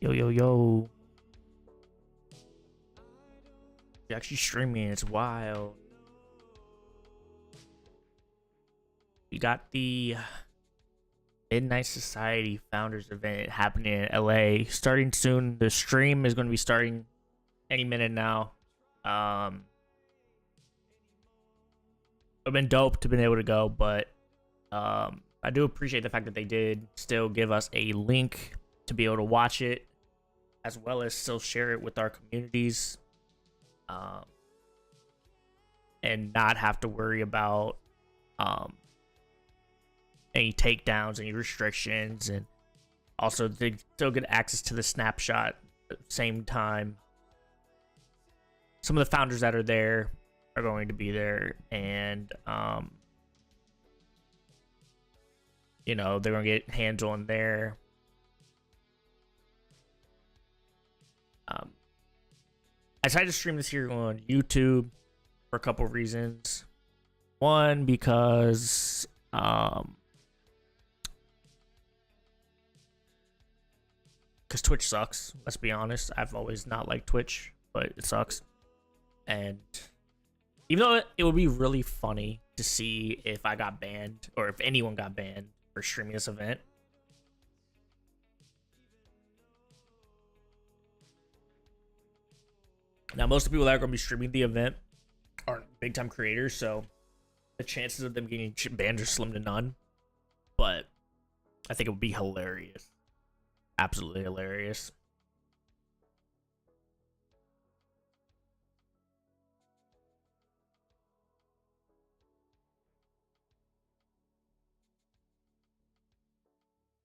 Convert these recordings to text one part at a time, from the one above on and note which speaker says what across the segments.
Speaker 1: Yo, yo, yo. You're actually streaming. It's wild. We got the Midnight Society Founders event happening in LA starting soon. The stream is going to be starting any minute now. I've been dope to been able to go, but I do appreciate the fact that they did still give us a link to be able to watch it, as well as still share it with our communities, and not have to worry about any takedowns, any restrictions, and also they still get access to the snapshot at the same time. Some of the founders that are there are going to be there, and you know, they're gonna get hands on there. I decided to stream this here on YouTube for a couple of reasons. One, because Twitch sucks. Let's be honest. I've always not liked Twitch, but it sucks. And even though it would be really funny to see if I got banned, or if anyone got banned for streaming this event, now most of the people that are going to be streaming the event aren't big time creators, so the chances of them getting banned are slim to none. But I think it would be hilarious. Absolutely hilarious.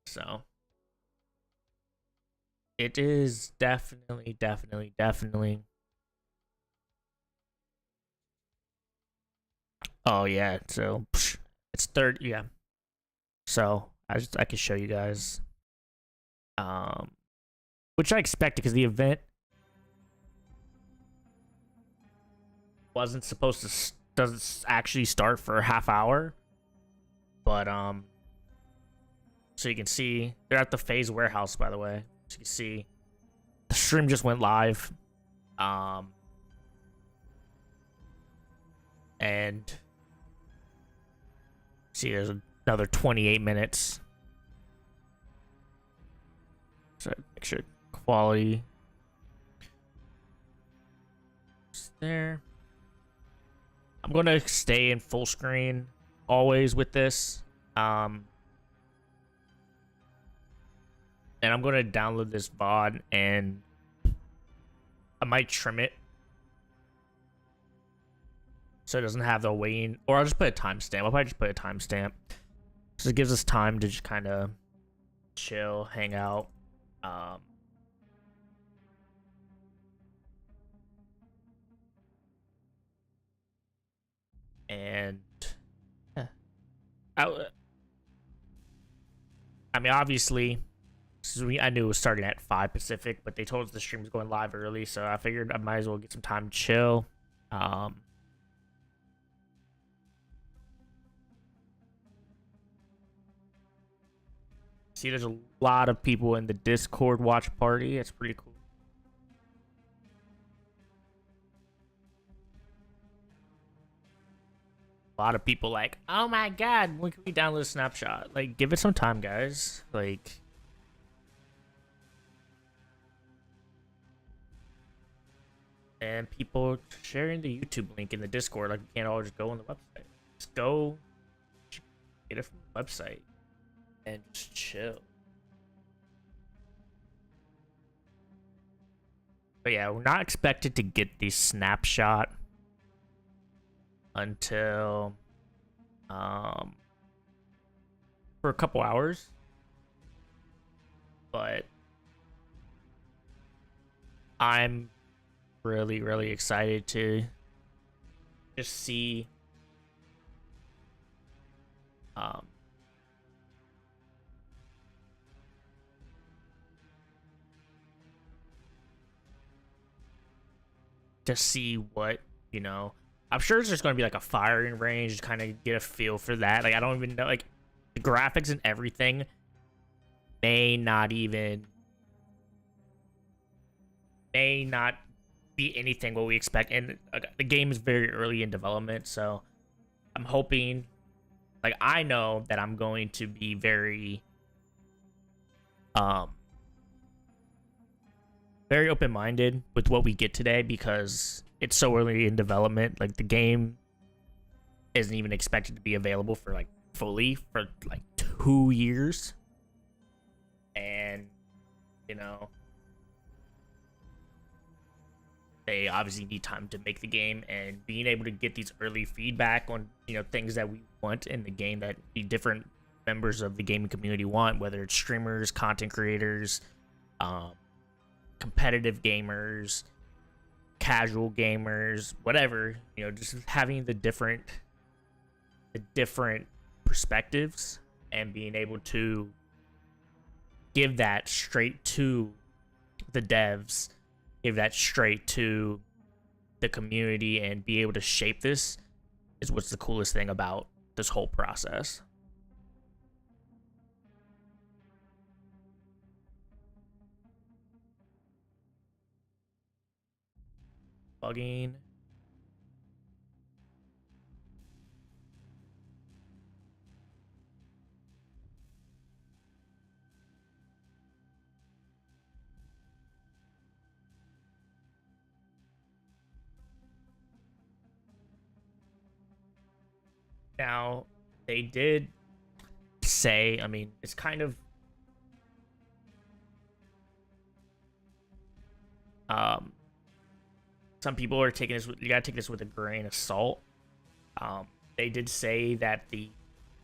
Speaker 1: So it is definitely. Oh yeah, so it's third, yeah. So I can show you guys, which I expected because the event wasn't supposed to doesn't actually start for a half hour, but so you can see they're at the Phase warehouse, by the way. So you can see the stream just went live, and see there's another 28 minutes. So make sure quality is there. I'm gonna stay in full screen always with this. And I'm gonna download this VOD, and I might trim it so it doesn't have the waiting, or I'll just put a timestamp. I'll probably just put a timestamp, so it gives us time to just kind of chill, hang out. And yeah. I mean, obviously, I knew it was starting at 5 Pacific, but they told us the stream was going live early, so I figured I might as well get some time to chill. See, there's a lot of people in the Discord watch party. It's pretty cool. A lot of people like, oh my god, when can we download Snapshot? Like, give it some time, guys. Like, and people sharing the YouTube link in the Discord. Like, we can't all just go on the website. Just go get it from the website and just chill. But yeah, we're not expected to get the Snapshot until for a couple hours, but I'm really excited to just see what, you know. I'm sure it's just going to be like a firing range, kind of get a feel for that. Like, I don't even know, like, the graphics and everything may not even may not be anything what we expect, and the game is very early in development, so I'm hoping, like, I know that I'm going to be very very open-minded with what we get today, because it's so early in development. Like, the game isn't even expected to be available for like fully for like 2 years, and you know, they obviously need time to make the game, and being able to get these early feedback on, you know, things that we want in the game that the different members of the gaming community want, whether it's streamers, content creators, competitive gamers, casual gamers, whatever, you know, just having the different perspectives and being able to give that straight to the devs, give that straight to the community, and be able to shape this is what's the coolest thing about this whole process. Bugging. Now, they did say, I mean, it's kind of some people are taking this, you gotta take this with a grain of salt. They did say that the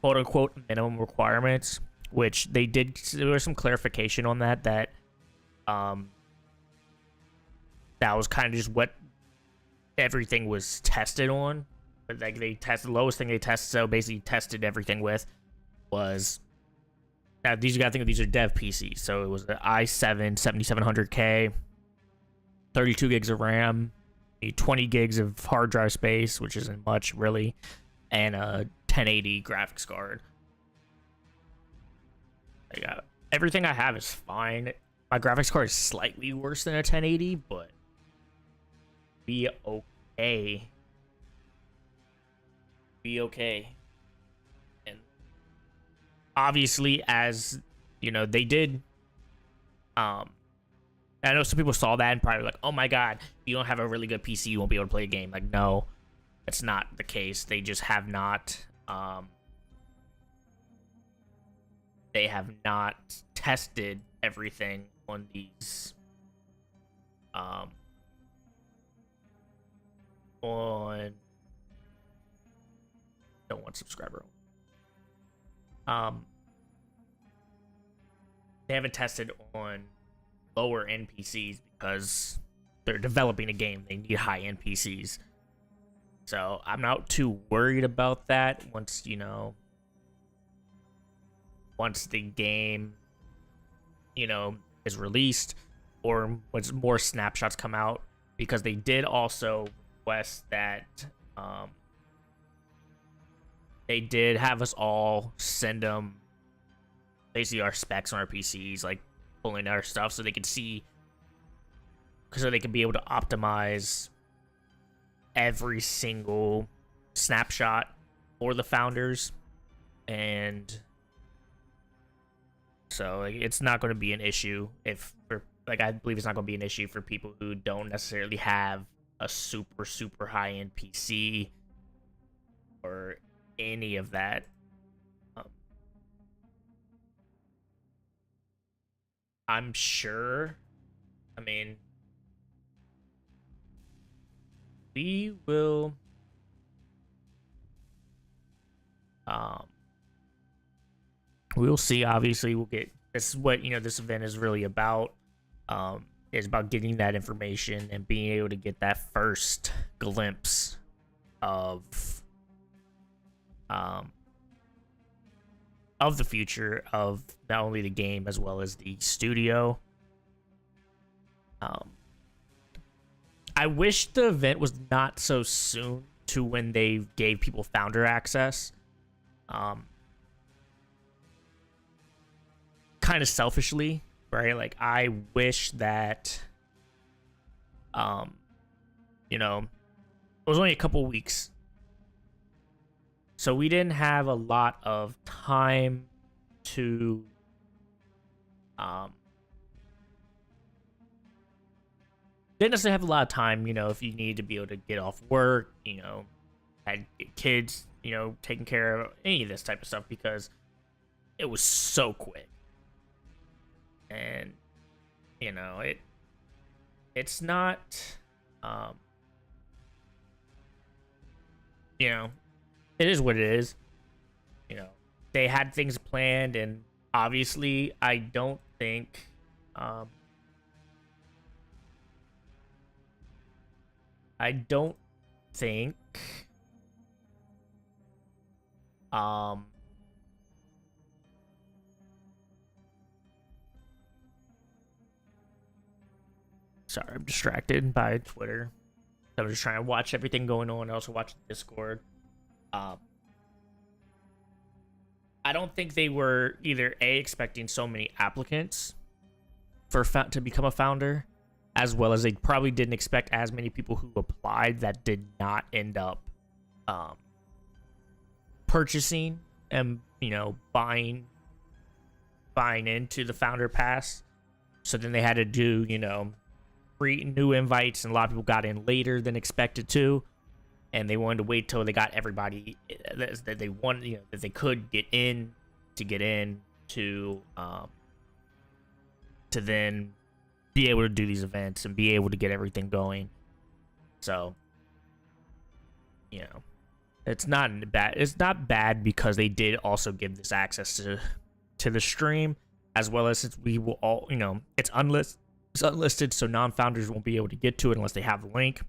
Speaker 1: quote unquote minimum requirements, which they did, there was some clarification on that, that was kind of just what everything was tested on. But like, they tested, the lowest thing they tested, so basically tested everything with, was, now these, you gotta think of, these are dev PCs, so it was the i7 7700K, 32 gigs of RAM, 20 gigs of hard drive space, which isn't much really, and a 1080 graphics card. Everything I have is fine. My graphics card is slightly worse than a 1080, but be okay. Be okay. And obviously, as you know, they did, I know some people saw that and probably like, oh my god, if you don't have a really good PC, you won't be able to play a game. Like, no, that's not the case. They just have not, they have not tested everything on these, on, don't want subscriber. They haven't tested on lower end PCs because they're developing a game. They need high end PCs. So I'm not too worried about that once, you know, once the game, you know, is released, or once more snapshots come out, because they did also request that they did have us all send them basically our specs on our PCs, like pulling our stuff so they could see, so they could be able to optimize every single snapshot for the founders. And so, like, it's not going to be an issue if, for, like, I believe it's not going to be an issue for people who don't necessarily have a super high end PC or any of that. I'm sure, I mean, we will, we'll see. Obviously, we'll get, this is what, you know, this event is really about. Is about getting that information and being able to get that first glimpse of the future of not only the game as well as the studio. I wish the event was not so soon to when they gave people founder access. Kind of selfishly, right? Like, I wish that Um, you know, it was only a couple weeks, so we didn't have a lot of time to didn't necessarily have a lot of time, if you need to be able to get off work, had kids, taking care of any of this type of stuff, because it was so quick. And, it's not, it is what it is. They had things planned, and obviously I don't think, I don't think sorry, I'm distracted by Twitter. I was just trying to watch everything going on. I also watched Discord. I don't think they were either expecting so many applicants to become a founder, as well as they probably didn't expect as many people who applied that did not end up purchasing and buying into the founder pass. So then they had to do new invites, and a lot of people got in later than expected to, and they wanted to wait till they got everybody that they wanted, that they could get in to then be able to do these events and be able to get everything going. So it's not bad because they did also give this access to the stream, as well as since we will all, it's unlisted, so non-founders won't be able to get to it unless they have the link,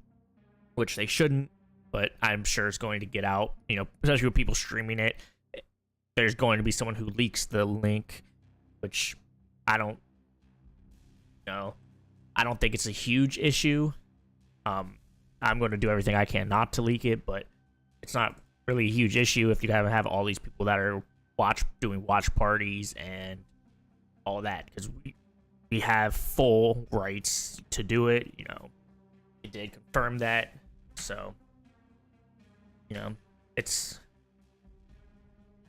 Speaker 1: which they shouldn't, but I'm sure it's going to get out, especially with people streaming it. There's going to be someone who leaks the link, which I don't think it's a huge issue. I'm going to do everything I can not to leak it, but it's not really a huge issue if you have all these people that are doing watch parties and all that, because we have full rights to do it. It did confirm that, so it's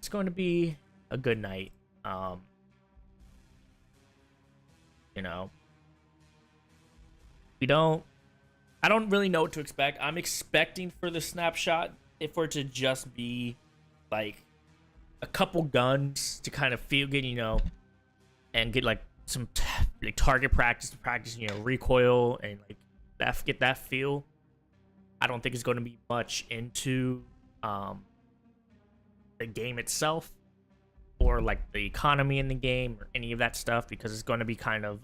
Speaker 1: going to be a good night. I don't really know what to expect. I'm expecting for the snapshot for it to just be like a couple guns to kind of and get like some target practice, recoil and get that feel. I don't think it's going to be much into the game itself, or like the economy in the game, or any of that stuff, because it's going to be kind of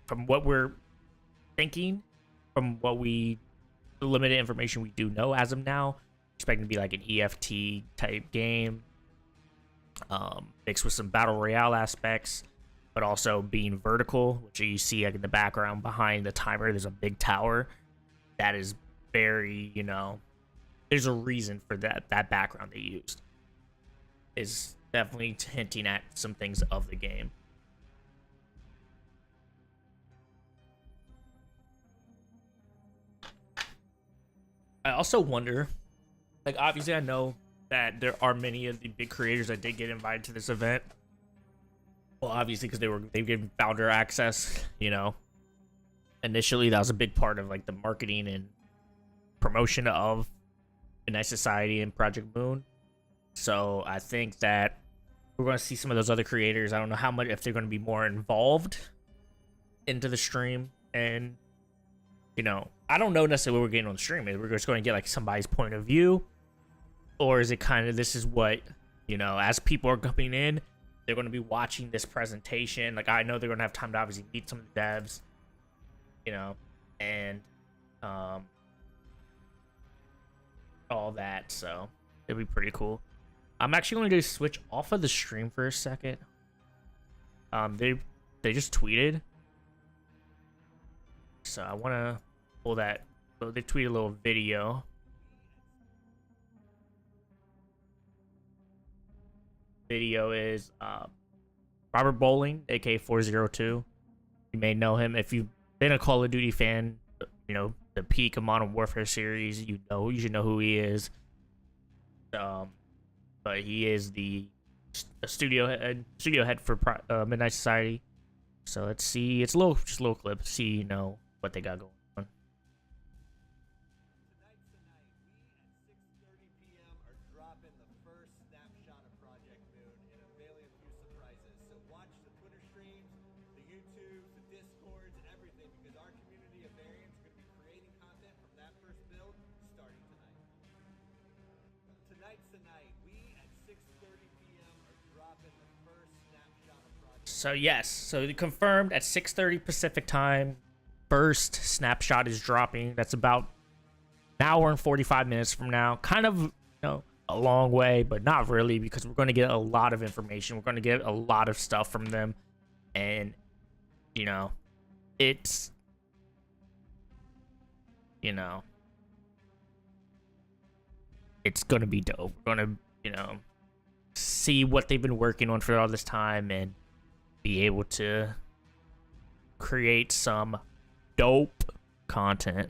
Speaker 1: from what we're thinking, from the limited information we do know as of now, expecting to be like an EFT type game, mixed with some battle royale aspects, but also being vertical, which you see like in the background behind the timer. There's a big tower that is very, there's a reason for that background they used. Is definitely hinting at some things of the game. I also wonder, obviously I know that there are many of the big creators that did get invited to this event. Well, obviously because they've given founder access, Initially, that was a big part of the marketing and promotion of Midnight Society and Project Moon. So I think that we're going to see some of those other creators. I don't know how much, if they're going to be more involved into the stream, and I don't know necessarily what we're getting on the stream. We're just going to get somebody's point of view, or is it kind of, this is what as people are coming in, they're going to be watching this presentation. I know they're going to have time to obviously meet some of the devs, and all that. So it'd be pretty cool. I'm actually going to switch off of the stream for a second. They just tweeted, so I want to pull that. So they tweeted a little video. Video is Robert Bowling, aka 402. You may know him if you've been a Call of Duty fan the peak of Modern Warfare series. You should know who he is. But he is the studio head for Midnight Society. So let's see. It's just a little clip. Let's see, what they got going on.
Speaker 2: Tonight, we at 6:30 p.m. are dropping the first snapshot of Project Moon in unveiling a few surprises. So watch the Twitter streams, the YouTubes, the Discords, everything, because our community of variants are going to be creating content from that first build starting tonight. Tonight's the night. We at 6:30 p.m. are dropping the first snapshot of Project.
Speaker 1: So yes, so confirmed at 6:30 Pacific time. First snapshot is dropping. That's about an hour and 45 minutes from now. Kind of, a long way, but not really, because we're going to get a lot of information. We're going to get a lot of stuff from them, and it's it's going to be dope. We're going to see what they've been working on for all this time and be able to create some dope content.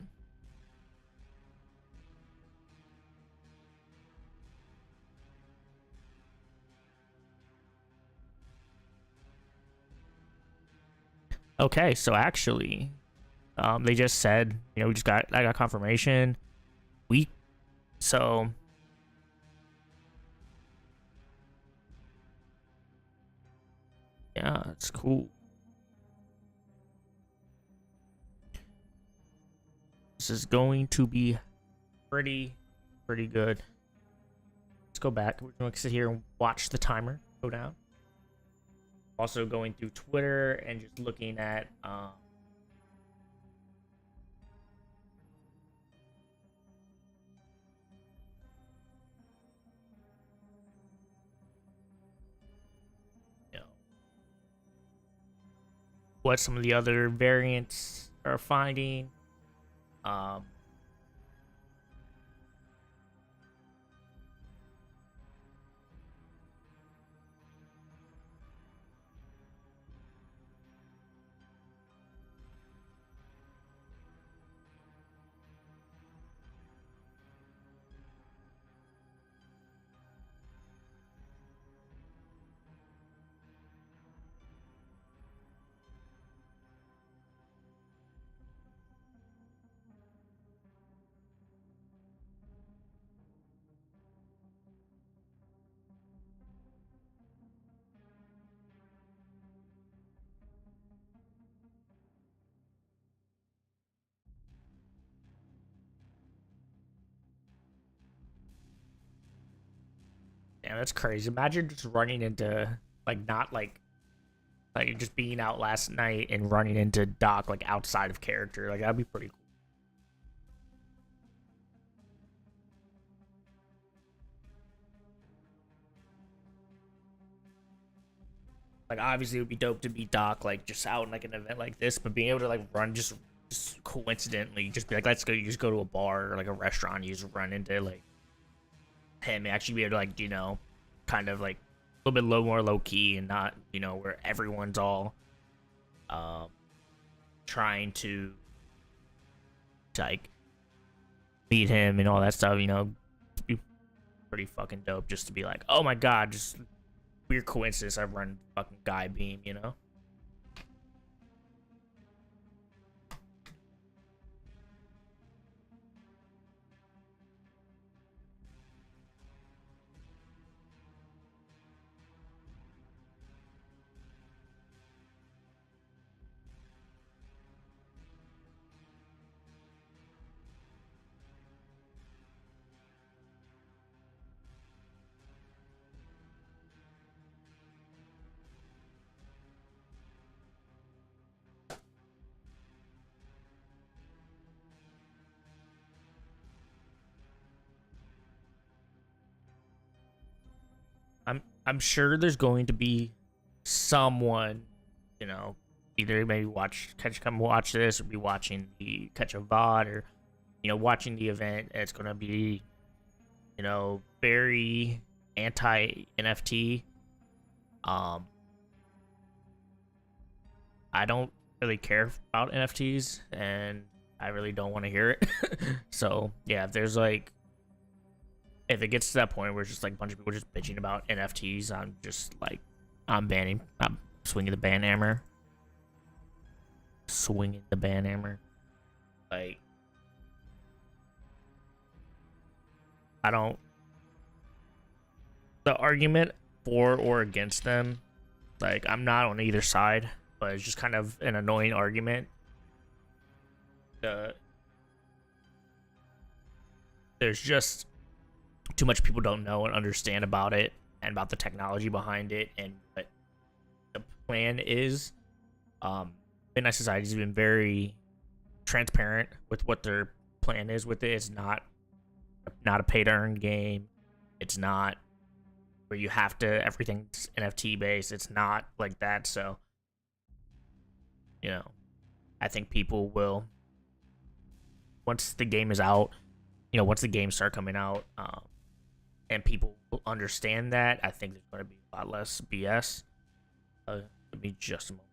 Speaker 1: Okay, so actually, they just said, I got confirmation. So yeah, it's cool. This is going to be pretty good. Let's go back. We're going to sit here and watch the timer go down. Also going through Twitter and just looking at what some of the other variants are finding. Damn, that's crazy. Imagine just running into not like just being out last night and running into Doc outside of character. That'd be pretty cool. Obviously it would be dope to be Doc just out in an event like this, but being able to run just coincidentally just be let's go, you just go to a bar or a restaurant, you just run into him and actually be able to kind of a little bit more low key and not where everyone's all trying to meet him and all that stuff. Be pretty fucking dope just to be oh my god, just weird coincidence I run fucking Guy Beam. I'm sure there's going to be someone, either maybe come watch this, or be watching catch a VOD, or watching the event. It's gonna be very anti NFT. I don't really care about NFTs, and I really don't want to hear it. So yeah, if there's like, if it gets to that point where it's just like a bunch of people just bitching about NFTs, I'm just like, I'm swinging the ban hammer. Swinging the ban hammer. Like, I don't. The argument for or against them, like, I'm not on either side, but it's just kind of an annoying argument. There's just too much people don't know and understand about it and about the technology behind it and what the plan is. Midnight Society's been very transparent with what their plan is with it. It's not a pay to earn game. It's not where you have to, everything's NFT based. It's not like that. So, you know, I think people will, once the game is out, you know, once the games start coming out, and people will understand that, I think there's going to be a lot less BS. Give me just a moment.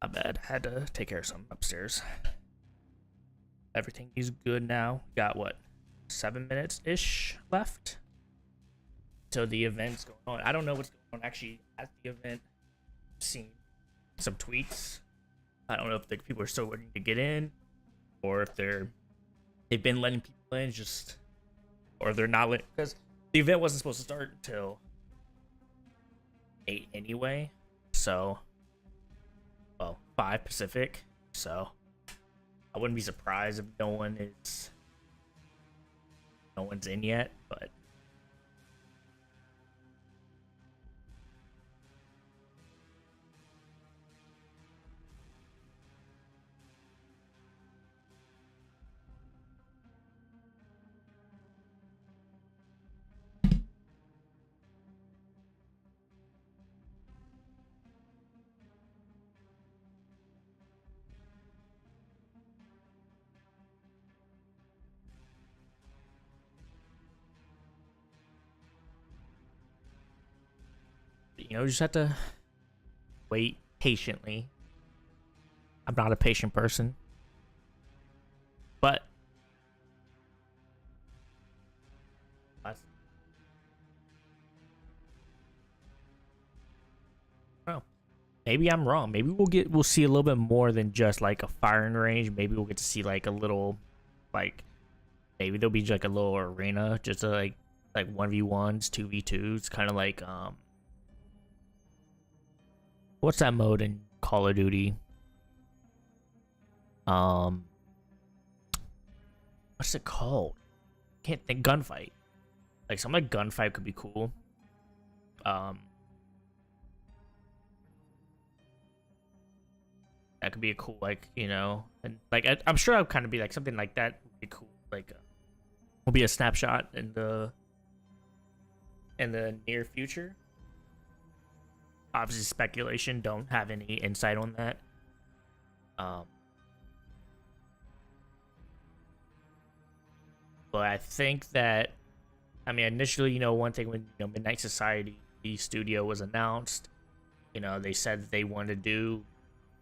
Speaker 1: My bad. Had to take care of something upstairs. Everything is good now. Got what? 7 minutes ish left till the event's going on. I don't know what's going on actually at the event. I've seen some tweets. I don't know if the people are still waiting to get in, or if they've been letting people in, just, or they're not letting, because the event wasn't supposed to start until 8 anyway. So, well, 5 Pacific. So I wouldn't be surprised if no one's in yet, but just have to wait patiently. I'm not a patient person, but oh, maybe I'm wrong. Maybe we'll see a little bit more than just like a firing range. Maybe we'll get to see like a little, like maybe there'll be like a little arena, just like 1v1s, 2v2s, kind of like what's that mode in Call of Duty? What's it called? Can't think. Gunfight. Like something like gunfight could be cool. That could be a cool, like, and like I'm sure I'll kind of be like something like that would be cool. Like, will be a snapshot in the near future. Obviously, speculation. Don't have any insight on that. But I think that, I mean, initially, one thing when Midnight Society studio was announced, they said that they wanted to do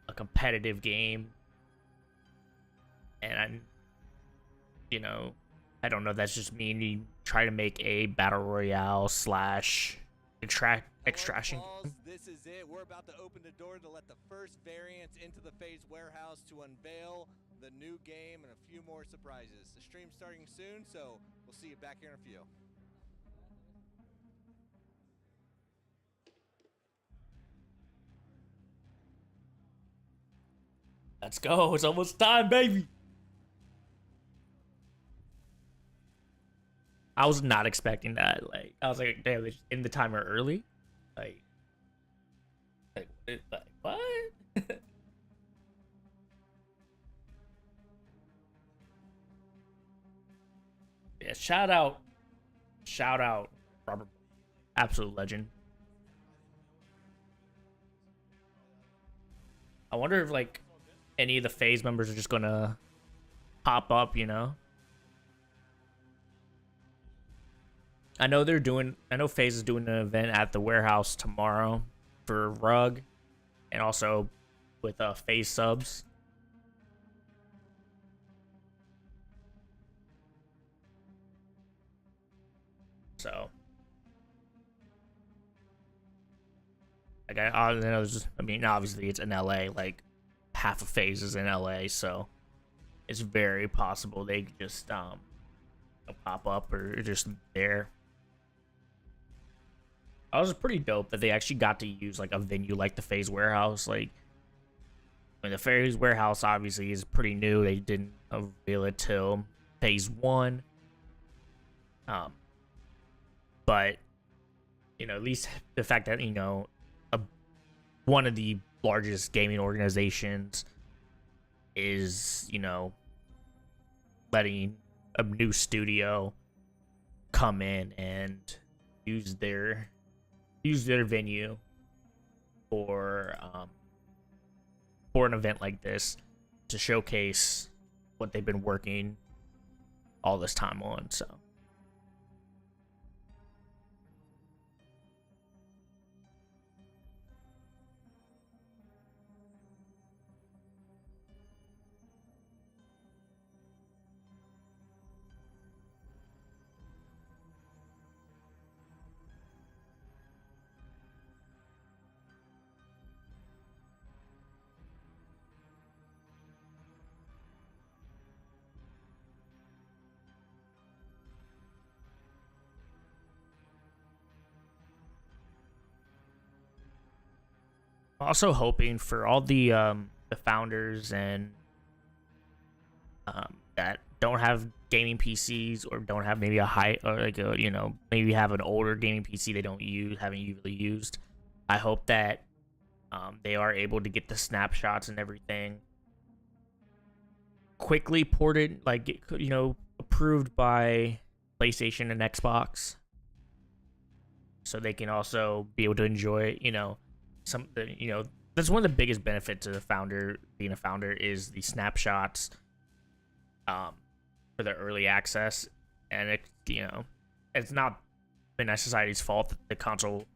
Speaker 1: a competitive game, and I don't know. That's just mean try to make a battle royale slash extraction.
Speaker 2: This is it. We're about to open the door to let the first variants into the FaZe warehouse to unveil the new game and a few more surprises. The stream's starting soon, so we'll see you back here in a few.
Speaker 1: Let's go. It's almost time, baby. I was not expecting that. Like, I was like, damn, they in the timer early. Like what? Yeah, shout out, Robert, absolute legend. I wonder if like any of the FaZe members are just gonna pop up, I know FaZe is doing an event at the warehouse tomorrow for Rug, and also with FaZe subs. So, like I know, I mean, obviously it's in LA. Like half of FaZe is in LA, so it's very possible they could just pop up or just there. It was pretty dope that they actually got to use like a venue like the FaZe warehouse. Like, I mean, the FaZe warehouse obviously is pretty new. They didn't unveil it till phase 1. But at least the fact that one of the largest gaming organizations is letting a new studio come in and use their venue for an event like this to showcase what they've been working all this time on. So also hoping for all the founders and that don't have gaming PCs or don't have maybe a high or like a maybe have an older gaming PC they haven't really used. I hope that they are able to get the snapshots and everything quickly ported, like approved by PlayStation and Xbox, so they can also be able to enjoy that's one of the biggest benefits to being a founder is the snapshots for the early access. And it's not Midnight Society's fault that the console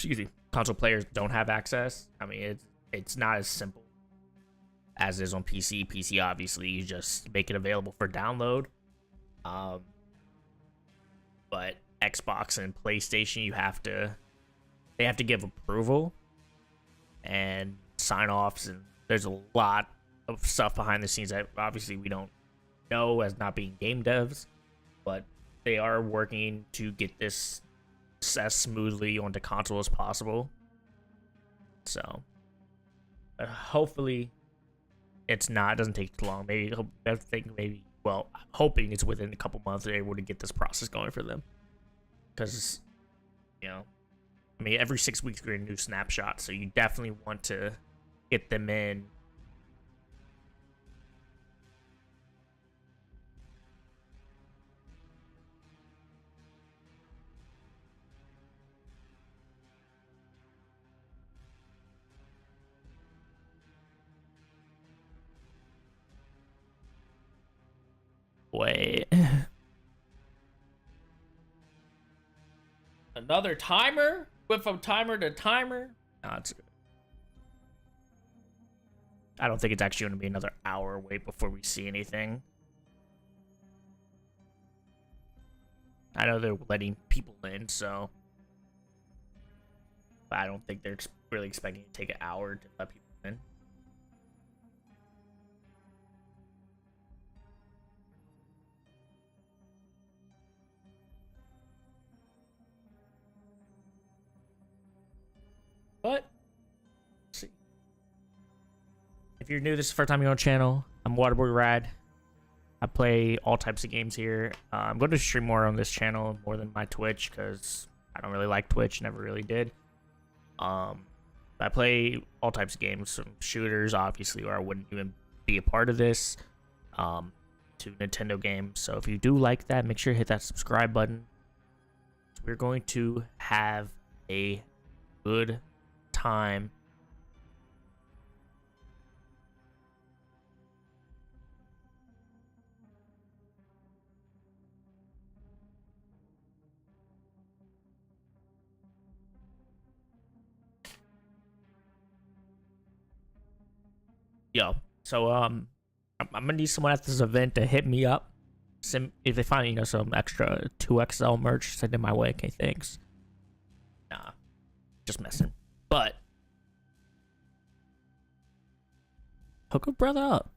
Speaker 1: excuse me, console players don't have access. I mean, it's not as simple as it is on PC. PC, obviously, you just make it available for download. But Xbox and PlayStation, they have to give approval and sign offs, and there's a lot of stuff behind the scenes that obviously we don't know as not being game devs, but they are working to get this as smoothly onto console as possible. So hopefully it doesn't take too long. I'm hoping it's within a couple months they're able to get this process going for them. Because, I mean, every 6 weeks we get a new snapshot, so you definitely want to get them in. Wait. Another timer? Went from timer to timer? No, I don't think it's actually going to be another hour wait before we see anything. I know they're letting people in, so... But I don't think they're really expecting it to take an hour to let people in. But, let's see. If you're new, this is the first time you're on the channel, I'm Waterboy Rad. I play all types of games here. I'm going to stream more on this channel, more than my Twitch, because I don't really like Twitch, never really did. I play all types of games, some shooters, obviously, or I wouldn't even be a part of this, to Nintendo games. So if you do like that, make sure to hit that subscribe button. We're going to have a good time. Yo, so I'm gonna need someone at this event to hit me up. If they find some extra 2XL merch, send it my way. Okay, thanks. Nah, just messing. But hook a brother up.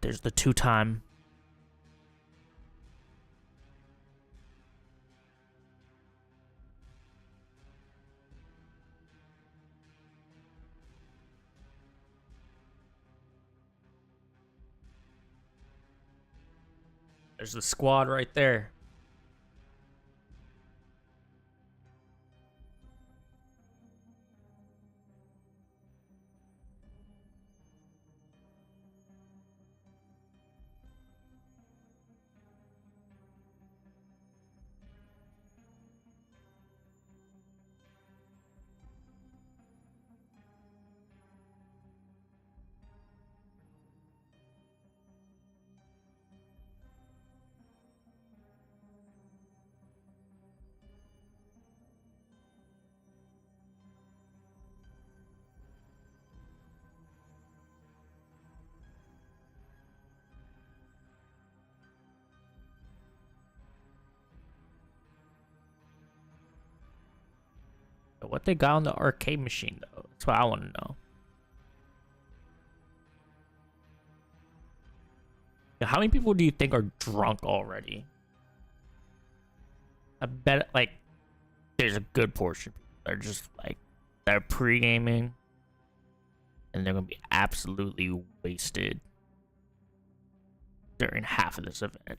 Speaker 1: There's the 2-time. There's the squad right there. What they got on the arcade machine, though? That's what I want to know. How many people do you think are drunk already? I bet, like, there's a good portion of people that are just, like, they're pre-gaming, and they're going to be absolutely wasted during half of this event.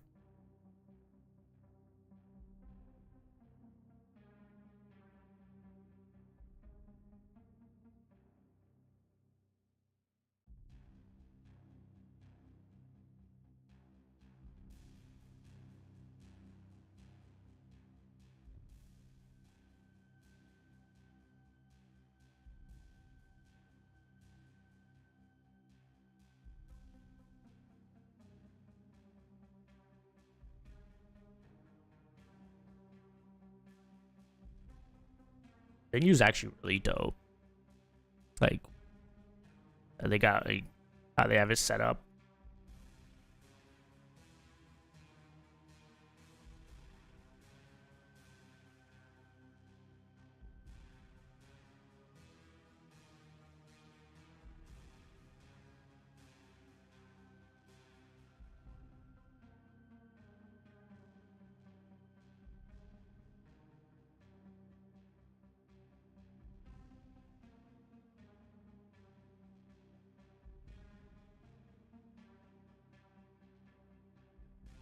Speaker 1: The venue's actually really dope. Like, they got, like, how they have it set up.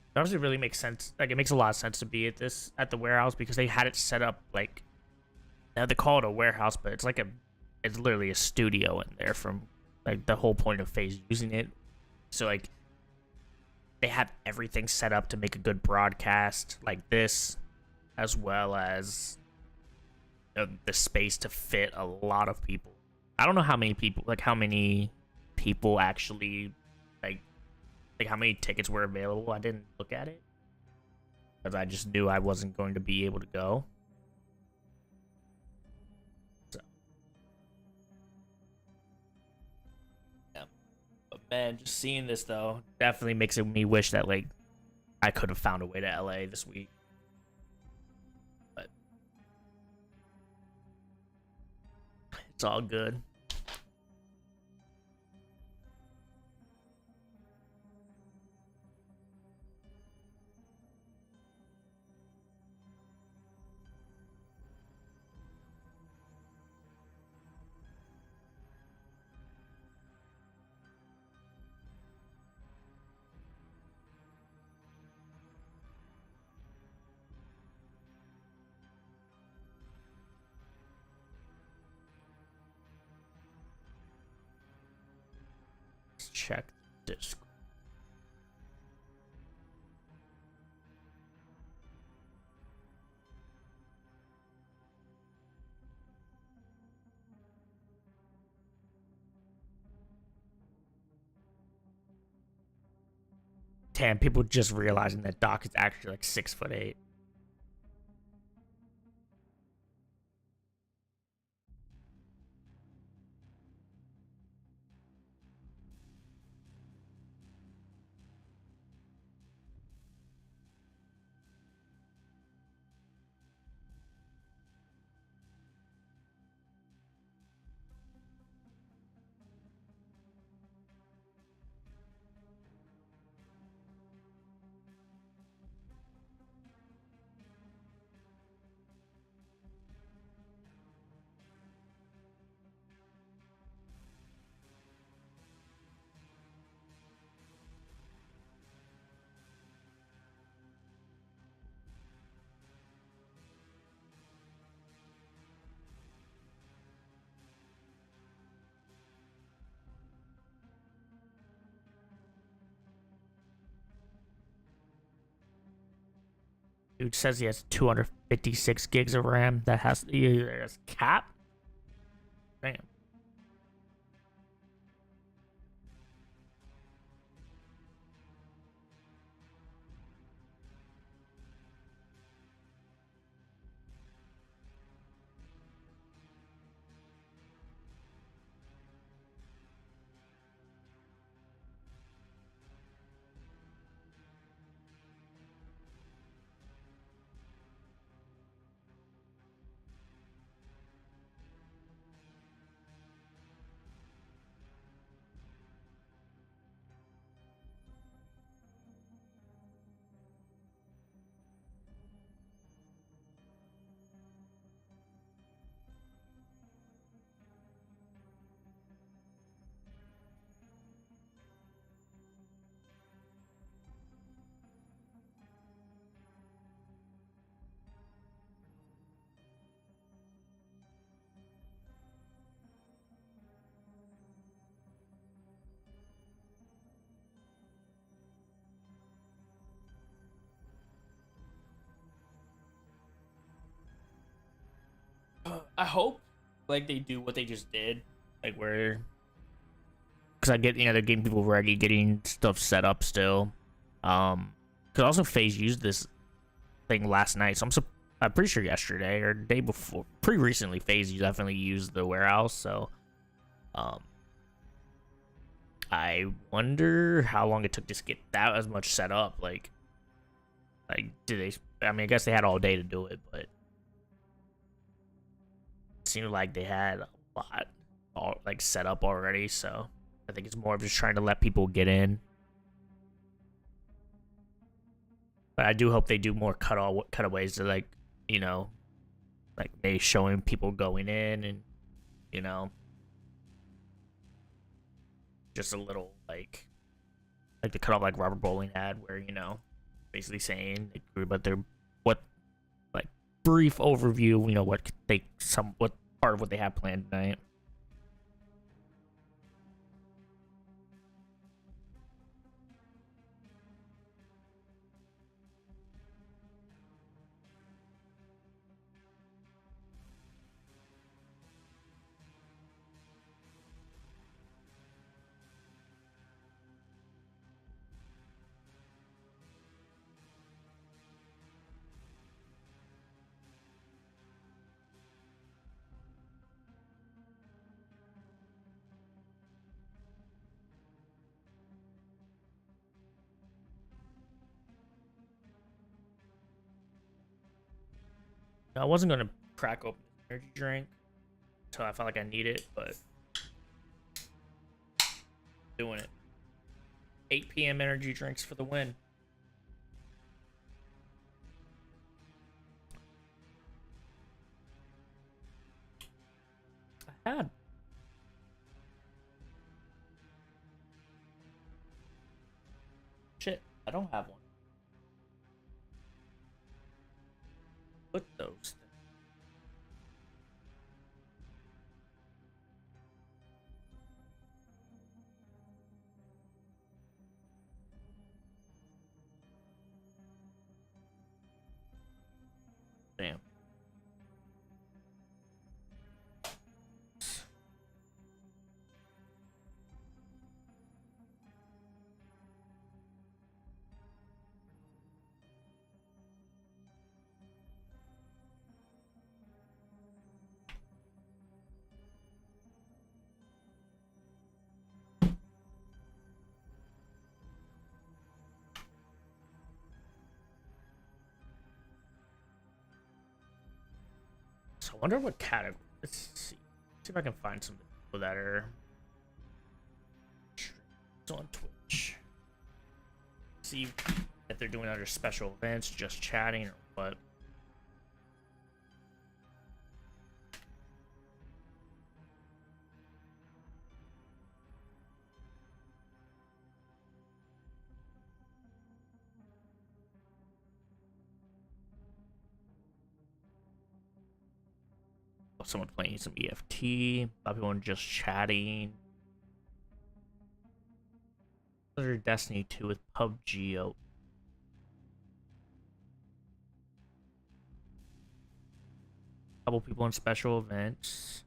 Speaker 1: It honestly really makes sense. Like, it makes a lot of sense to be at the warehouse because they had it set up like they call it a warehouse, but it's literally a studio in there from like the whole point of FaZe using it. So like they have everything set up to make a good broadcast like this, as well as the space to fit a lot of people. I don't know how many people actually like how many tickets were available. I didn't look at it because I just knew I wasn't going to be able to go. So, yeah. But man, just seeing this though definitely makes me wish that like I could have found a way to LA this week. But it's all good. Let's check this. Damn, people just realizing that Doc is actually like 6'8". Dude says he has 256 gigs of RAM. That has cap. Damn. I hope like they do what they just did, like where, because I get they're getting people ready, getting stuff set up still. Because also FaZe used this thing last night, so I'm pretty sure yesterday or the day before, pretty recently, FaZe definitely used the warehouse. So, um, I wonder how long it took to get that as much set up. Like did they? I mean, I guess they had all day to do it, but it seemed like they had a lot all like set up already. So I think it's more of just trying to let people get in. But I do hope they do more cutaways to like, you know, like they showing people going in and, you know, just a little like the cut off like Robert Bowling had where, basically saying about their what like brief overview, what part of what they have planned tonight. I wasn't gonna crack open an energy drink until I felt like I need it, but doing it. 8 p.m. energy drinks for the win. I had shit. I don't have one. Put those. Damn. So I wonder what category. Let's see. See if I can find some people that are on Twitch. See if they're doing other special events, just chatting, or what. Someone playing some EFT. A lot of people just chatting. Other Destiny 2 with PUBG. A couple people in special events.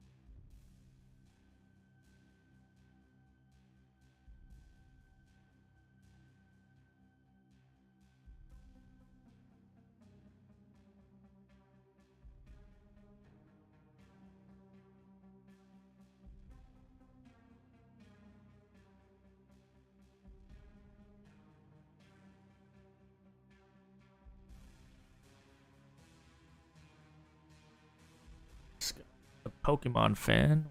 Speaker 1: A Pokemon fan.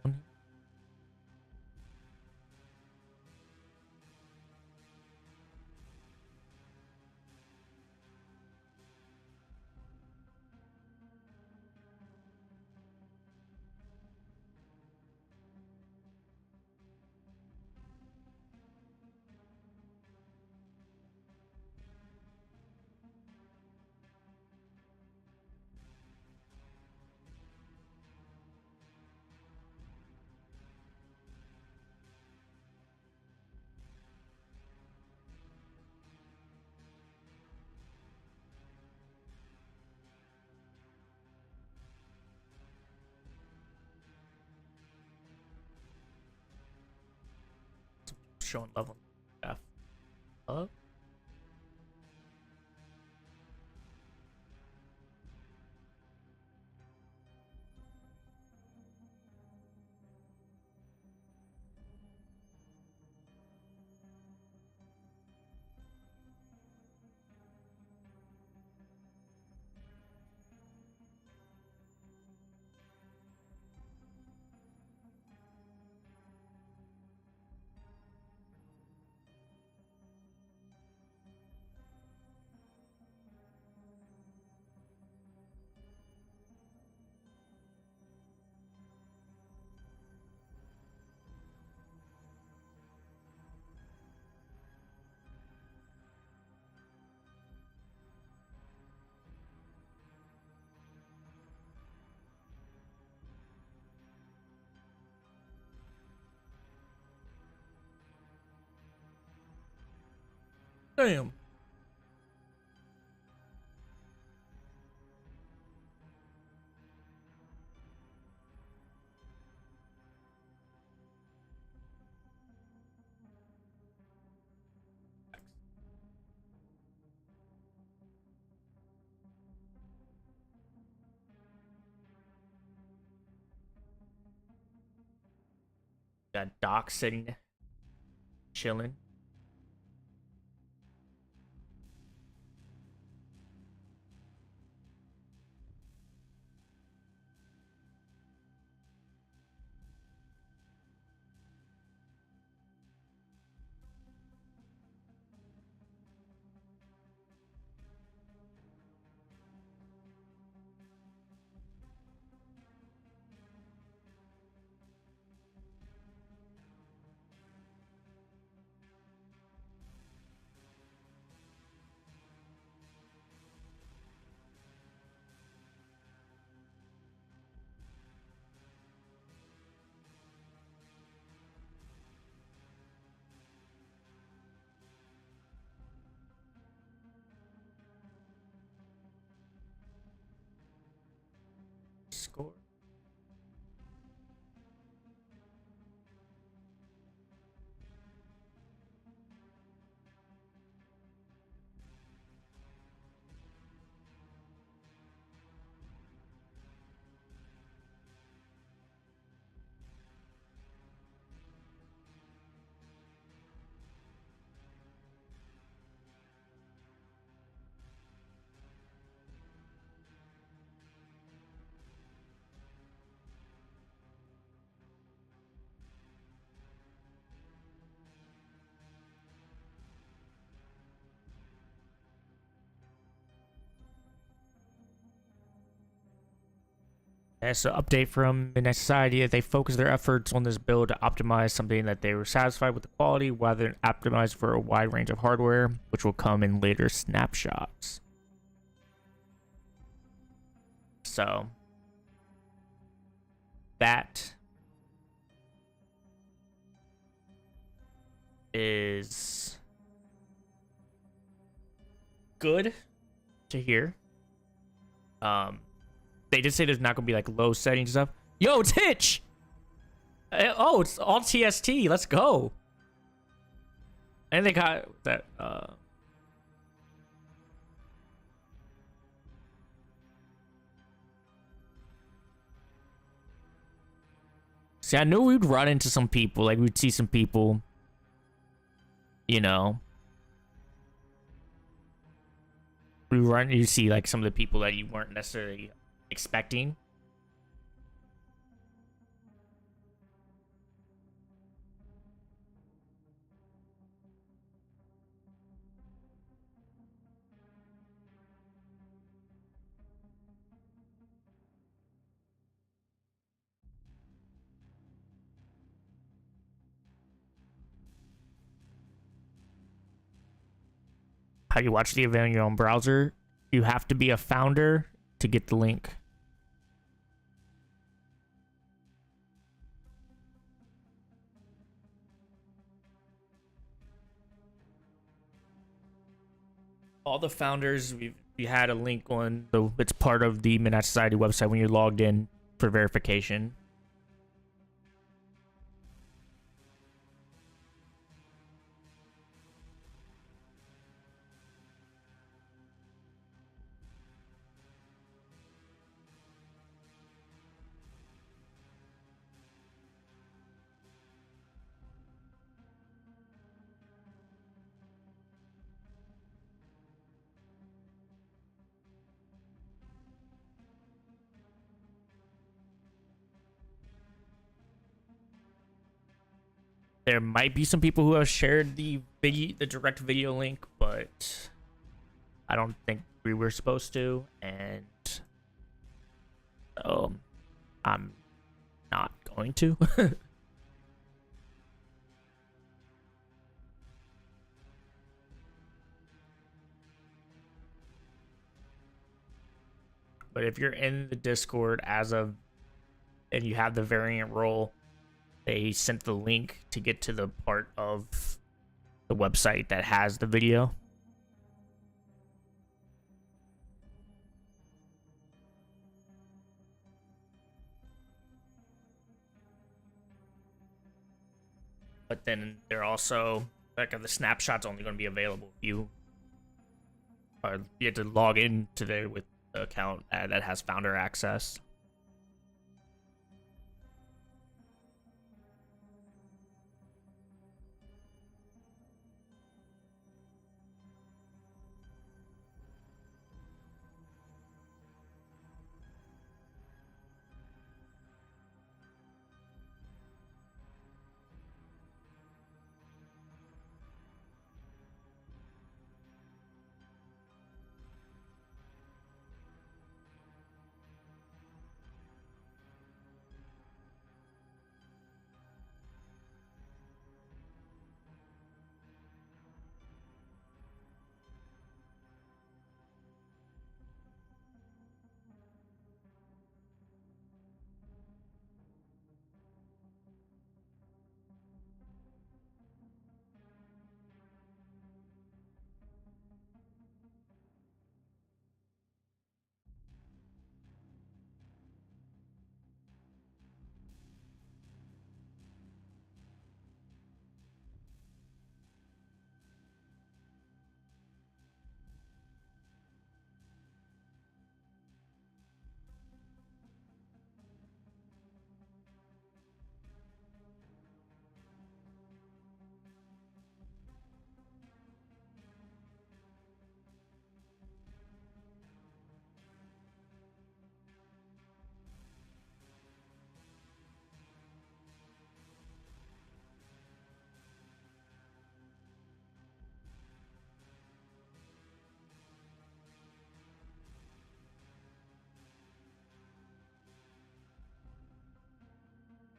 Speaker 1: showing love on F. Love? Damn. Got Doc sitting, chilling. Score. As an update from Midnight Society, they focused their efforts on this build to optimize something that they were satisfied with the quality rather than optimize for a wide range of hardware, which will come in later snapshots. So, that is good to hear. They did say there's not gonna be like low settings and stuff. Yo, it's Hitch! Oh, it's all TST. Let's go. And they got that. See, I knew we'd run into some people. Like, we'd see some people, you know. You see like some of the people that you weren't necessarily expecting. How you watch the event on your own browser? You have to be a founder to get the link. All the founders, we had a link on the. It's part of the Midnight Society website when you're logged in for verification. there might be some people who have shared the direct video link, but I don't think we were supposed to, and I'm not going to. But if you're in the Discord and you have the variant role, they sent the link to get to the part of the website that has the video. But then they're also, like, the snapshot's only going to be available if you have to log in to there with the account that has founder access.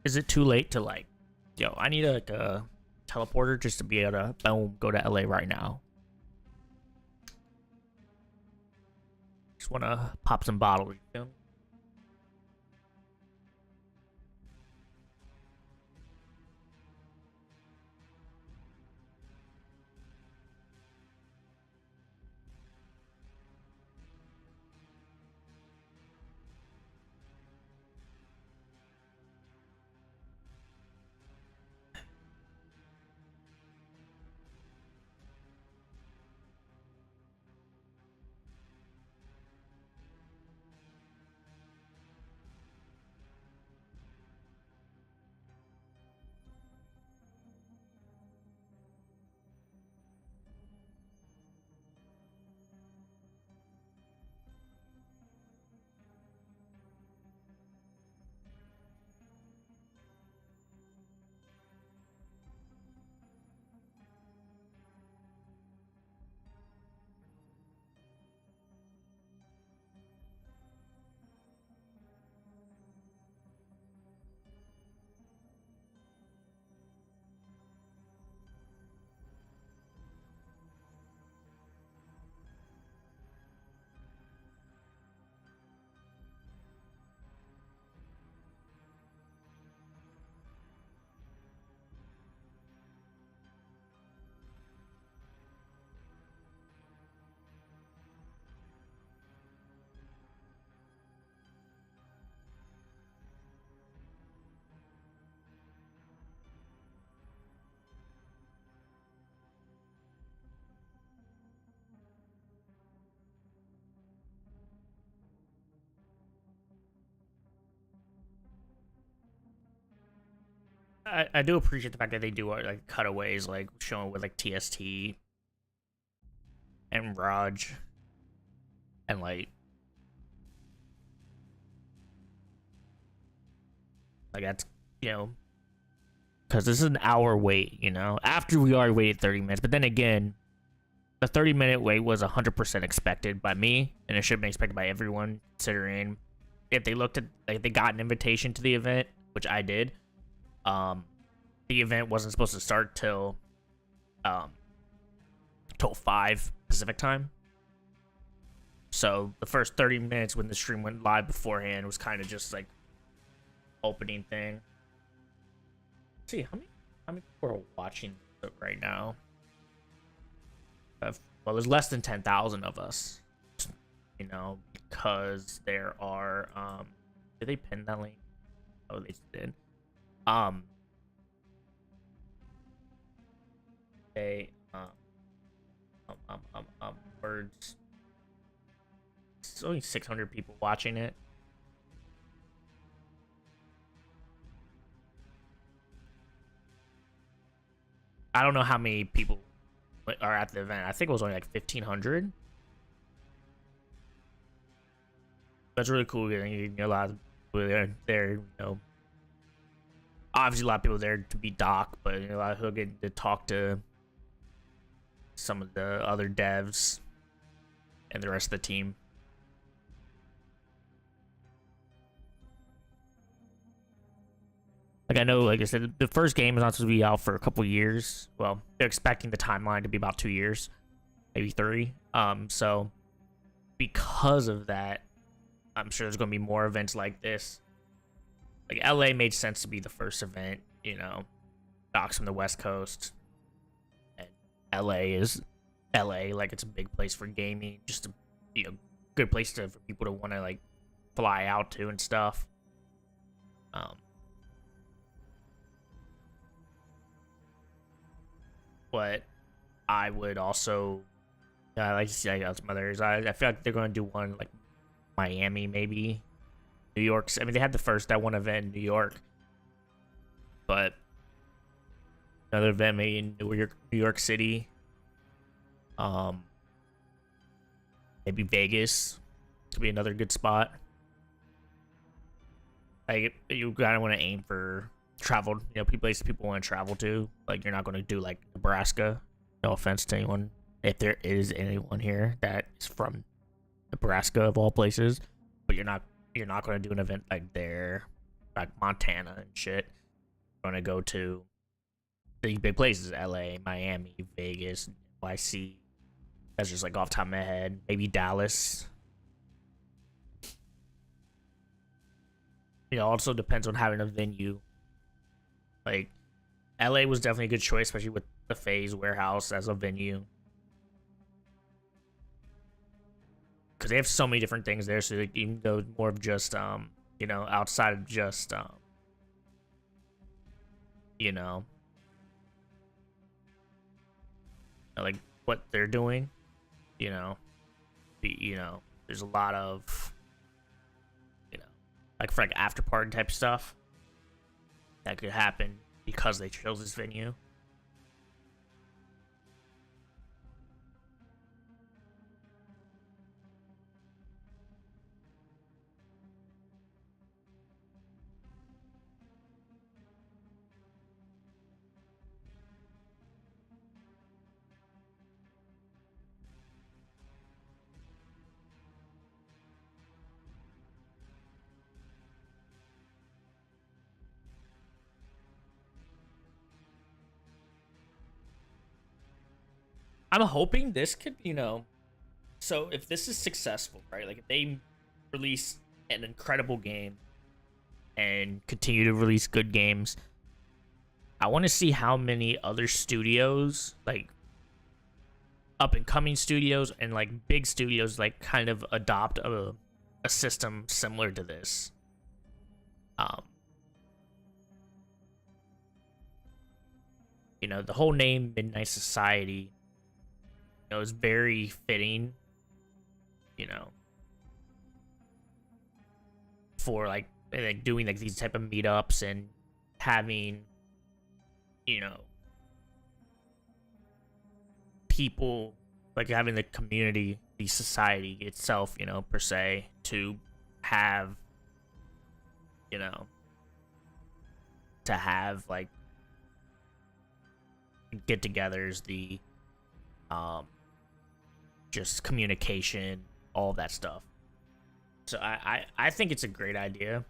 Speaker 1: Is it too late to, like, yo, I need a teleporter just to be able to, boom, go to LA right now? Just want to pop some bottles, you feel me? I do appreciate the fact that they do, like, cutaways, like showing with, like, TST and Raj and, like that's, you know, because this is an hour wait, you know, after we already waited 30 minutes. But then again, the 30-minute wait was 100% expected by me, and it should have been expected by everyone, considering if they looked at, like, they got an invitation to the event, which I did. The event wasn't supposed to start till 5 Pacific time. So the first 30 minutes when the stream went live beforehand was kind of just like opening thing. Let's see how many people are watching right now. Well, there's less than 10,000 of us, you know, because there are did they pin that link? Oh, they did. They words. It's only 600 people watching it. I don't know how many people are at the event. I think it was only like 1,500. That's really cool. You know, a lot of people there, you know. Obviously, a lot of people there to be Doc, but you know, a lot of people get to talk to some of the other devs and the rest of the team. Like, I know, like I said, the first game is not supposed to be out for a couple years. Well, they're expecting the timeline to be about 2 years, maybe 3. So because of that, I'm sure there's going to be more events like this. Like, LA made sense to be the first event, you know. Doc's from the West Coast. And LA is LA, like, it's a big place for gaming. Just a, you know, good place for people to want to, like, fly out to and stuff. But I would also, I like to see like some others. I feel like they're going to do one like Miami, maybe New York. I mean, they had that one event in New York, but another event maybe in New York City. Maybe Vegas could be another good spot. Like, you kind of want to aim for travel, you know, places people want to travel to. Like, you're not going to do like Nebraska. No offense to anyone, if there is anyone here that is from Nebraska of all places, but you're not going to do an event like there, like Montana and shit. You're going to go to the big places: LA, Miami, Vegas, NYC. That's just like off the top of my head. Maybe Dallas. You know, also depends on having a venue. Like, LA was definitely a good choice, especially with the FaZe warehouse as a venue. Because they have so many different things there, so you can go more of just, you know, outside of just, you know, like what they're doing, you know, there's a lot of, you know, like for like after party type stuff that could happen because they chose this venue. I'm hoping this could, you know, so if this is successful, right? Like, if they release an incredible game and continue to release good games, I want to see how many other studios, like up and coming studios and like big studios, like kind of adopt a system similar to this. You know, the whole name Midnight Society, you know, is very fitting, you know, for like doing like these type of meetups and having, you know, people, like having the community, the society itself, you know, per se, to have, you know, to have like get-togethers, the just communication, all that stuff. So I think it's a great idea.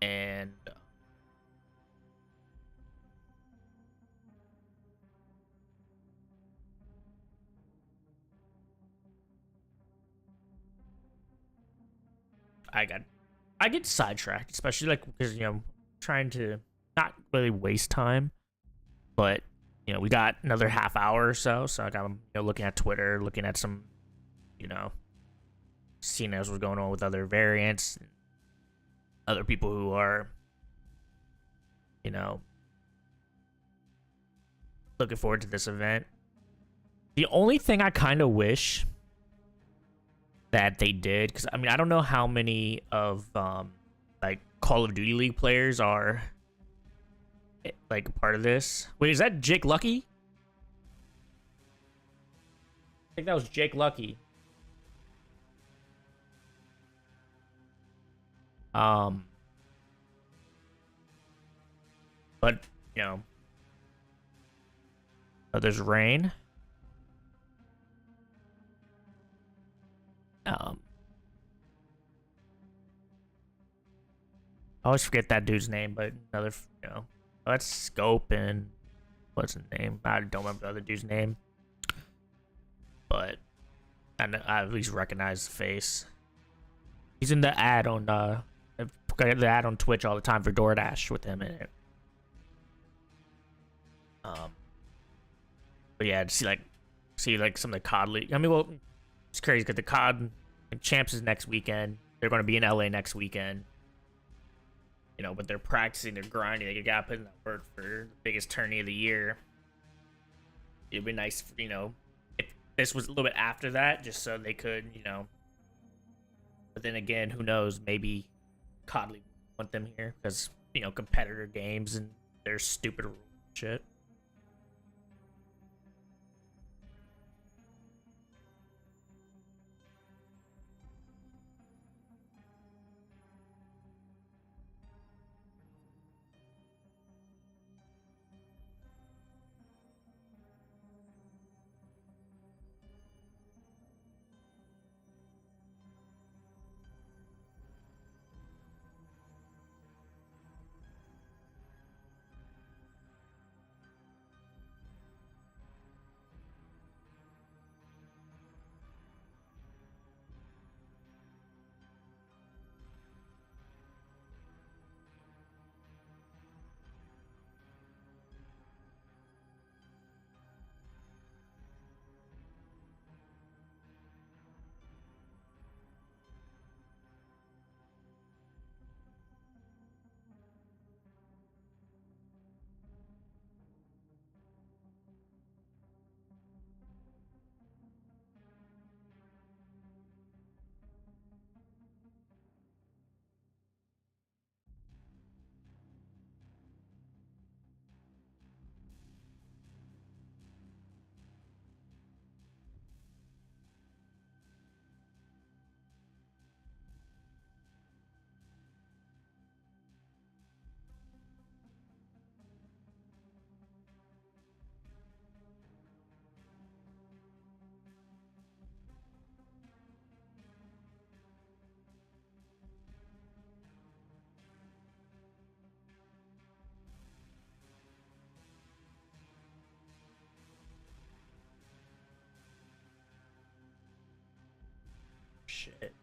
Speaker 1: And I get sidetracked, especially like because trying to not really waste time, but we got another half hour or so, so like I'm looking at Twitter, looking at some seeing as what's going on with other variants, other people who are looking forward to this event. The only thing I kind of wish that they did, because I mean I don't know how many of like Call of Duty League players are like part of this. Wait, is that Jake Lucky? I think that was Jake Lucky. But oh, there's rain. I always forget that dude's name, but another, that's Scope and what's his name? I don't remember the other dude's name, but I at least recognize the face. He's in the ad on the ad on Twitch all the time for DoorDash with him in it. But yeah, to see like some of the COD league. I mean, well, it's crazy because the COD champs is next weekend. They're going to be in LA next weekend. But they're practicing, they're grinding. They got to put in that work for the biggest tourney of the year. It'd be nice, if this was a little bit after that, just so they could, But then again, who knows? Maybe COD League want them here because competitor games and their stupid shit. Shit.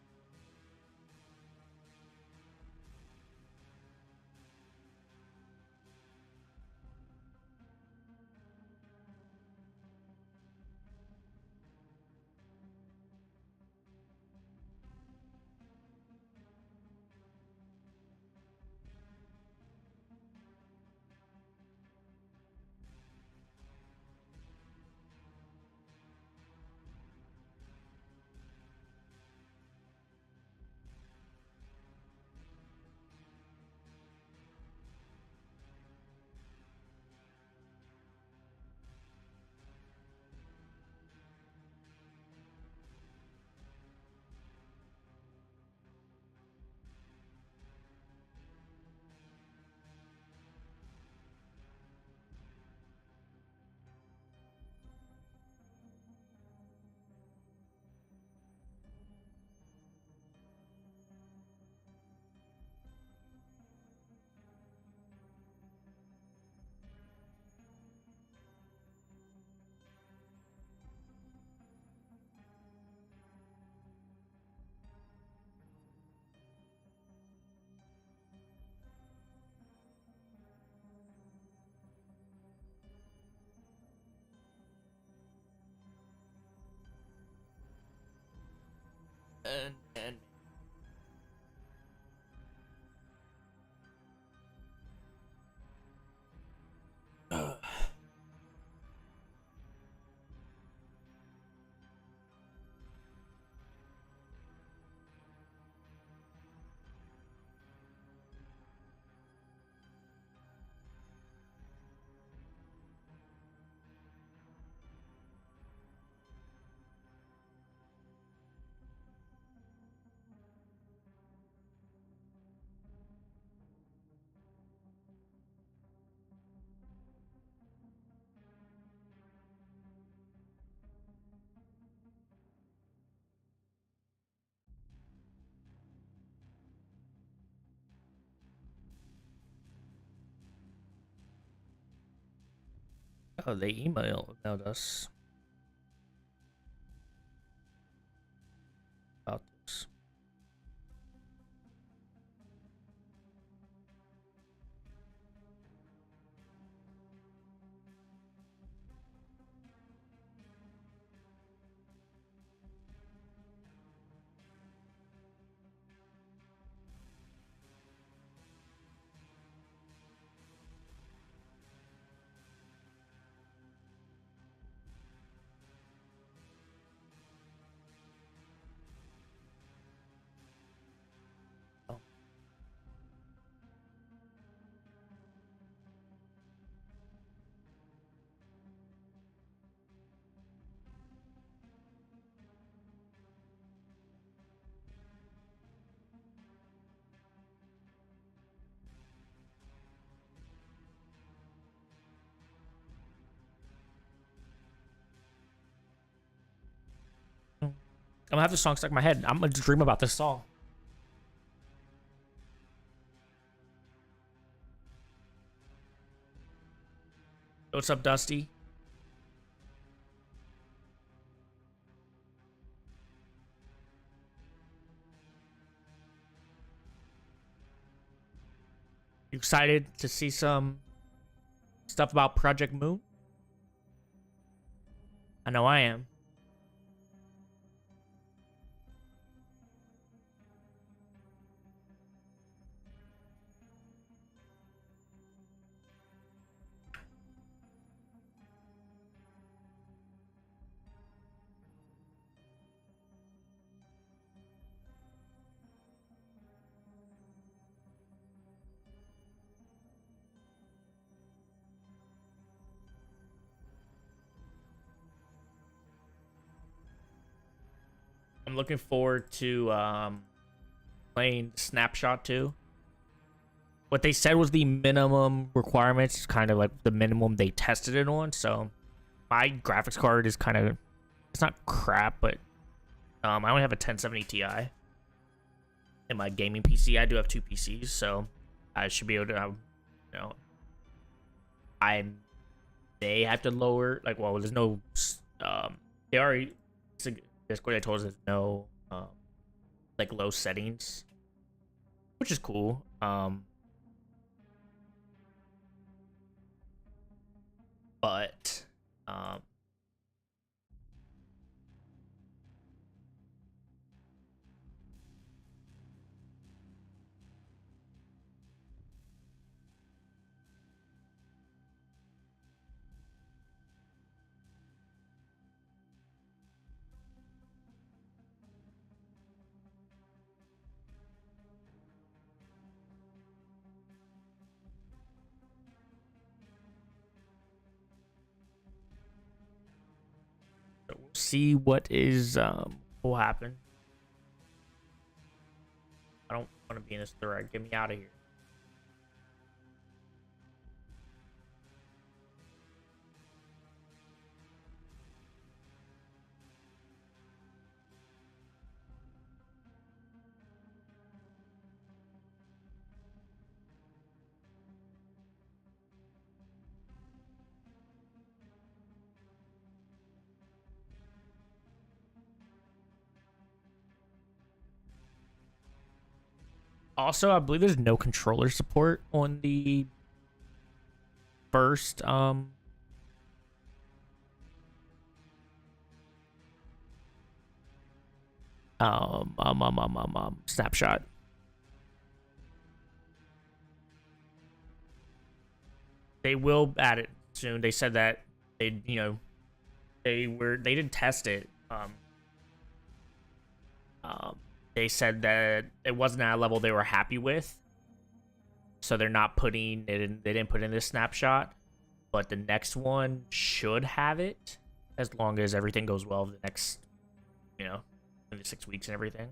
Speaker 1: And oh, they emailed us about this. Oh. I'm gonna have this song stuck in my head. I'm gonna dream about this song. What's up, Dusty? You excited to see some stuff about Project Moon? I know I am. I'm looking forward to playing Snapshot 2. What they said was the minimum requirements, kind of like the minimum they tested it on. So my graphics card is kind of, it's not crap, but I only have a 1070 Ti in my gaming PC. I do have two PCs, so I should be able to, you know, they have to lower, like, well, there's no, they already, Discord, they told us there's no, like, low settings, which is cool. But, we'll see what is, will happen. I don't want to be in this thread. Get me out of here. Also, I believe there's no controller support on the first Snapshot. They will add it soon. They said that they, they didn't test it. They said that it wasn't at a level they were happy with, so they're not putting it in. They didn't put in this snapshot, but the next one should have it as long as everything goes well. The next, in the 6 weeks and everything.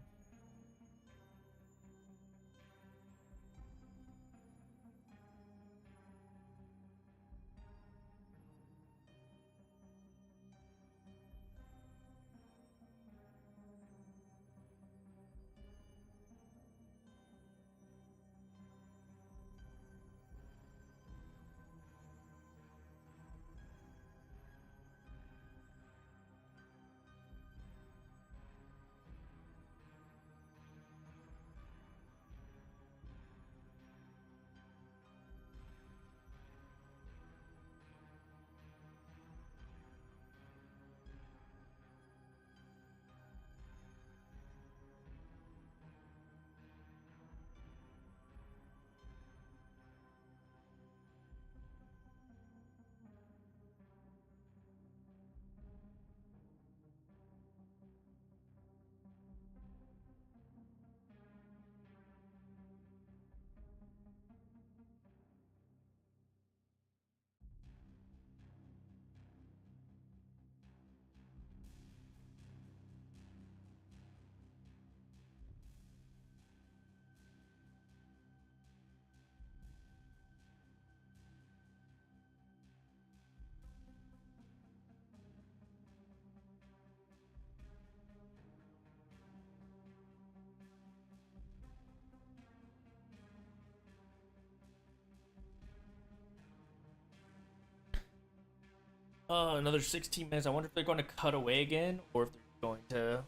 Speaker 1: Another 16 minutes. I wonder if they're going to cut away again or if they're going to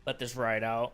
Speaker 1: let this ride out.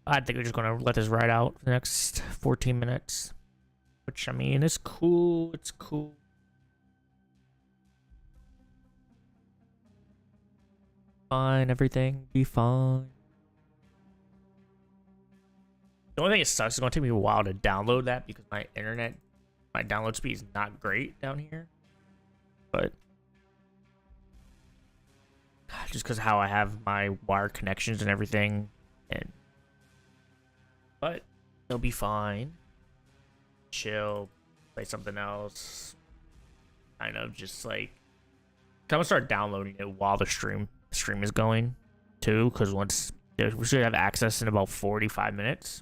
Speaker 1: I think we're just gonna let this ride out for the next 14 minutes. Which, I mean, it's cool. It's cool. Fine, everything be fine. The only thing it sucks is going to take me a while to download that because my download speed is not great down here. But just because how I have my wire connections and everything, but they'll be fine. Chill, play something else. Kind of just like I'm gonna start downloading it while the stream is going too, because once we should have access in about 45 minutes.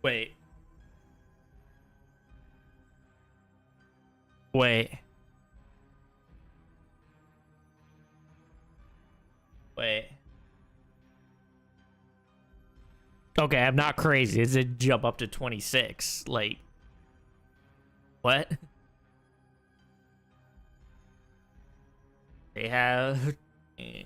Speaker 1: Wait. Wait. Wait. Okay, I'm not crazy. It's a jump up to 26. Like, what? They have. Damn.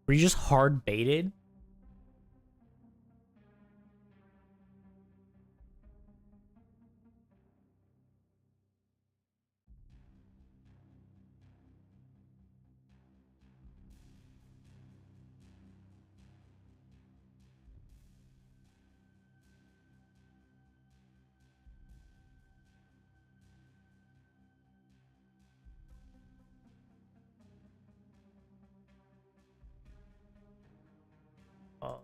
Speaker 1: Were you just hard baited? Oh.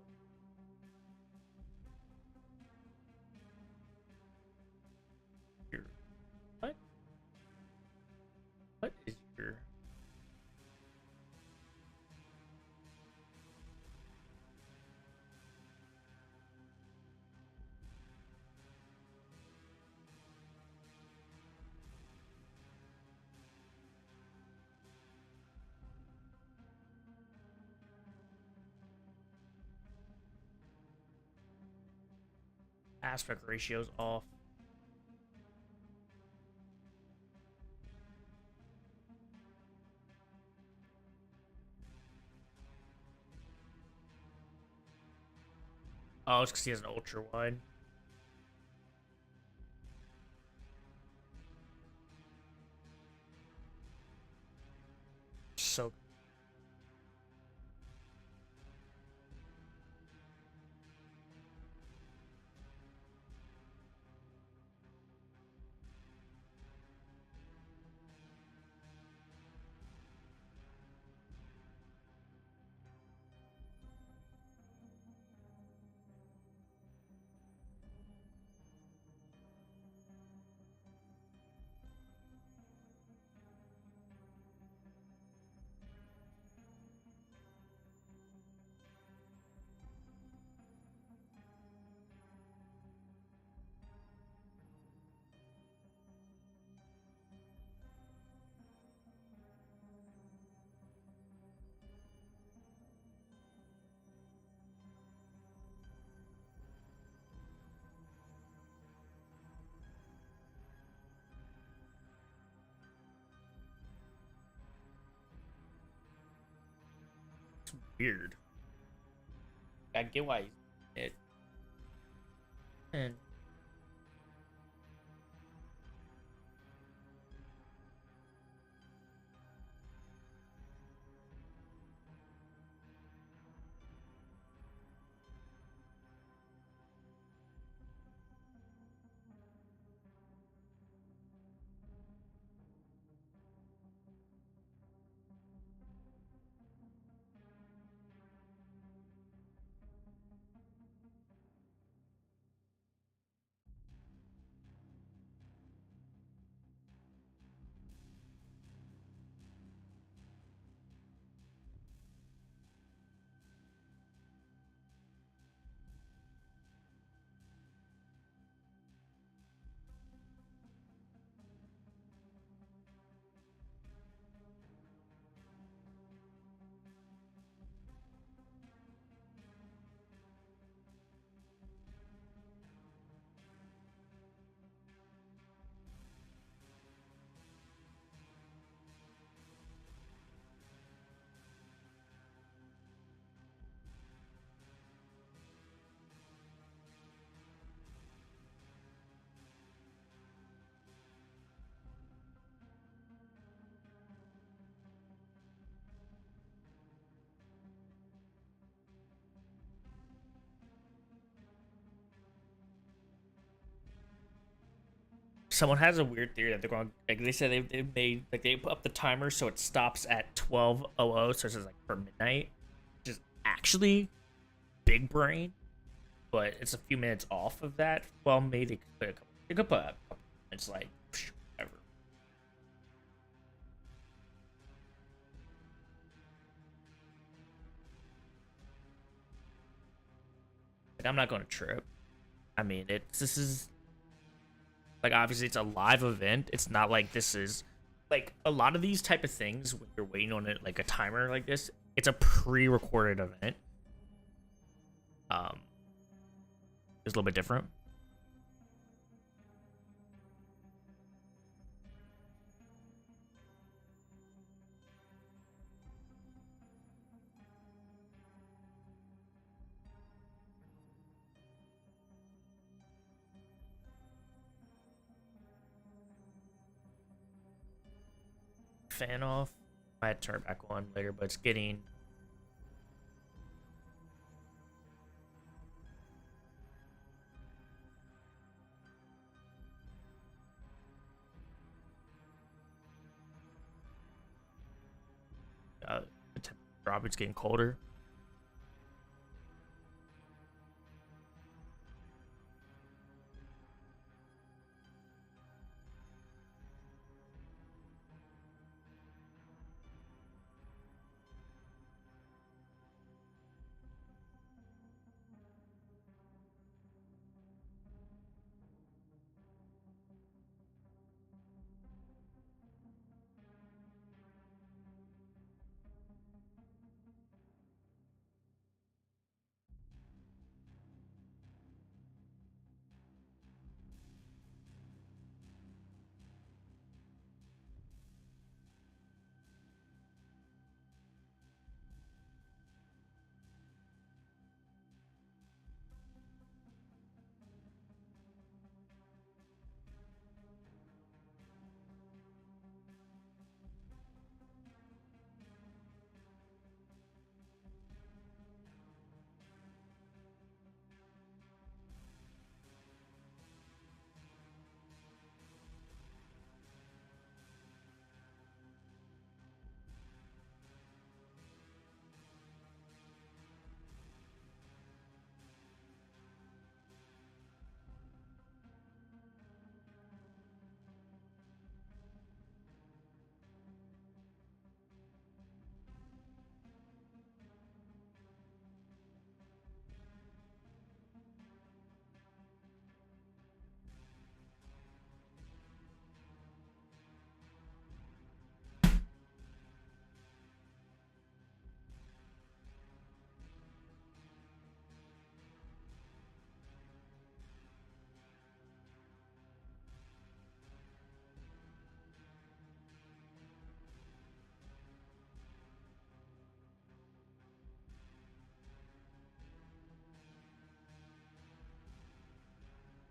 Speaker 1: What? What is your... Aspect ratio's off. Oh, it's because he has an ultra wide. So it's weird. I get why it. And someone has a weird theory that they're going, like they said they made, like they put up the timer so it stops at 12:00, so it's just like for midnight, which is actually big brain, but it's a few minutes off of that. Well, maybe they could put they could put a couple minutes, like whatever. Like I'm not going to trip. I mean, this is like obviously it's a live event. It's not like this is like a lot of these type of things when you're waiting on it like a timer like this. It's a pre-recorded event. It's a little bit different. Fan off. I had to turn it back on later, but it's getting the temperature drop. It's getting colder.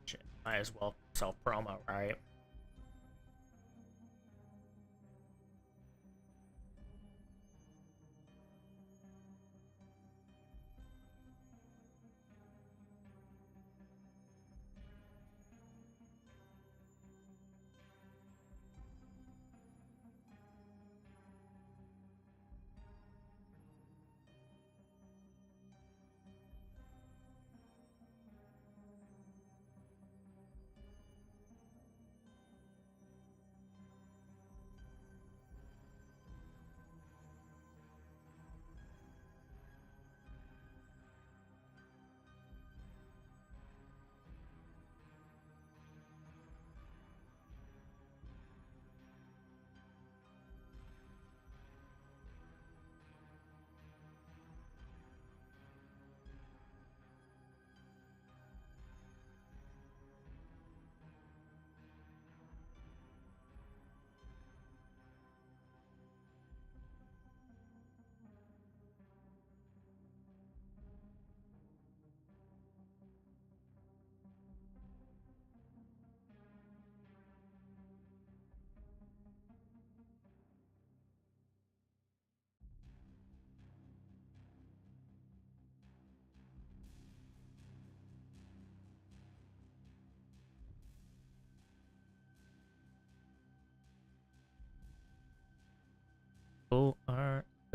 Speaker 1: Shit, might as well self promo, right?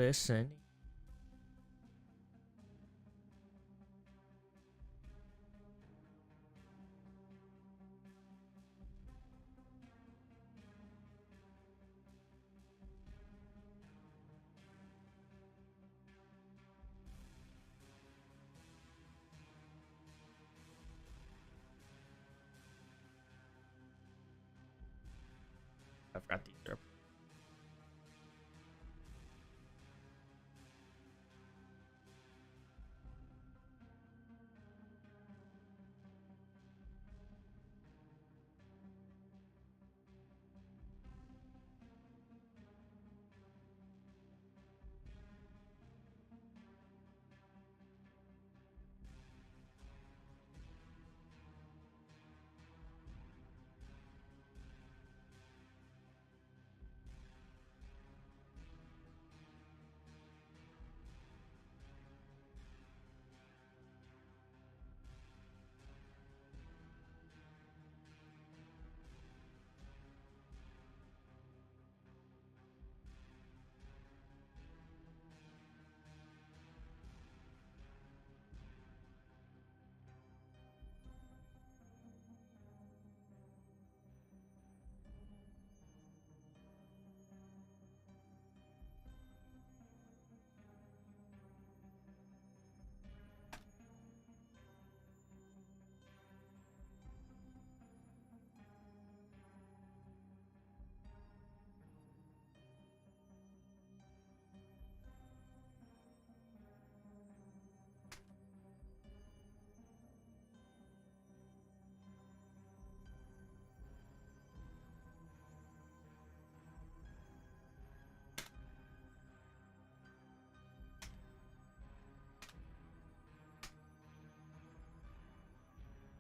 Speaker 1: listening. I forgot these are.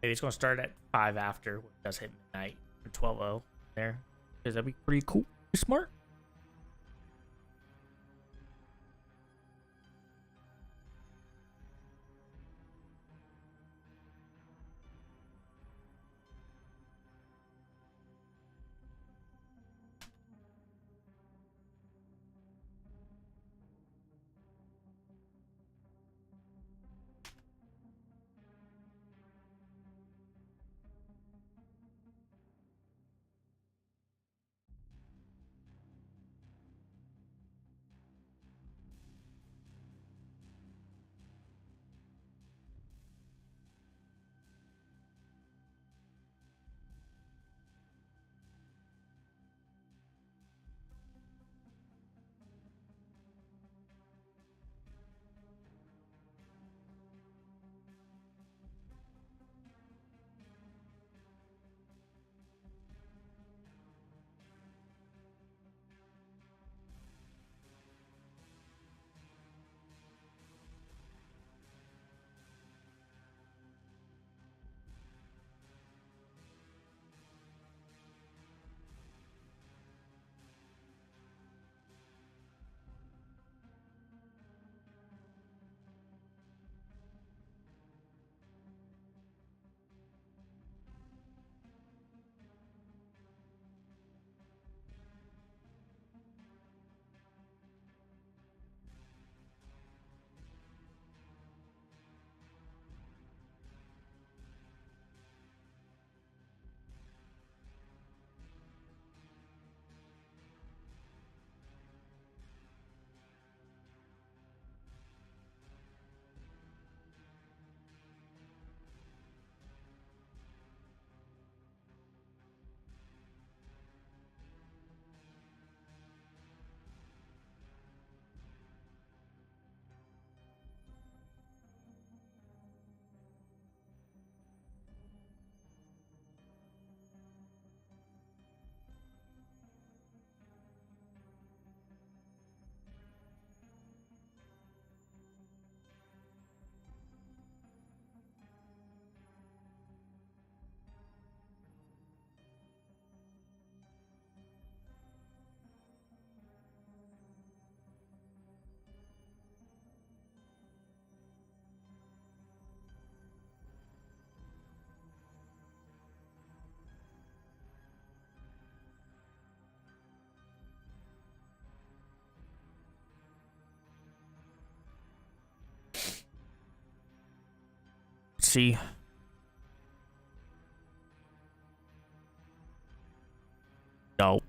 Speaker 1: Maybe it's gonna start at 5 after when it does hit midnight or 12:00 there. Because that'd be pretty cool. Smart. see. No.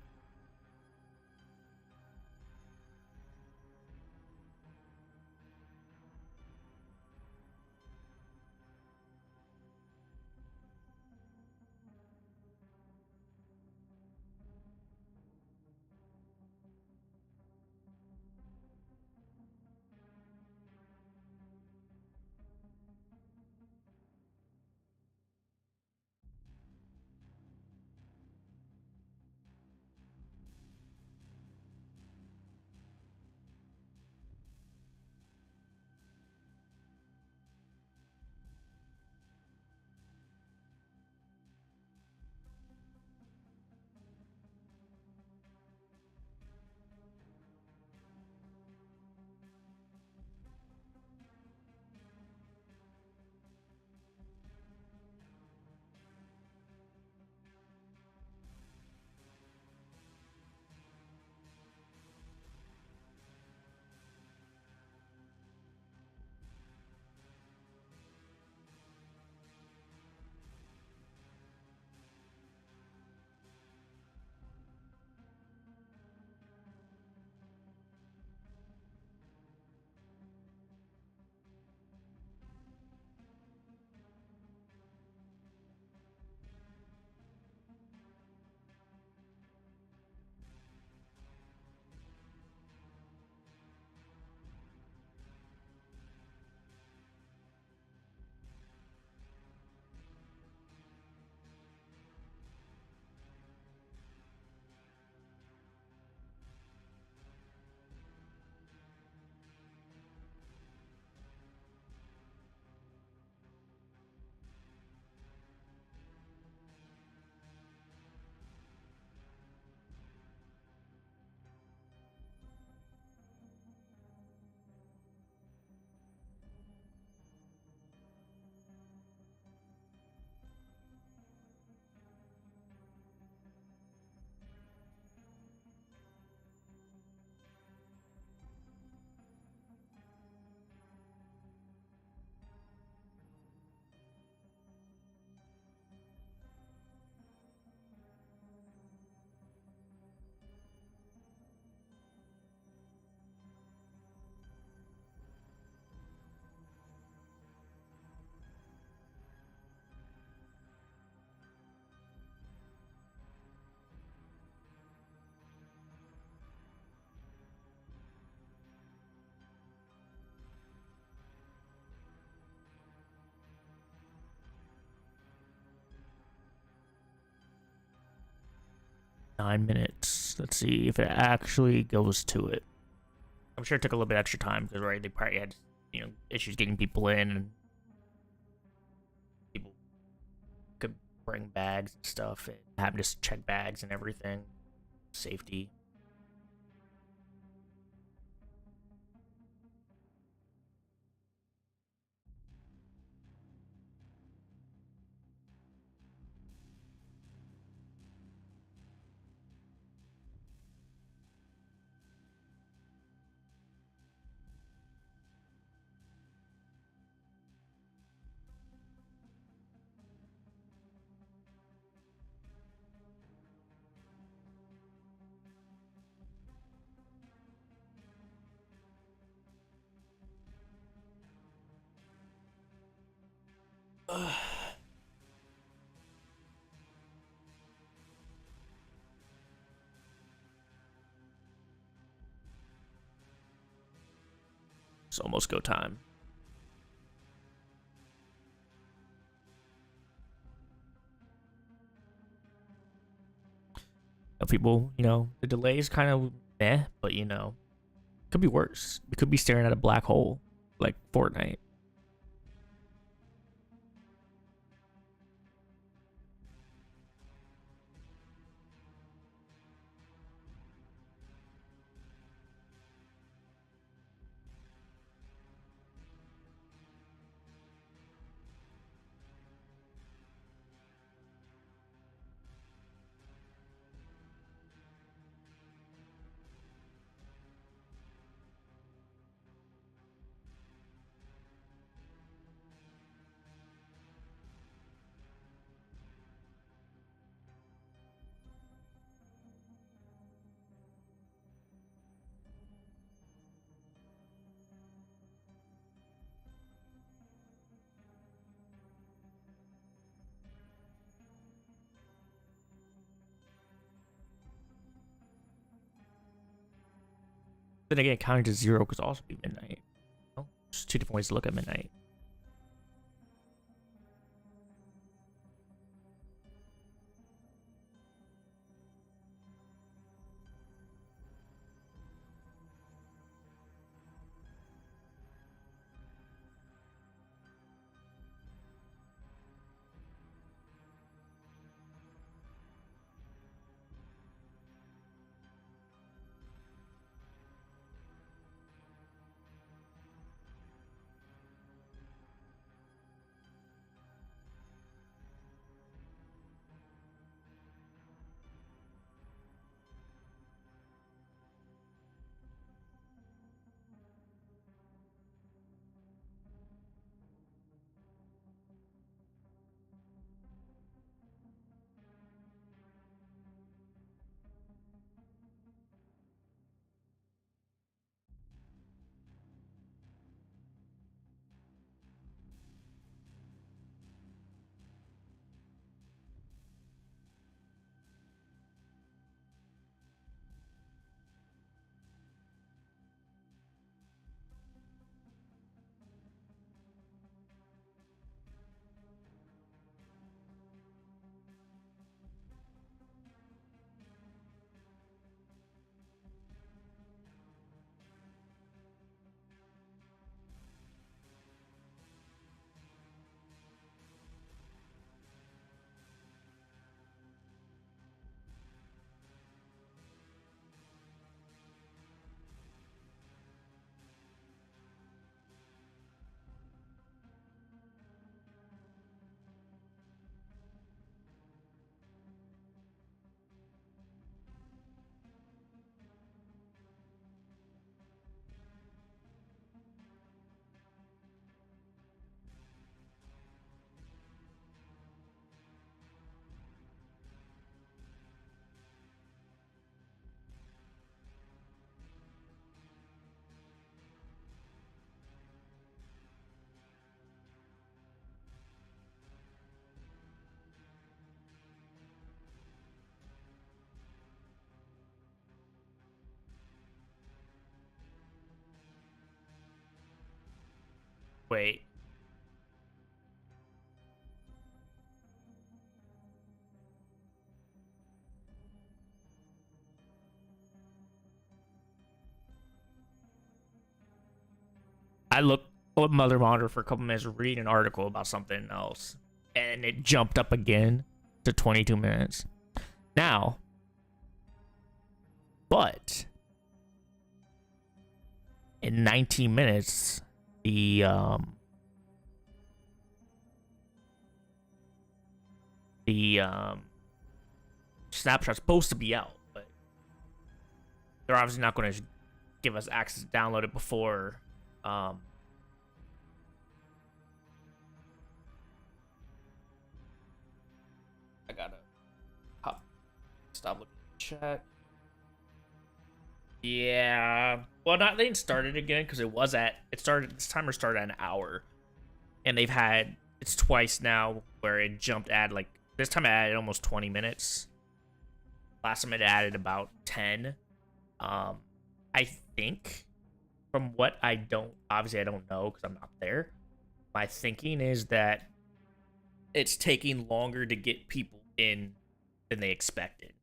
Speaker 1: $9 minutes. Let's see if it actually goes to it. I'm sure it took a little bit extra time because right, they probably had issues getting people in, and people could bring bags and stuff, and having to check bags and everything, safety. It's almost go time. People, the delay is kind of but could be worse. We could be staring at a black hole like Fortnite. Then again, counting to 0 could also be midnight. Oh, there's two different ways to look at midnight. Wait. I looked on Mother Monitor for a couple minutes reading an article about something else, and it jumped up again to 22 minutes. Now, but in 19 minutes, the snapshot's supposed to be out, but they're obviously not going to give us access to download it before I gotta stop looking at the chat. Yeah, well, not they didn't start it again because this timer started at an hour, and they've had it's twice now where it jumped at like this time it added almost 20 minutes. Last time it added about 10. I think from what I don't know because I'm not there. My thinking is that it's taking longer to get people in than they expected.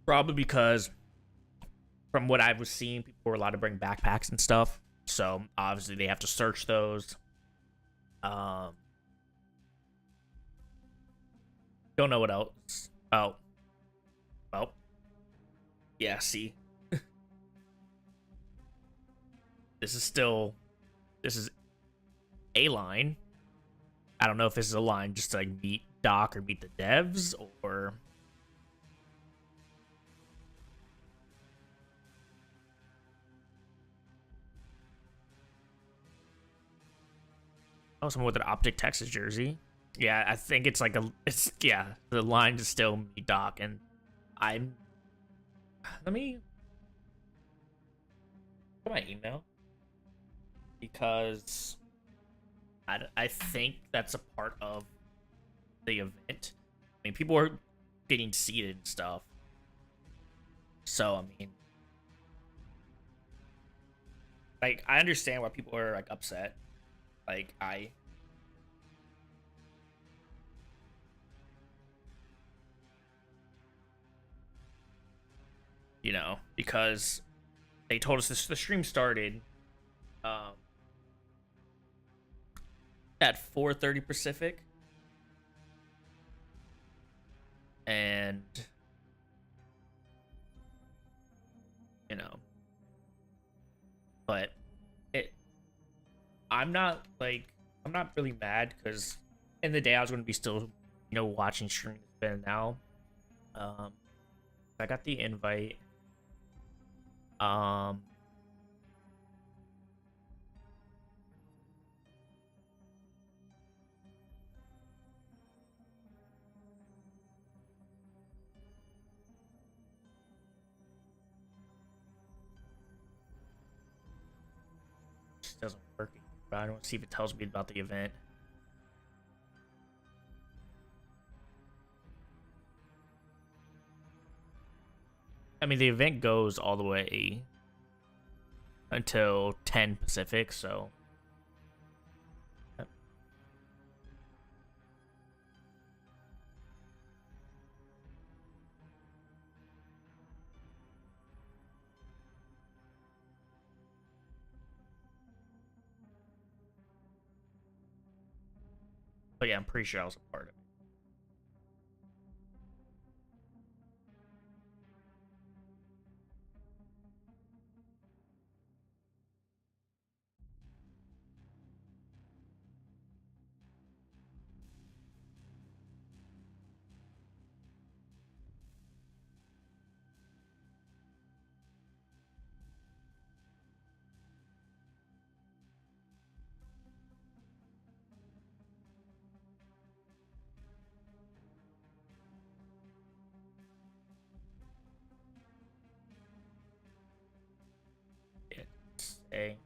Speaker 1: Probably because from what I was seeing, people were allowed to bring backpacks and stuff. So obviously they have to search those. Don't know what else. Oh. Yeah, see. This is a line. I don't know if this is a line just to like meet Doc or meet the devs or oh, someone with an Optic Texas jersey. Yeah, I think it's like the line is still me, Doc, and I'm. Let me get my email because I think that's a part of the event. I mean, people are getting seated and stuff. So I mean, like, I understand why people are like upset. Like, you know, because they told us this, the stream started um at 4:30 Pacific, and you know, but it I'm not like, I'm not really mad because in the day I was going to be still, you know, watching streams. But now I got the invite. um just doesn't work. But I don't see if it tells me about the event. I mean, the event goes all the way until 10 Pacific, so but yeah, I'm pretty sure I was a part of it. It's a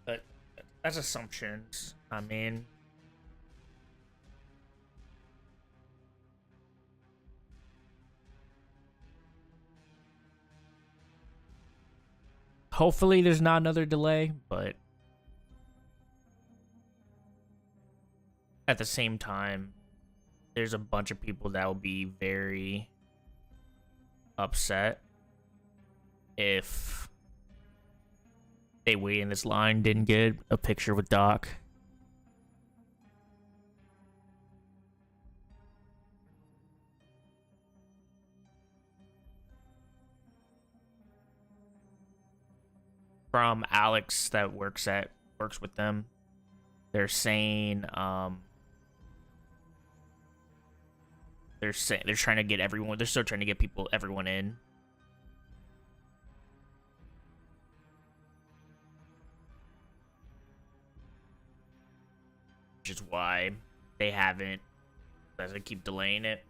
Speaker 1: but that's assumptions. I mean, hopefully there's not another delay, but at the same time, there's a bunch of people that will be very upset if they wait in this line, didn't get a picture with Doc. From Alex that works with them, they're saying they're trying to get everyone, they're still trying to get everyone in, which is why they haven't, as they keep delaying it.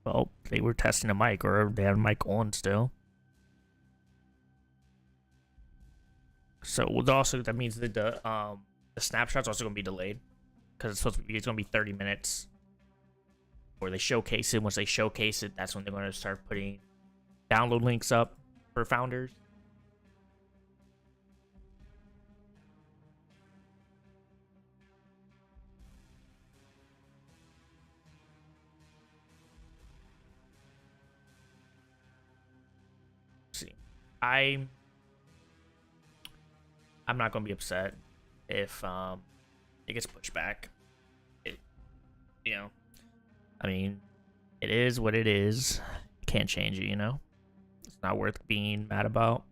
Speaker 1: Well, they were testing a mic, or they had a mic on still. So also that means that the snapshot's also gonna be delayed because it's gonna be 30 minutes. Or they showcase it. Once they showcase it, that's when they're gonna start putting download links up for founders. Let's see, I'm not gonna be upset if it gets pushed back. It, you know, I mean, it is what it is. Can't change it, you know. It's not worth being mad about.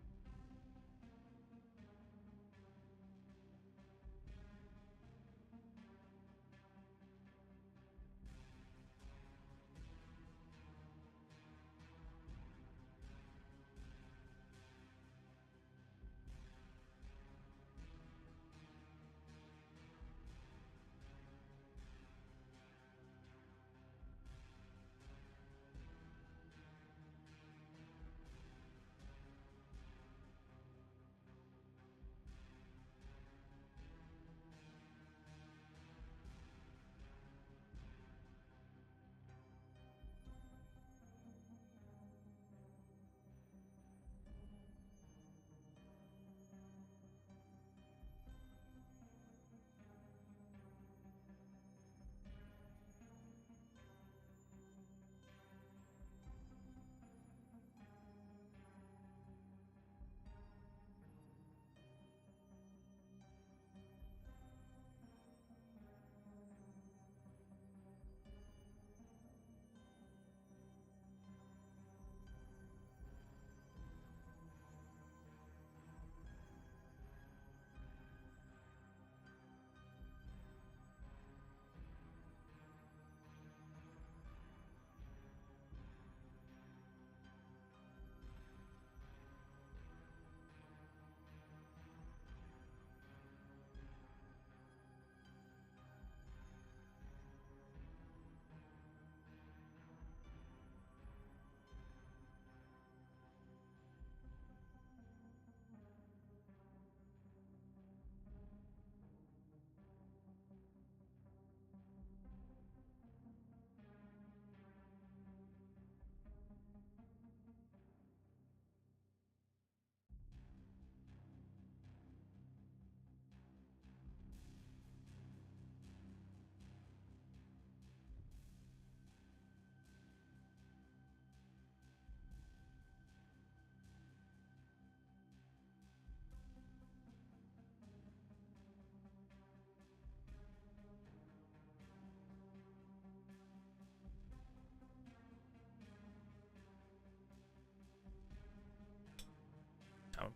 Speaker 1: I'm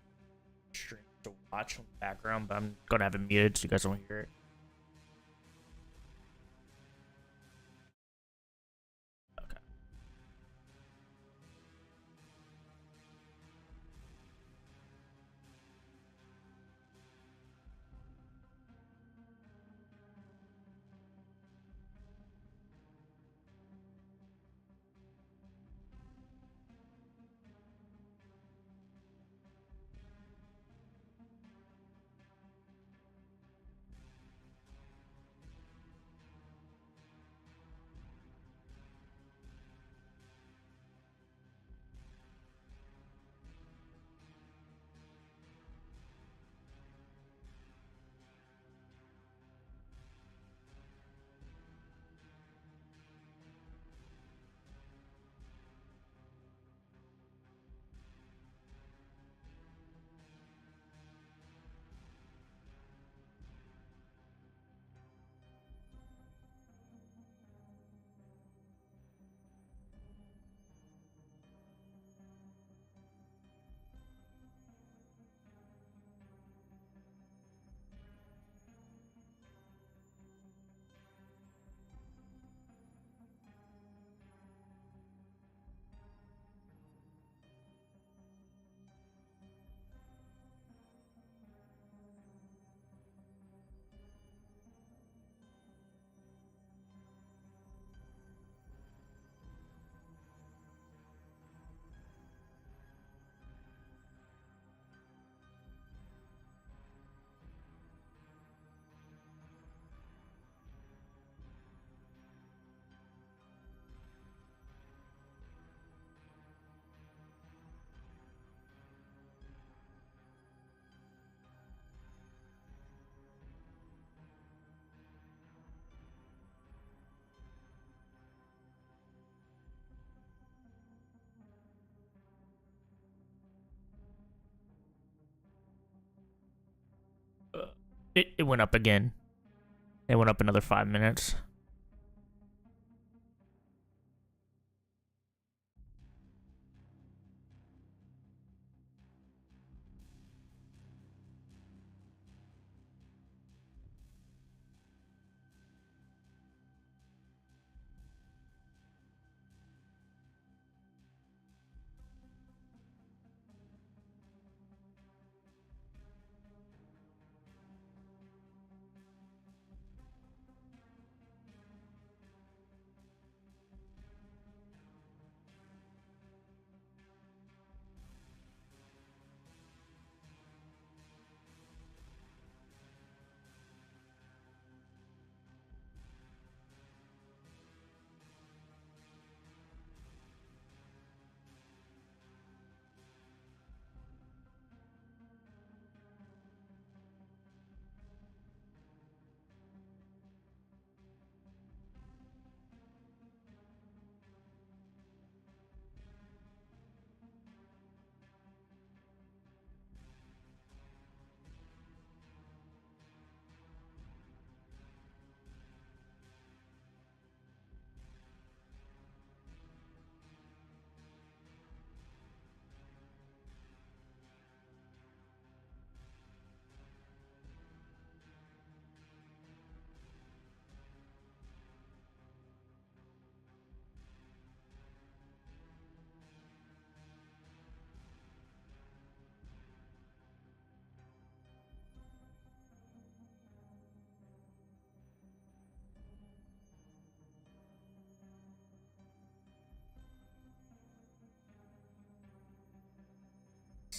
Speaker 1: stream to watch on the background, but I'm gonna have it muted so you guys don't hear it. Okay. It went up again. It went up another 5 minutes.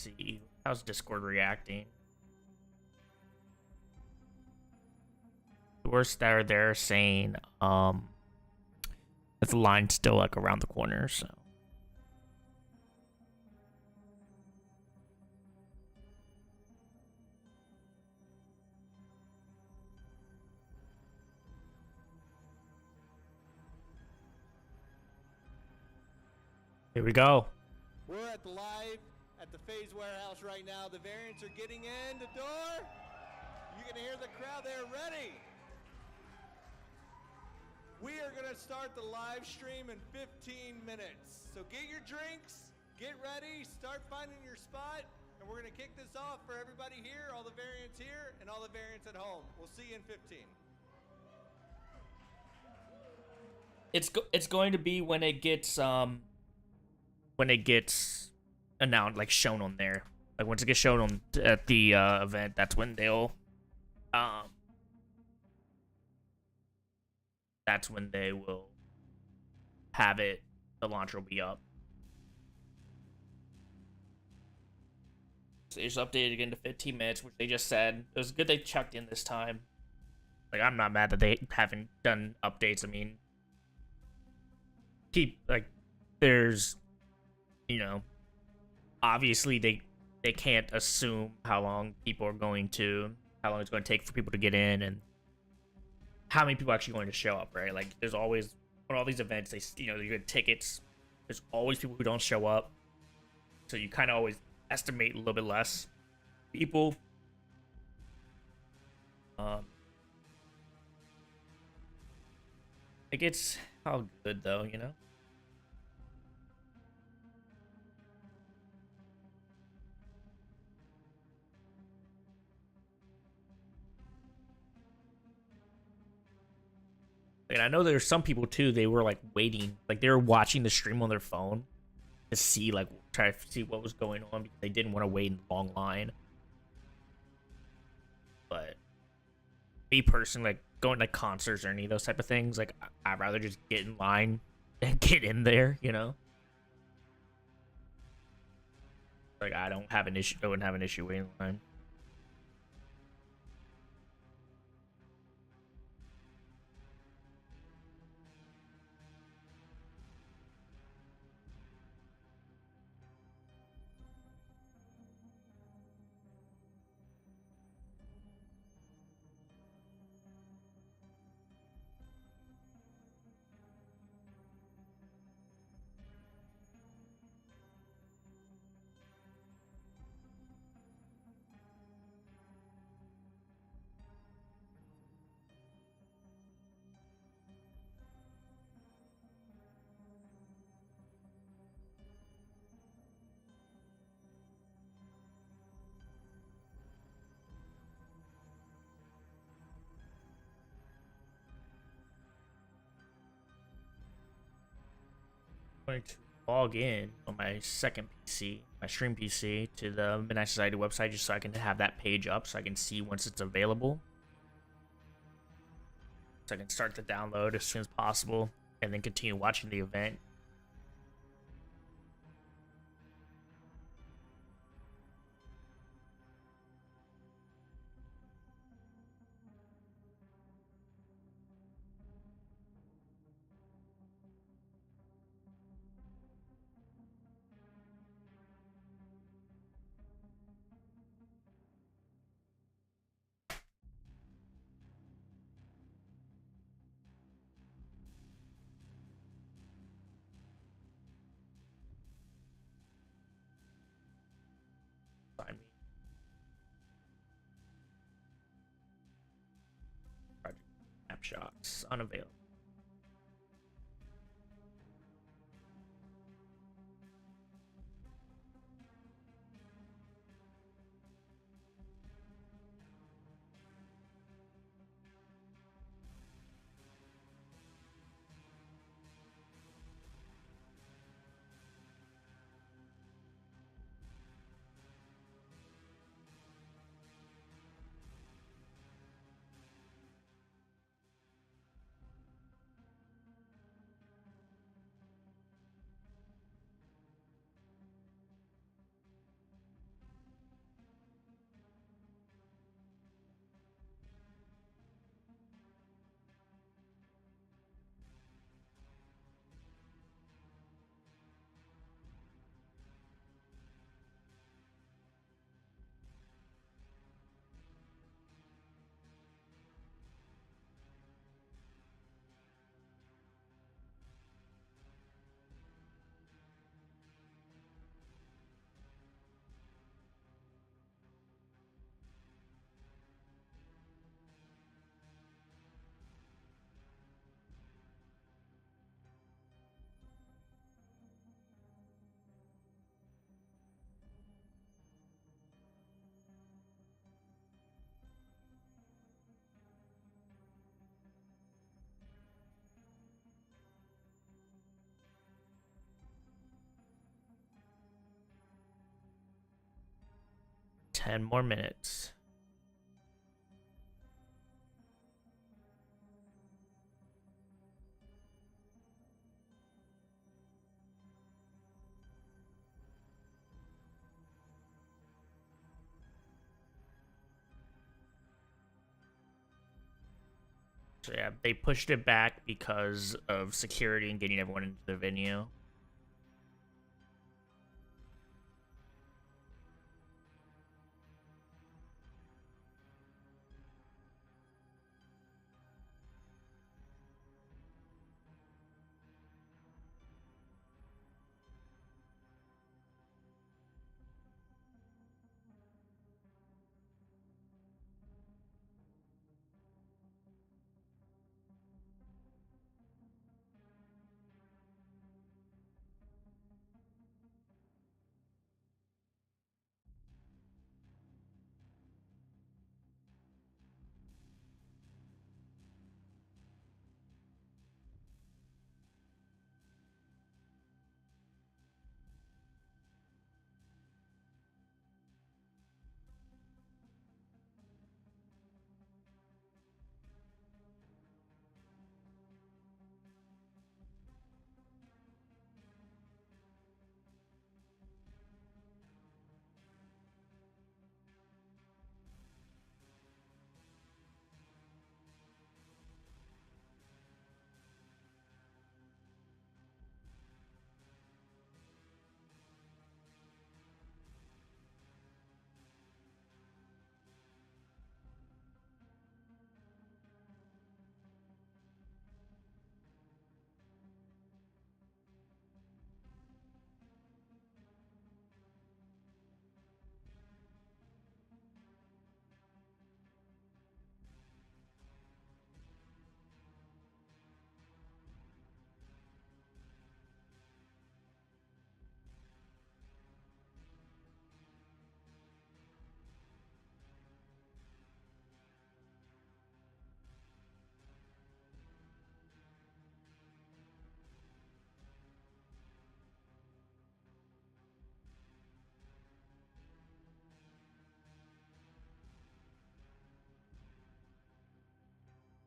Speaker 1: Let's see, how's Discord reacting? The worst that are there saying that the line's still like around the corner, so. Here we go.
Speaker 2: We're at the live at the FaZe warehouse right now. The variants are getting in the door. You can hear the crowd. They're ready. We are going to start the live stream in 15 minutes. So get your drinks, get ready, start finding your spot, and we're going to kick this off for everybody here, all the variants here, and all the variants at home. We'll see you in 15.
Speaker 1: It's going to be when it gets announced, like shown on there. Like once it gets shown on at the event, that's when they'll that's when they will have it. The launcher will be up. So they just updated again to 15 minutes, which they just said. It was good they checked in this time. Like, I'm not mad that they haven't done updates. I mean, there's, you know, obviously they can't assume how long it's going to take for people to get in and how many people are actually going to show up, right? Like, there's always, on all these events, you get tickets. There's always people who don't show up. So you kind of always estimate a little bit less people. Like, it's all good, though, you know? And I know there's some people too, they were like waiting, like they were watching the stream on their phone to see, like, try to see what was going on because they didn't want to wait in a long line. But me personally, like going to concerts or any of those type of things, like I'd rather just get in line and get in there, you know? Like I wouldn't have an issue waiting in line. going to log in on my second PC, my stream PC, to the Midnight Society website just so I can have that page up so I can see once it's available. So I can start the download as soon as possible and then continue watching the event. Find me. Project snapshots unavailable. Ten more minutes. So yeah, they pushed it back because of security and getting everyone into the venue.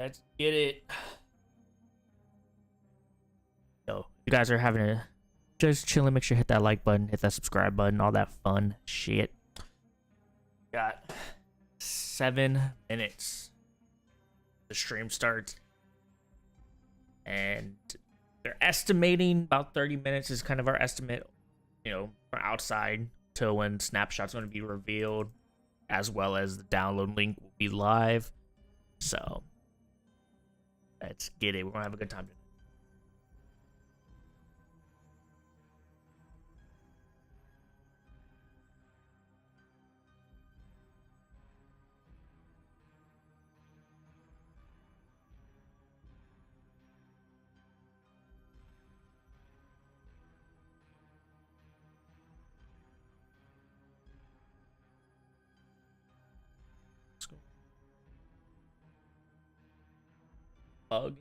Speaker 1: Let's get it. Yo, you guys are having a just chilling. Make sure you hit that like button, hit that subscribe button, all that fun shit. Got 7 minutes. The stream starts, and they're estimating about 30 minutes is kind of our estimate, you know, from outside to when Snapshot's going to be revealed, as well as the download link will be live. So let's get it. We're gonna have a good time tonight. Let's go. Bug.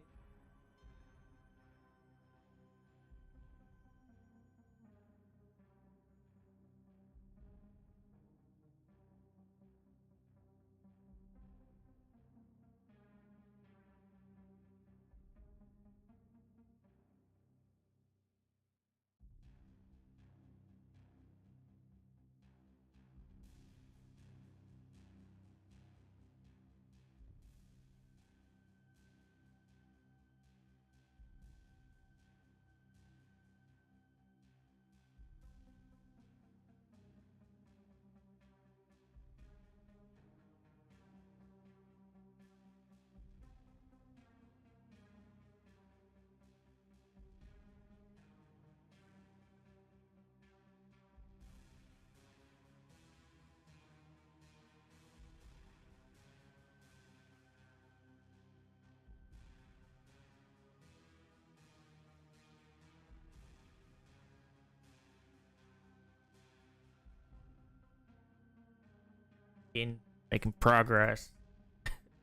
Speaker 1: Making progress.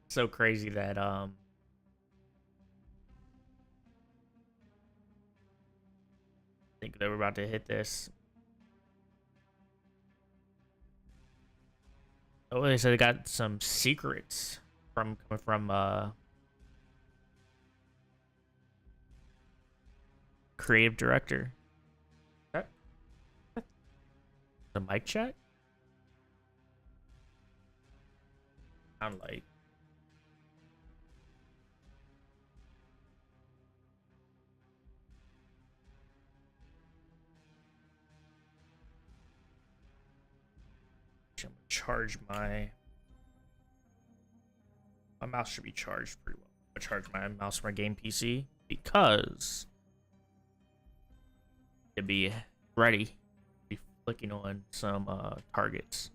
Speaker 1: So crazy that I think they were about to hit this. Oh, they said they got some secrets from coming from creative director. That the mic check? Sound like I'm gonna charge my mouse should be charged pretty well. I charge my mouse from my game PC because to be ready, be flicking on some targets.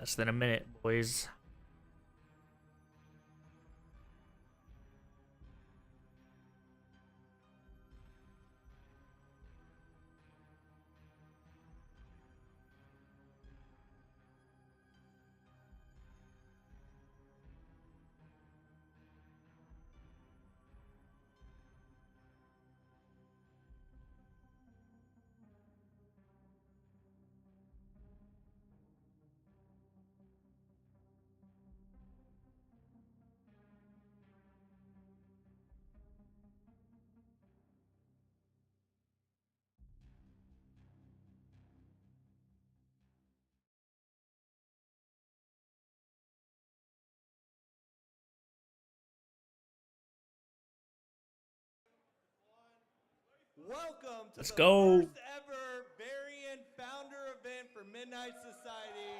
Speaker 1: Less than a minute, boys.
Speaker 2: Welcome to
Speaker 1: Let's
Speaker 2: the
Speaker 1: go.
Speaker 2: first ever variant founder event for Midnight Society.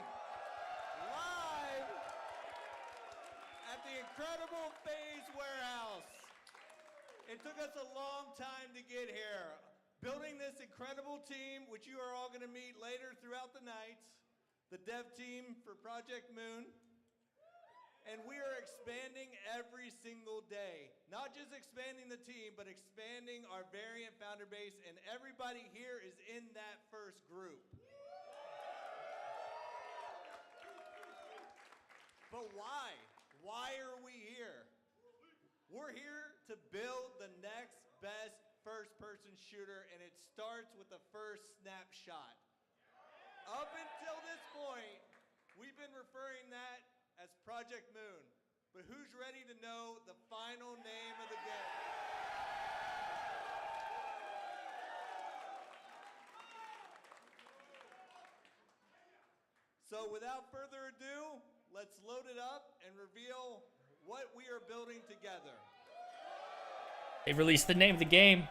Speaker 2: Live at the incredible FaZe Warehouse. It took us a long time to get here. Building this incredible team, which you are all going to meet later throughout the night. The dev team for Project Moon. And we are expanding every single day. Not just expanding the team, but expanding our variant founder base, and everybody here is in that first group. But why? Why are we here? We're here to build the next best first-person shooter, and it starts with the first snapshot. Up until this point, we've been referring that as Project Moon. But who's ready to know the final name of the game? So without further ado, let's load it up and reveal what we are building together.
Speaker 1: They've released the name of the game.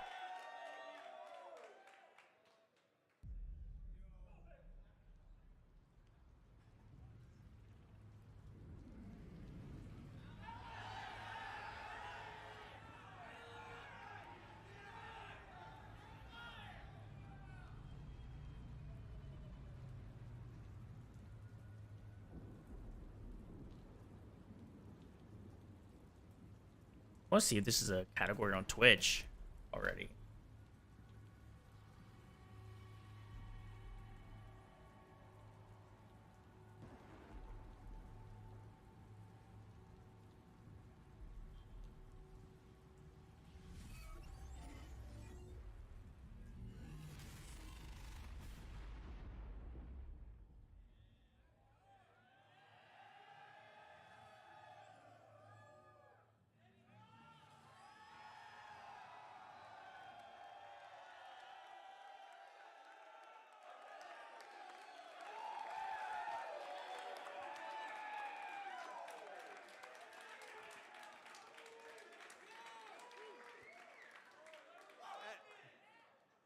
Speaker 1: I want to see if this is a category on Twitch already.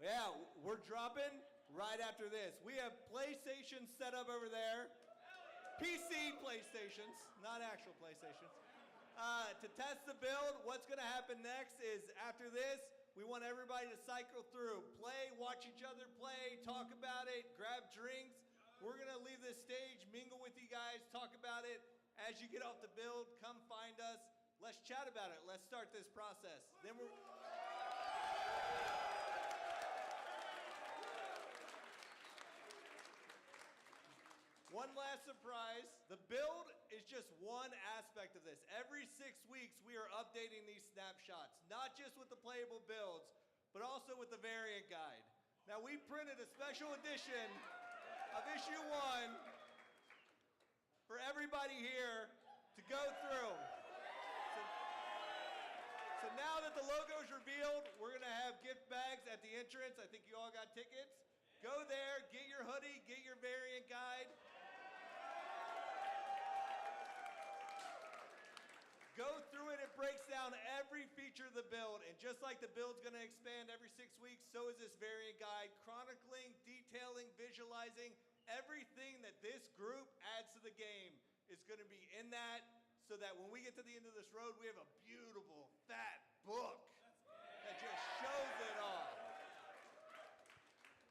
Speaker 2: Yeah, we're dropping right after this. We have PlayStations set up over there. PC PlayStations, not actual PlayStations. To test the build, what's going to happen next is after this, we want everybody to cycle through, play, watch each other play, talk about it, grab drinks. We're going to leave this stage, mingle with you guys, talk about it. As you get off the build, come find us. Let's chat about it. Let's start this process. Then we're... One last surprise. The build is just one aspect of this. Every 6 weeks, we are updating these snapshots, not just with the playable builds, but also with the variant guide. Now, we printed a special edition of issue 1 for everybody here to go through. So now that the logo is revealed, we're going to have gift bags at the entrance. I think you all got tickets. Go there, get your hoodie, get your variant guide. Go through it. It breaks down every feature of the build. And just like the build's going to expand every 6 weeks, so is this variant guide, chronicling, detailing, visualizing. Everything that this group adds to the game is going to be in that, so that when we get to the end of this road, we have a beautiful, fat book that just shows it all.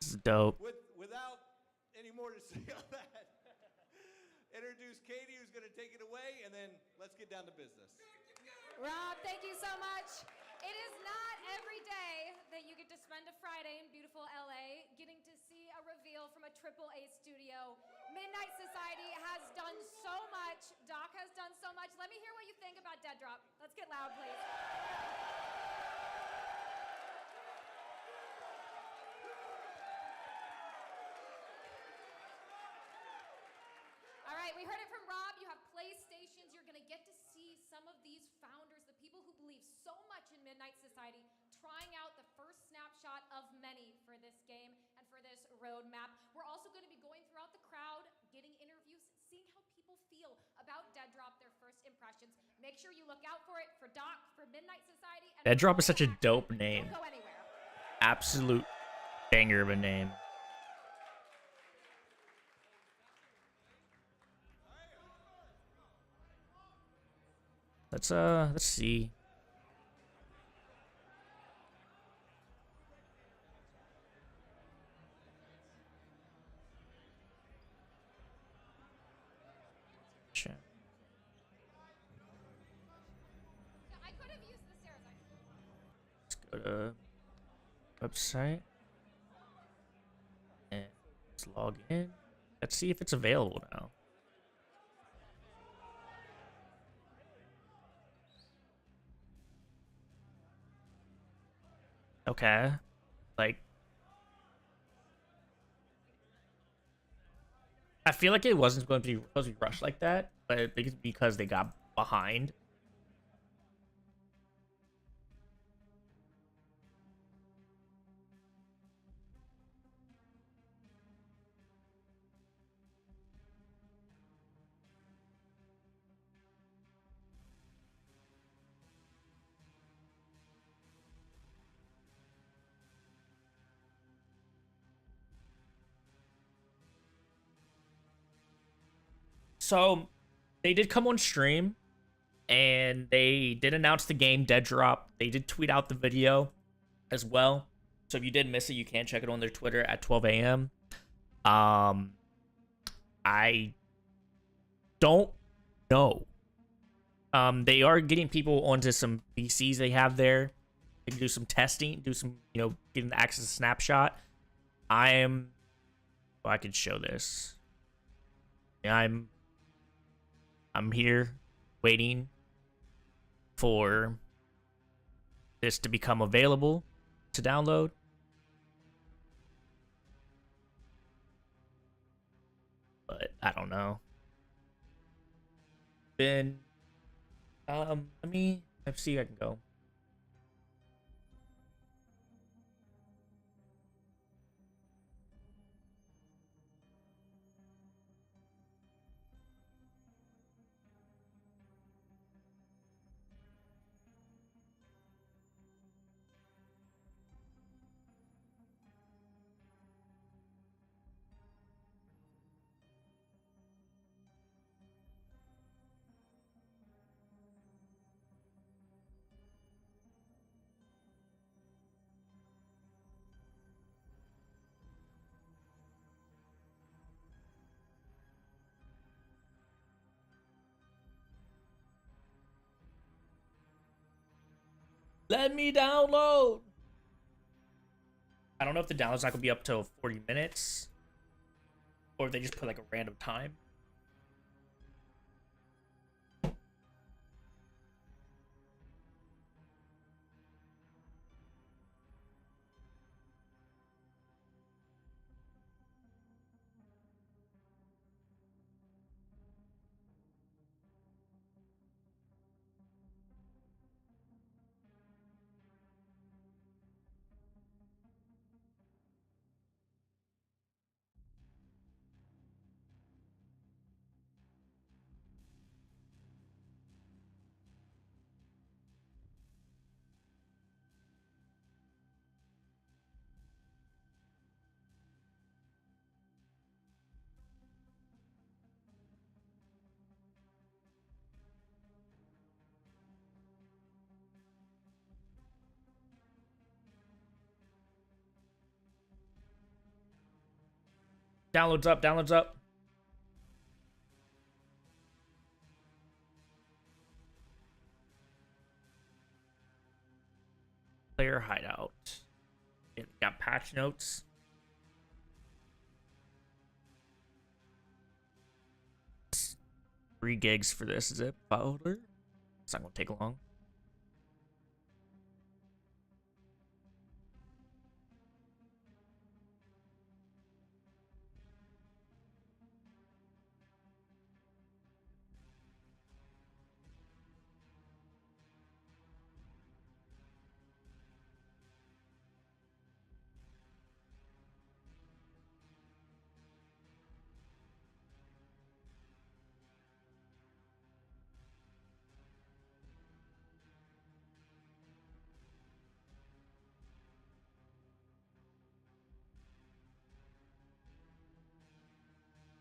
Speaker 1: This is dope.
Speaker 2: Without any more to say on that, introduce Katie, who's going to take it away, and then let's get down to business.
Speaker 3: Rob, thank you so much. It is not every day that you get to spend a Friday in beautiful LA getting to see a reveal from a AAA studio. Midnight Society has done so much. Doc has done so much. Let me hear what you think about DEADROP. Let's get loud, please. All right, we heard it from Rob. You have PlayStations. You're going to get to see some of these founders, the people who believe so much in Midnight Society, trying out the first snapshot of many for this game and for this roadmap. We're also going to be going throughout the crowd, getting interviews, seeing how people feel about DEADROP, their first impressions. Make sure you look out for it for Doc, for Midnight Society. And
Speaker 1: DEADROP is such a dope name.
Speaker 3: Don't go anywhere.
Speaker 1: Absolute banger of a name. Let's see. Check.
Speaker 3: Yeah, I could have used the stairs.
Speaker 1: Let's go to website and let's log in. Let's see if it's available now. Okay, like I feel like it wasn't going to be supposed to be rushed like that, but it's because they got behind. So they did come on stream and they did announce the game DEADROP. They did tweet out the video as well. So if you did miss it, you can check it on their Twitter at 12 a.m. I don't know. They are getting people onto some PCs they have there. They can do some testing, do some, getting access to Snapshot. I could show this. I'm here waiting for this to become available to download. But I don't know. Then let's see if I can go. Let me download. I don't know if the download's not gonna be up till 40 minutes, or if they just put like a random time. Downloads up, downloads up. Player hideout. It got patch notes. It's 3 gigs for this zip folder. It's not gonna take long.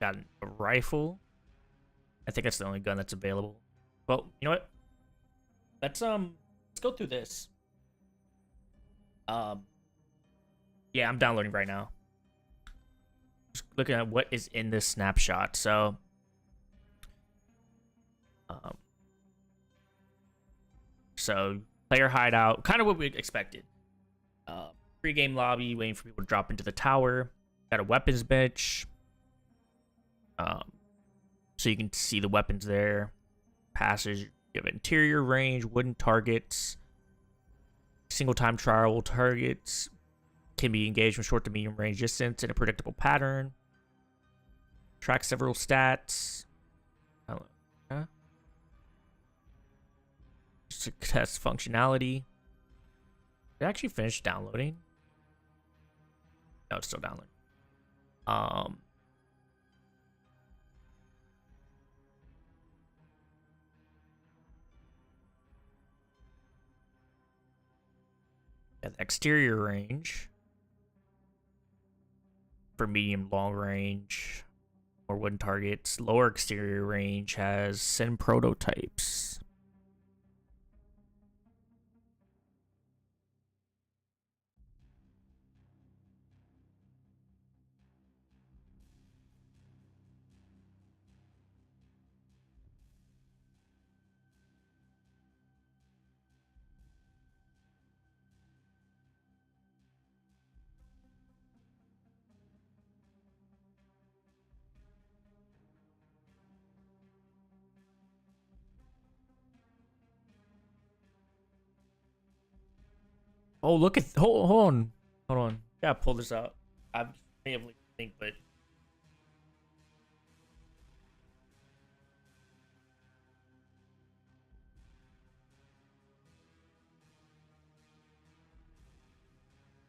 Speaker 1: Got a rifle. I think that's the only gun that's available. Well, you know what? Let's go through this. Yeah, I'm downloading right now. Just looking at what is in this snapshot. So, player hideout, kind of what we expected. Pre-game lobby, waiting for people to drop into the tower. Got a weapons bench. So you can see the weapons there. Passage. You have interior range, wooden targets. Single time trial targets can be engaged from short to medium range distance in a predictable pattern. Track several stats. Just to test functionality. Did it actually finish downloading? No, it's still downloading. The exterior range for medium long range or wooden targets. Lower exterior range has send prototypes. Oh, look at hold on. Hold on. Gotta pull this out. I may have think, but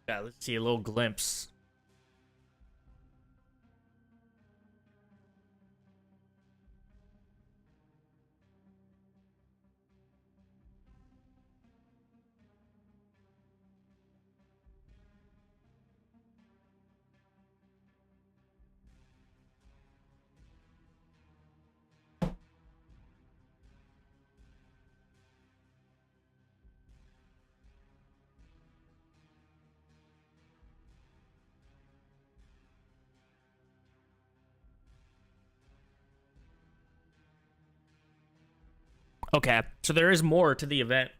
Speaker 1: yeah, let's see a little glimpse. Okay, so there is more to the event.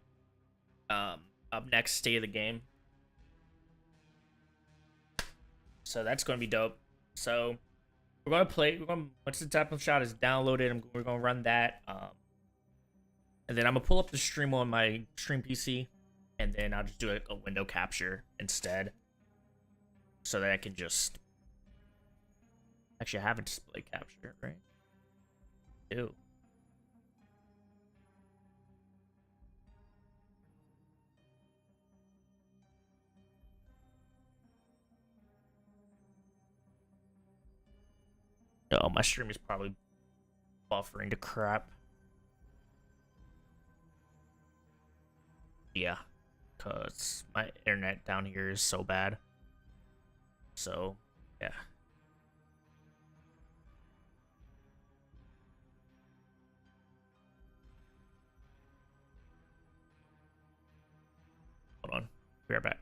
Speaker 1: Up next, state of the game. So that's going to be dope. So we're going to play. Once the tap shot is downloaded, we're going to run that. And then I'm going to pull up the stream on my stream PC. And then I'll just do a window capture instead. So that I can just... Actually, I have a display capture, right? Ew. Oh, my stream is probably buffering to crap. Yeah, because my internet down here is so bad. So, yeah. Hold on. Be right back.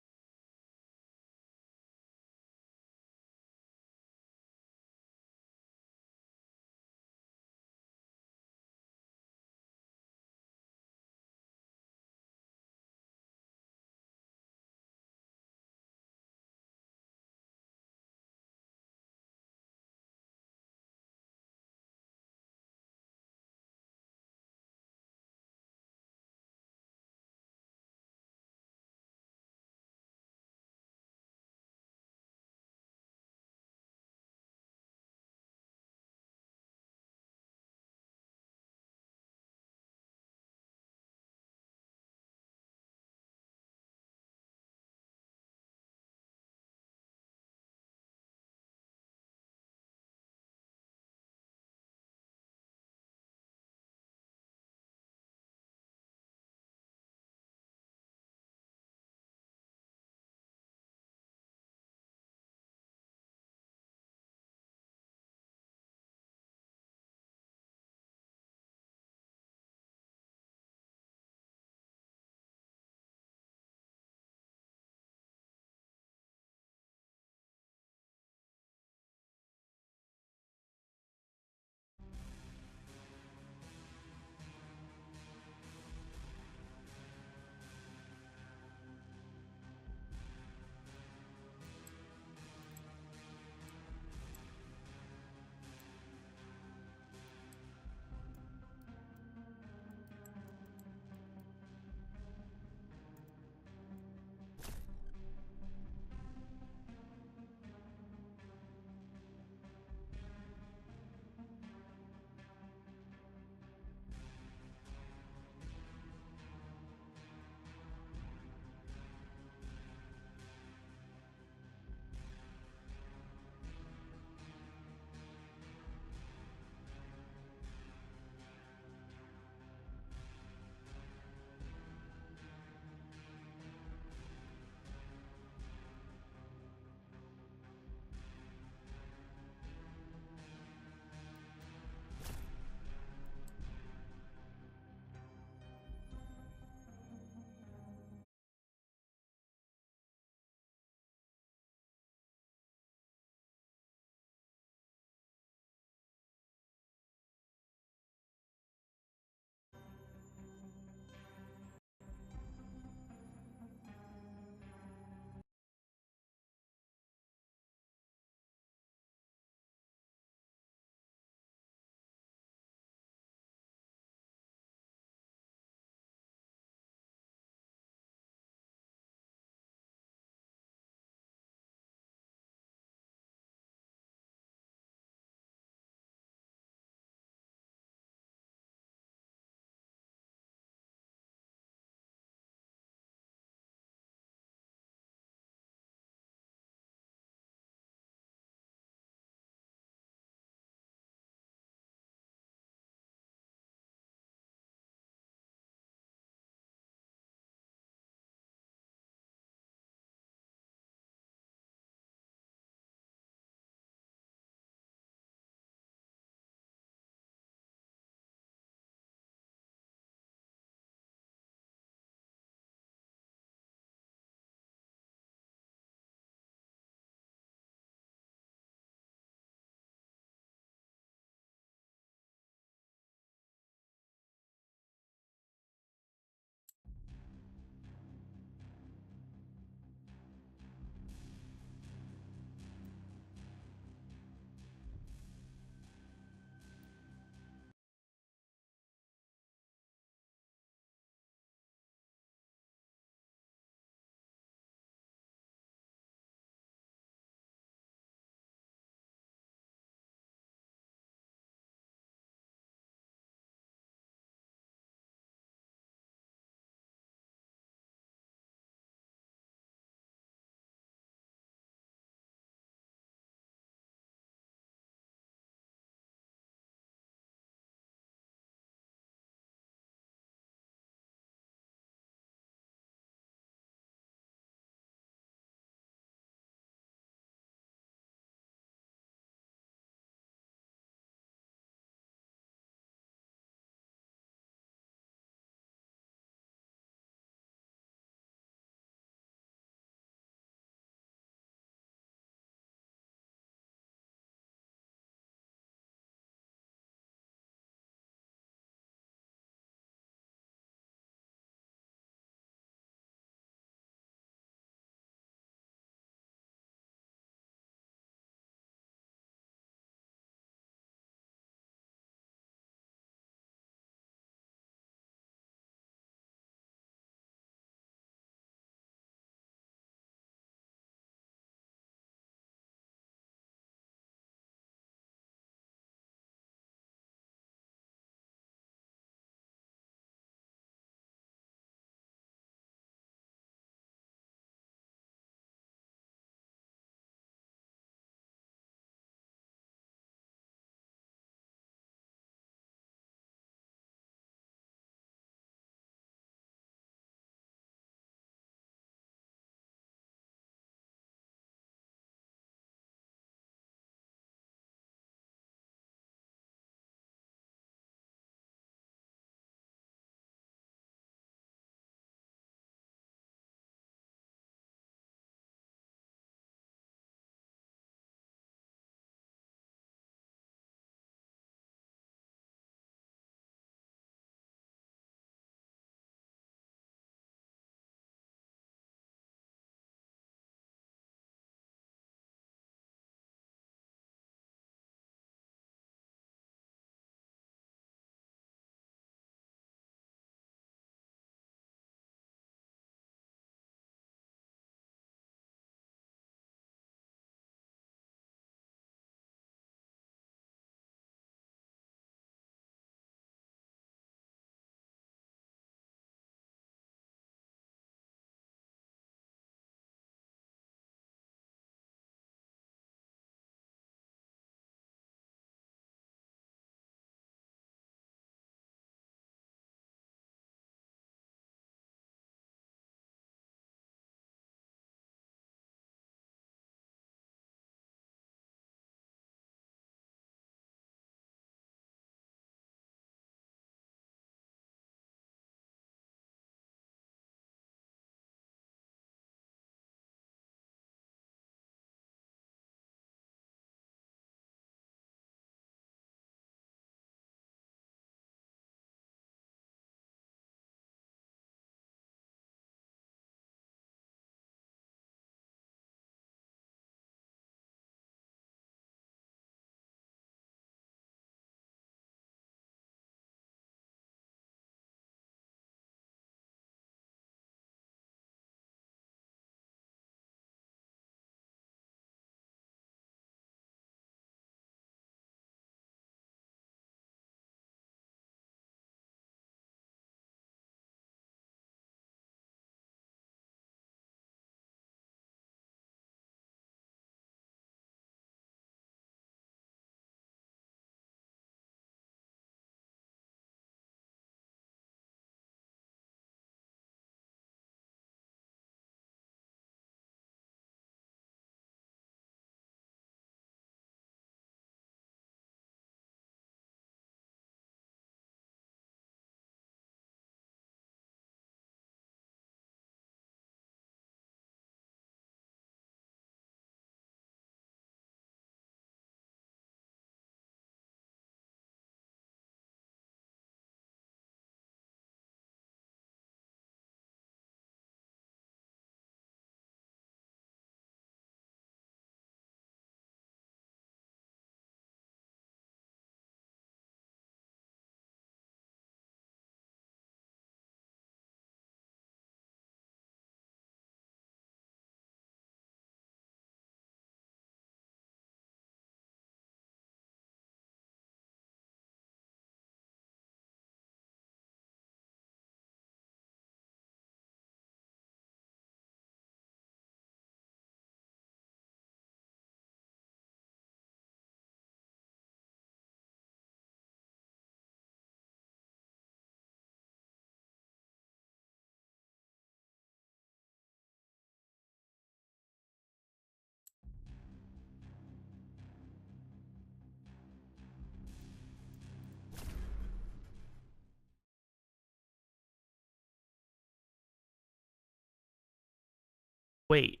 Speaker 1: Wait,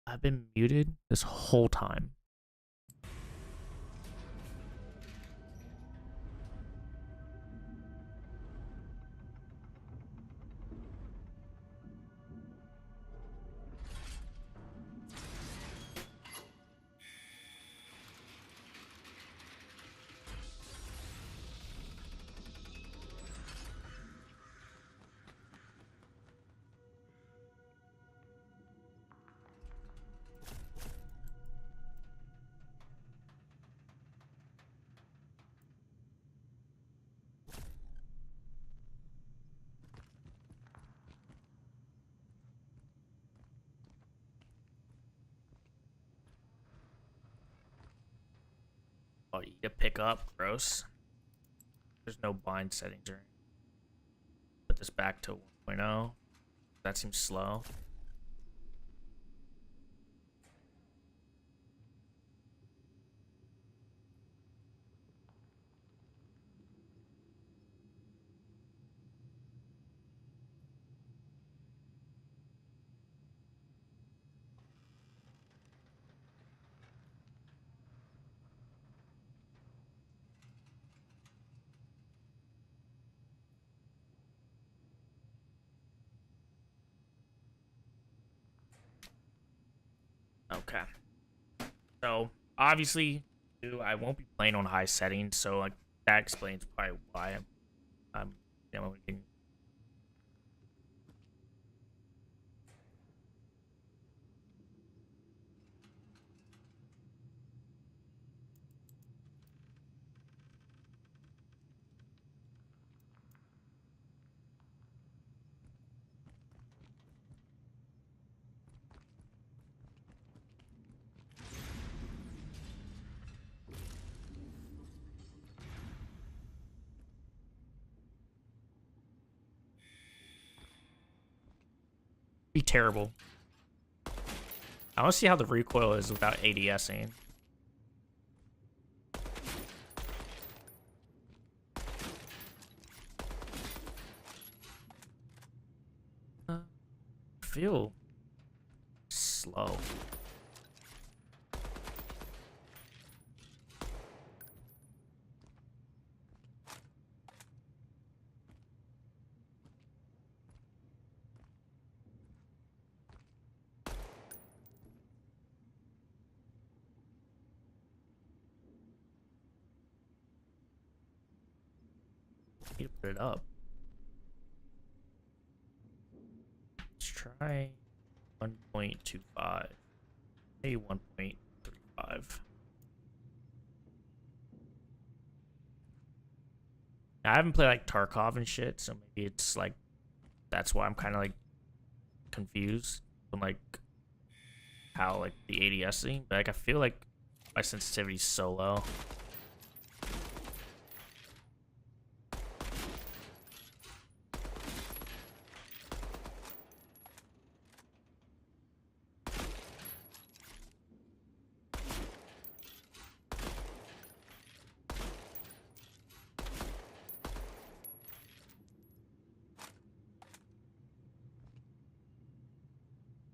Speaker 1: I've been muted this whole time. Oh, you get pick up. Gross. There's no bind settings or anything. Put this back to 1.0. That seems slow. Okay. So obviously, I won't be playing on high settings, so like that explains probably why I'm demoing. Be terrible. I want to see how the recoil is without ADSing. Feel slow. Need to put it up. Let's try 1.25. Maybe 1.35. I haven't played like Tarkov and shit, so maybe it's like that's why I'm kind of like confused on like how like the ADS thing. But like I feel like my sensitivity's so low.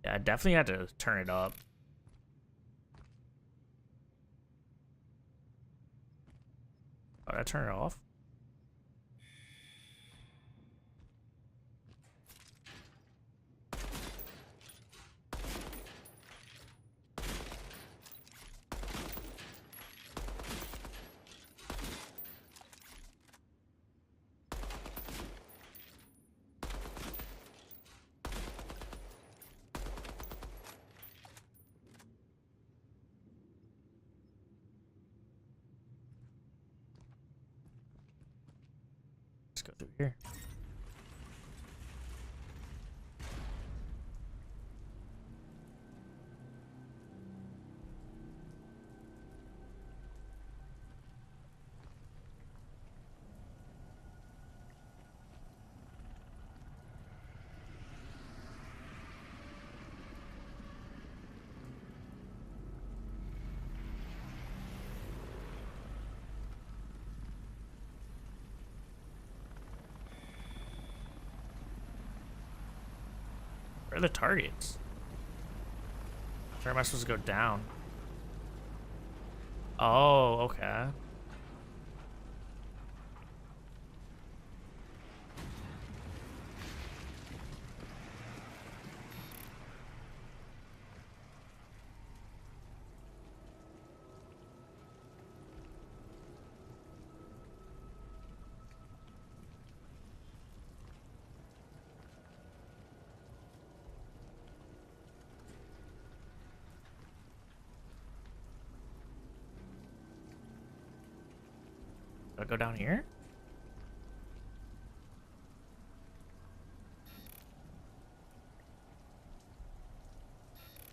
Speaker 1: Yeah, I definitely had to turn it up. Oh, did I turn it off? Let's go through here. Where are the targets? Where am I supposed to go down? Oh, okay. Do I go down here?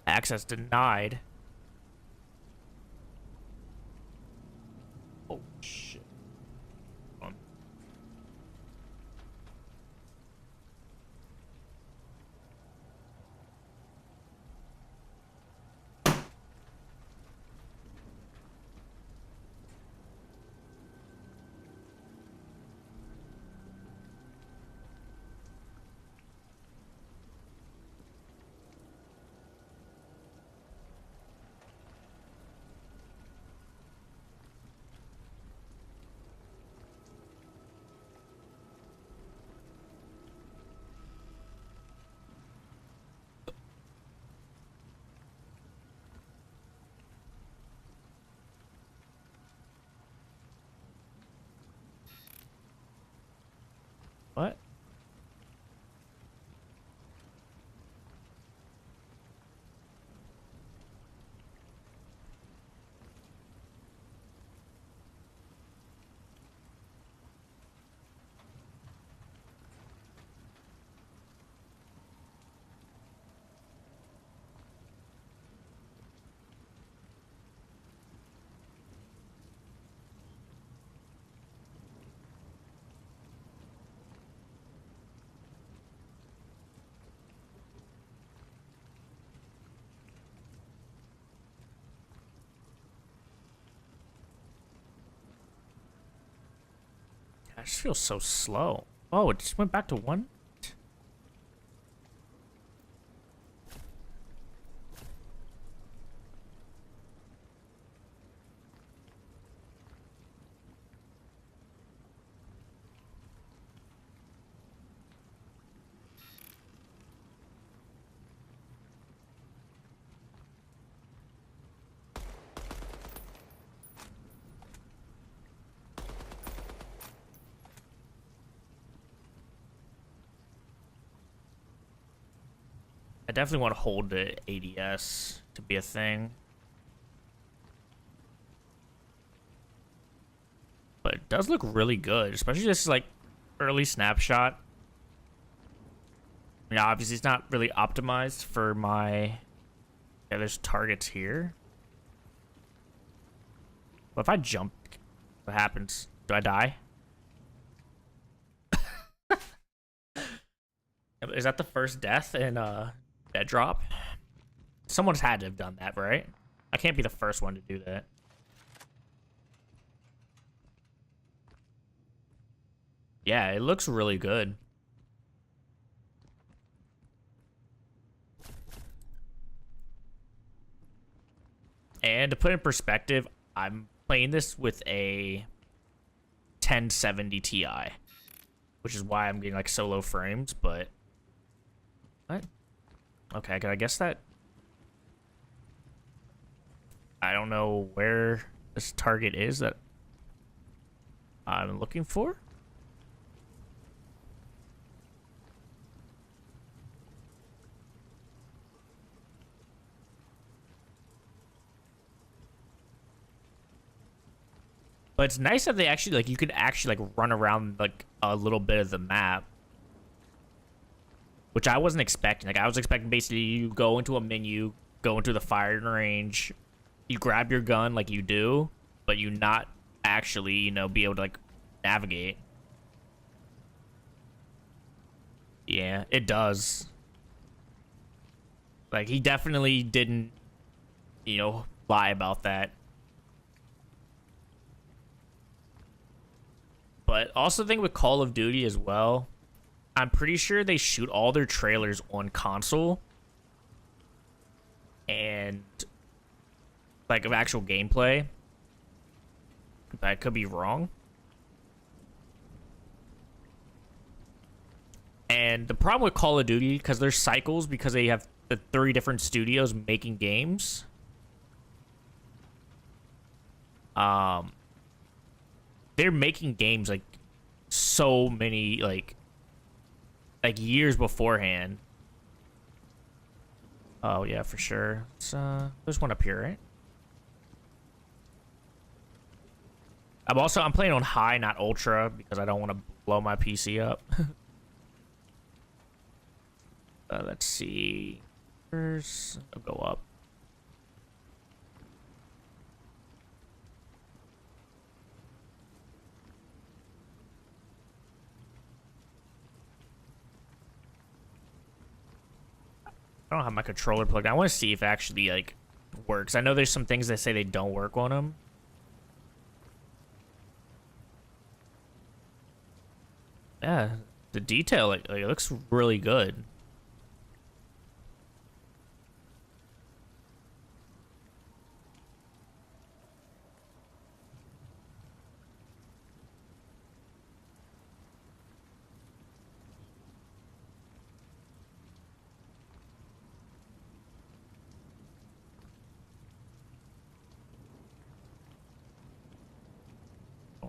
Speaker 1: Access denied. Oh, shit. What? I just feel so slow. Oh, it just went back to one? I definitely want to hold the ADS to be a thing. But it does look really good, especially this like early snapshot. I mean, obviously it's not really optimized for my... Yeah, there's targets here. But if I jump, what happens? Do I die? Is that the first death in DEADROP? Someone's had to have done that, right? I can't be the first one to do that. Yeah, it looks really good. And to put in perspective, I'm playing this with a 1070 Ti, which is why I'm getting like so low frames, but... What? Okay, I guess that... I don't know where this target is that I'm looking for. But it's nice that they actually, like, you could actually, like, run around, like, a little bit of the map. Which I wasn't expecting. Like, I was expecting basically you go into a menu, go into the firing range, you grab your gun like you do, but you not actually, you know, be able to, like, navigate. Yeah, it does. Like, he definitely didn't, you know, lie about that. But also the thing with Call of Duty as well, I'm pretty sure they shoot all their trailers on console. and like of actual gameplay. But I could be wrong. And the problem with Call of Duty, because there's cycles, because they have the 3 different studios making games. They're making games like so many like years beforehand. Oh yeah, for sure. There's one up here, right? I'm playing on high, not ultra, because I don't want to blow my PC up. Let's see. First, I'll go up. I don't have my controller plugged in. I want to see if it actually like works. I know there's some things that say they don't work on them. Yeah, the detail like it looks really good.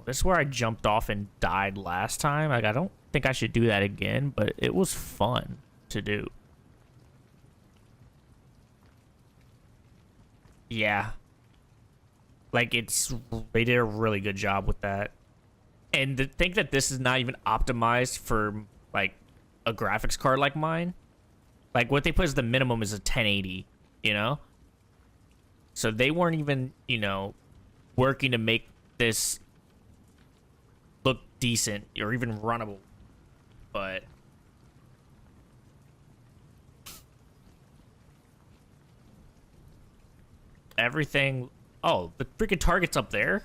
Speaker 1: This is where I jumped off and died last time. Like, I don't think I should do that again, but it was fun to do. Yeah. Like, they did a really good job with that. And to think that this is not even optimized for, like, a graphics card like mine. Like, what they put as the minimum is a 1080, you know? So they weren't even, you know, working to make this look decent or even runnable, but everything. Oh, the freaking target's up there.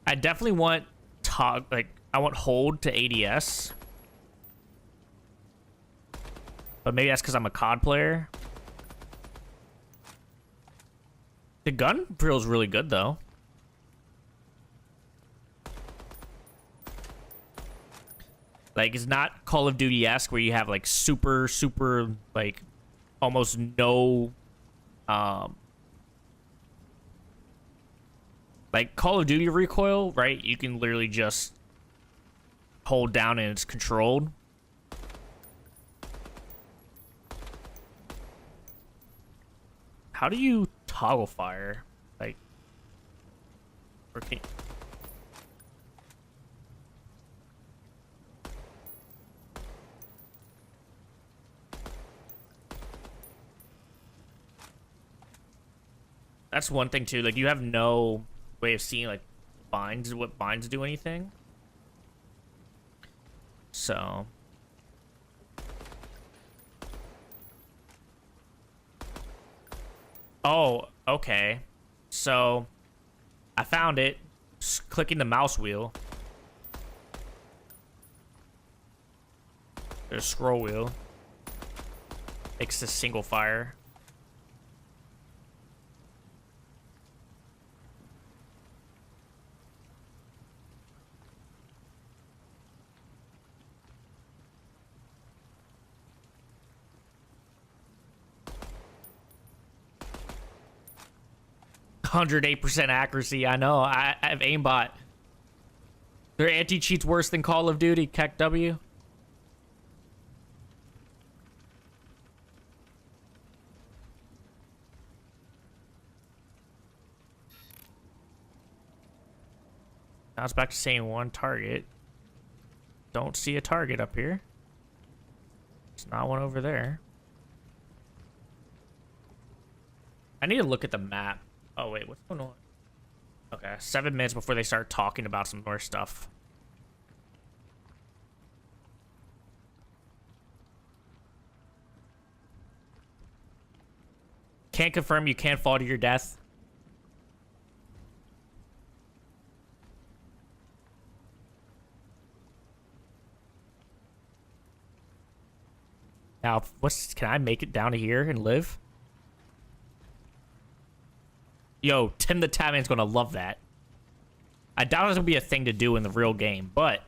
Speaker 1: I definitely want I want hold to ADS. But maybe that's because I'm a COD player. The gun feels really good though. Like, it's not Call of Duty-esque where you have like super like almost no like Call of Duty recoil, right? You can literally just hold down and it's controlled. How do you toggle fire? Like, or can that's one thing too. Like, you have no way of seeing like what binds do anything. So oh, okay. So I found it. Just clicking the mouse wheel. There's a scroll wheel. Makes a single fire. %108 accuracy. I know. I have aimbot. Their anti-cheat's worse than Call of Duty. Keck W. Now it's back to saying one target. Don't see a target up here. There's not one over there. I need to look at the map. Oh, wait, what's going on? Okay, 7 minutes before they start talking about some more stuff. Can't confirm you can't fall to your death. Now, can I make it down to here and live? Yo, Tim the Tatman's gonna love that. I doubt it's gonna be a thing to do in the real game, but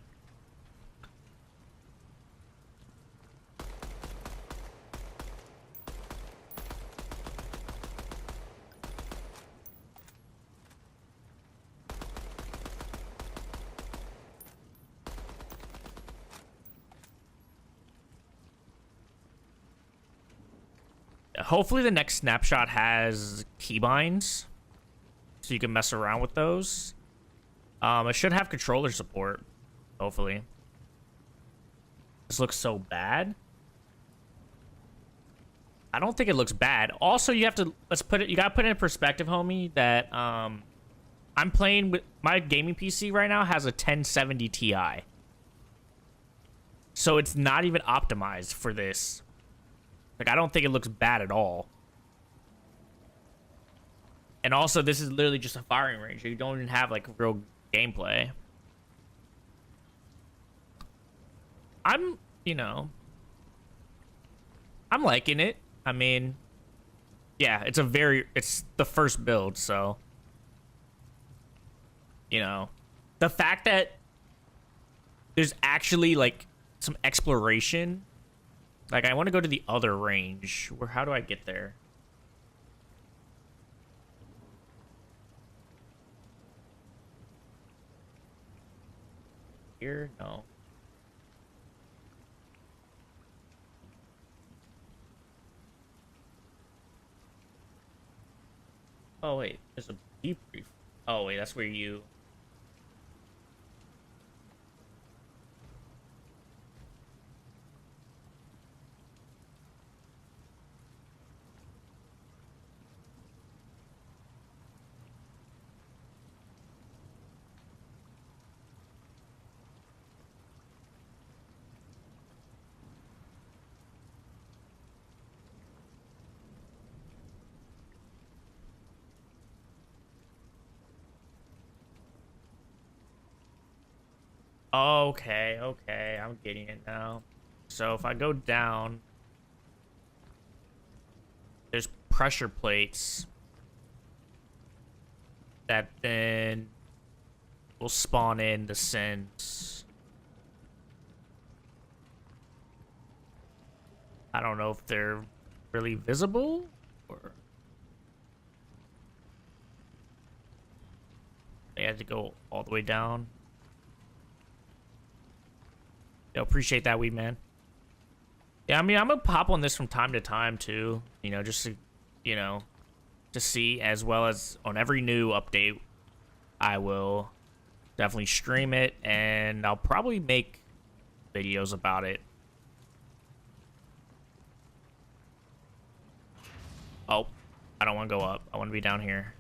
Speaker 1: hopefully the next snapshot has keybinds, so you can mess around with those. It should have controller support, hopefully. This looks so bad. I don't think it looks bad. Also, you have to, you gotta put it in perspective, homie, that I'm playing with, my gaming PC right now has a 1070 Ti. So it's not even optimized for this. Like, I don't think it looks bad at all. And also, this is literally just a firing range. You don't even have, like, real gameplay. I'm, you know, I'm liking it. I mean, yeah, it's the first build, so, you know, the fact that there's actually, like, some exploration. Like, I want to go to the other range. How do I get there? Here? No. Oh, wait. There's a debrief. Oh, wait. That's where you... Okay, okay, I'm getting it now. So if I go down, there's pressure plates that then will spawn in the sins. I don't know if they're really visible or they had to go all the way down. Yo, appreciate that, weed man. Yeah, I mean, I'm gonna pop on this from time to time too. You know, just to, you know, to see, as well as on every new update, I will definitely stream it, and I'll probably make videos about it. Oh, I don't want to go up. I want to be down here.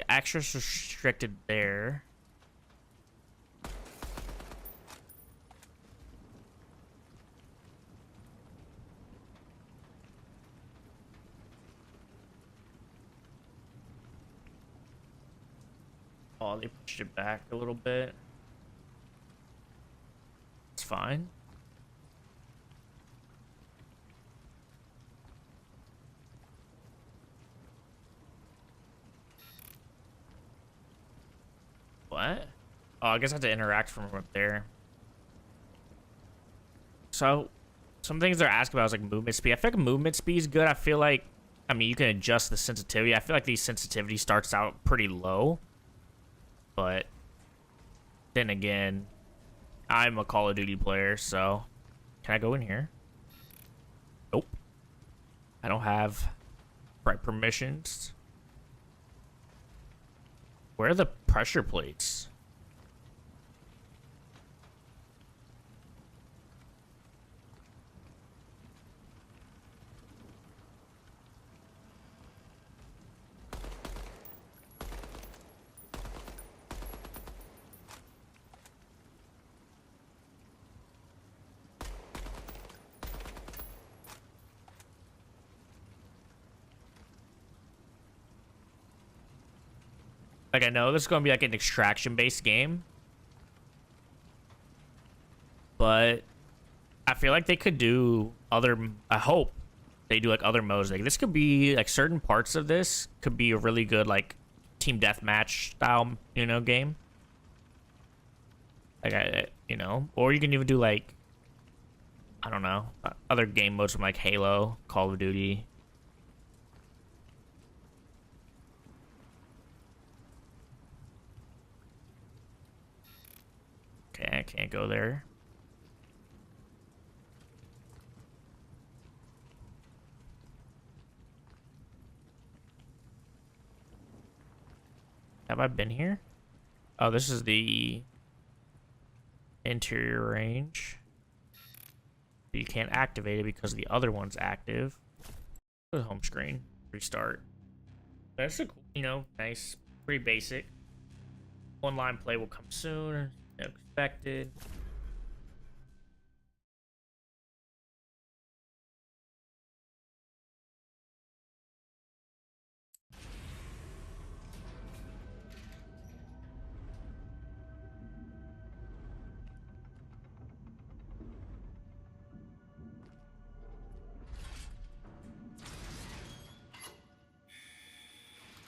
Speaker 1: Access restricted there. Oh, they pushed it back a little bit. It's fine. What? Oh, I guess I have to interact from up there. So, some things they're asking about is like movement speed. I feel like movement speed is good. I feel like, I mean, you can adjust the sensitivity. I feel like the sensitivity starts out pretty low. But then again, I'm a Call of Duty player, so can I go in here? Nope. I don't have right permissions. Where are the pressure plates? Like, I know this is going to be like an extraction-based game, but I feel like they could do other, I hope they do like other modes. Like, this could be like certain parts of this could be a really good like team deathmatch style, you know, game. Like, you know, or you can even do like, I don't know, other game modes from like Halo, Call of Duty. Okay, I can't go there. Have I been here? Oh, this is the interior range. You can't activate it because the other one's active. Go to home screen. Restart. That's a, you know, nice, pretty basic. Online play will come soon. Expected.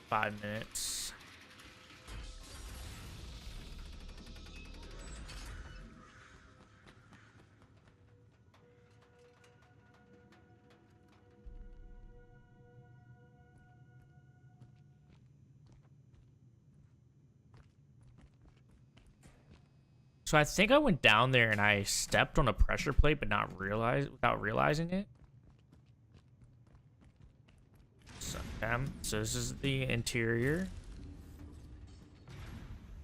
Speaker 1: Five minutes. So I think I went down there and I stepped on a pressure plate, but not without realizing it. So this is the interior.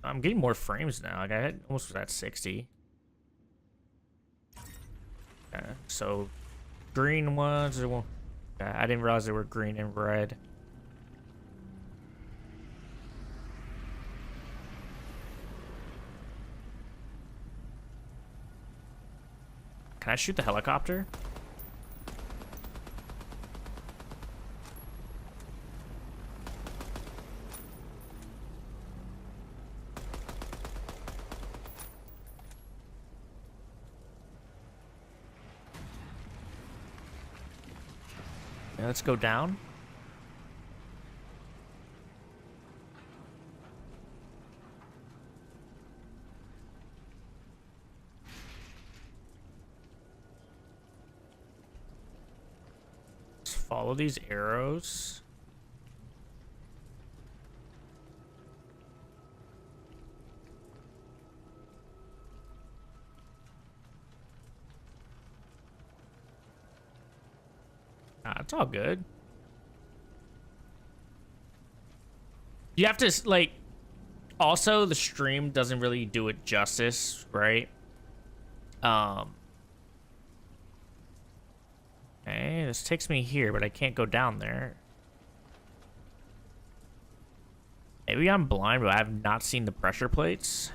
Speaker 1: I'm getting more frames now. Like, I almost was at 60. So green ones. I didn't realize they were green and red. Can I shoot the helicopter? Yeah, let's go down. Let's follow these arrows. It's all good. You have to, like, also the stream doesn't really do it justice, right? Okay, this takes me here, but I can't go down there. Maybe I'm blind, but I have not seen the pressure plates.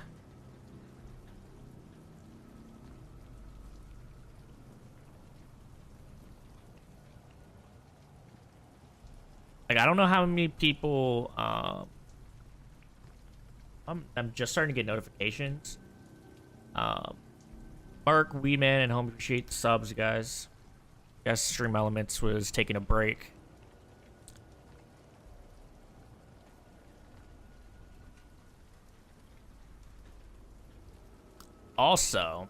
Speaker 1: Like, I don't know how many people, I'm just starting to get notifications. Mark, Weedman, and Home appreciate the subs, guys. Guess Stream Elements was taking a break. Also,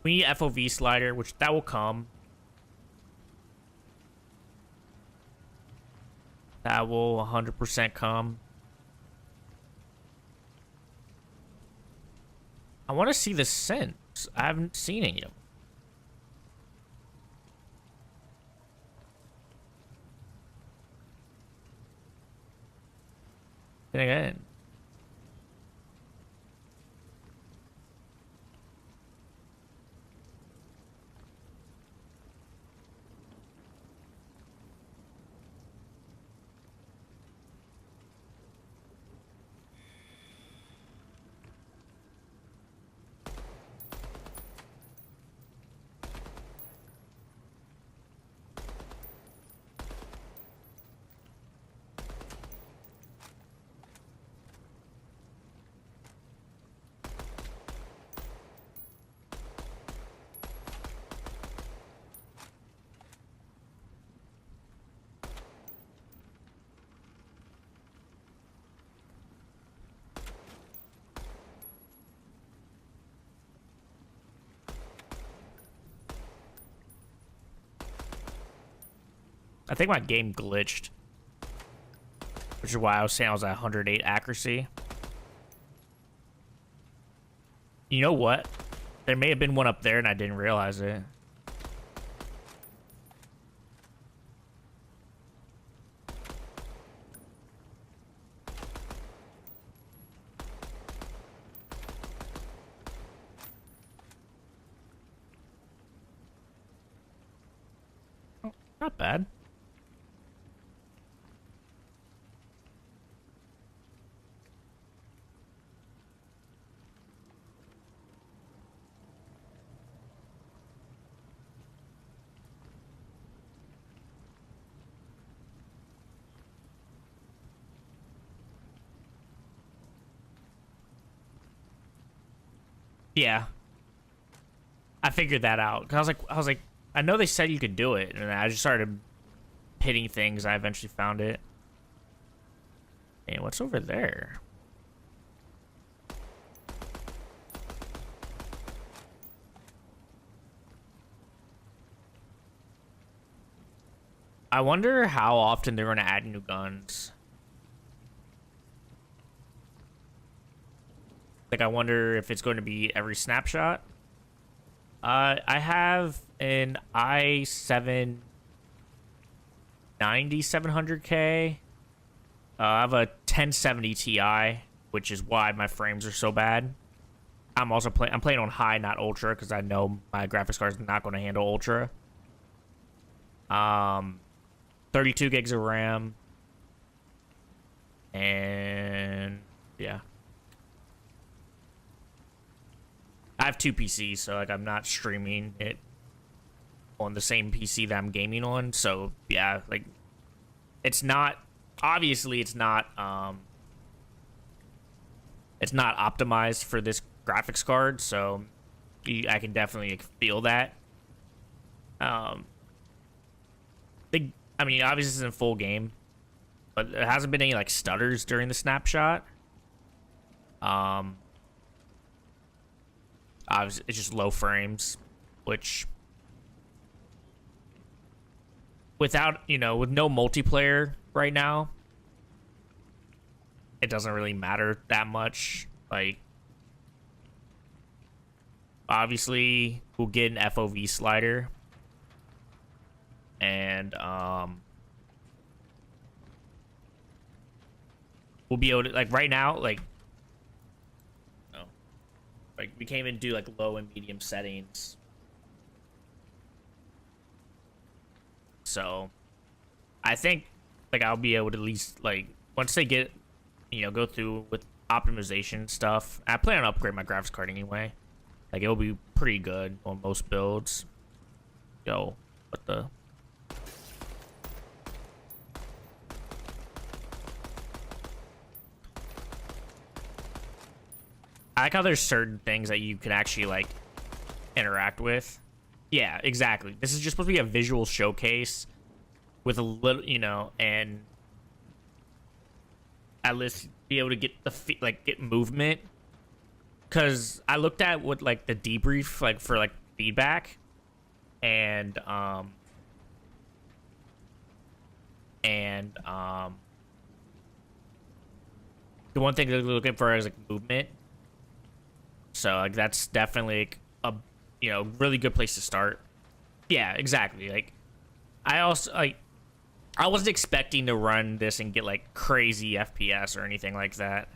Speaker 1: we need FOV slider, which that will come. That will 100% come. I want to see the scents. I haven't seen any of them. Then again. I think my game glitched, which is why I was saying I was at 108 accuracy. You know what? There may have been one up there and I didn't realize it. Oh, not bad. Yeah, I figured that out. 'Cause I was like, I know they said you could do it, and I just started hitting things. I eventually found it. Hey, what's over there? I wonder how often they're going to add new guns. Like, I wonder if it's going to be every snapshot. I have an i7 9700K. I have a 1070 Ti, which is why my frames are so bad. I'm playing on high, not ultra, because I know my graphics card is not going to handle ultra. 32 gigs of RAM. And yeah. I have two PCs, so like I'm not streaming it on the same PC that I'm gaming on. So yeah, like it's not it's not optimized for this graphics card, so I can definitely feel that. I mean, obviously this isn't a full game, but there hasn't been any like stutters during the snapshot. Obviously, it's just low frames, which without, with no multiplayer right now, it doesn't really matter that much. Like, obviously, we'll get an FOV slider, and we'll be able to, like, right now, like we can't even do like low and medium settings. So I think like I'll be able to at least like once they get go through with optimization stuff. I plan on upgrade my graphics card anyway. Like it'll be pretty good on most builds. Yo, what the I like how there's certain things that you can actually like interact with. Yeah, exactly. This is just supposed to be a visual showcase with a little, and at least be able to get the get movement. Cause I looked at what like the debrief like for like feedback, and the one thing they're looking for is like movement. So like that's definitely like, a really good place to start. Yeah, exactly. Like I also like I wasn't expecting to run this and get like crazy FPS or anything like that.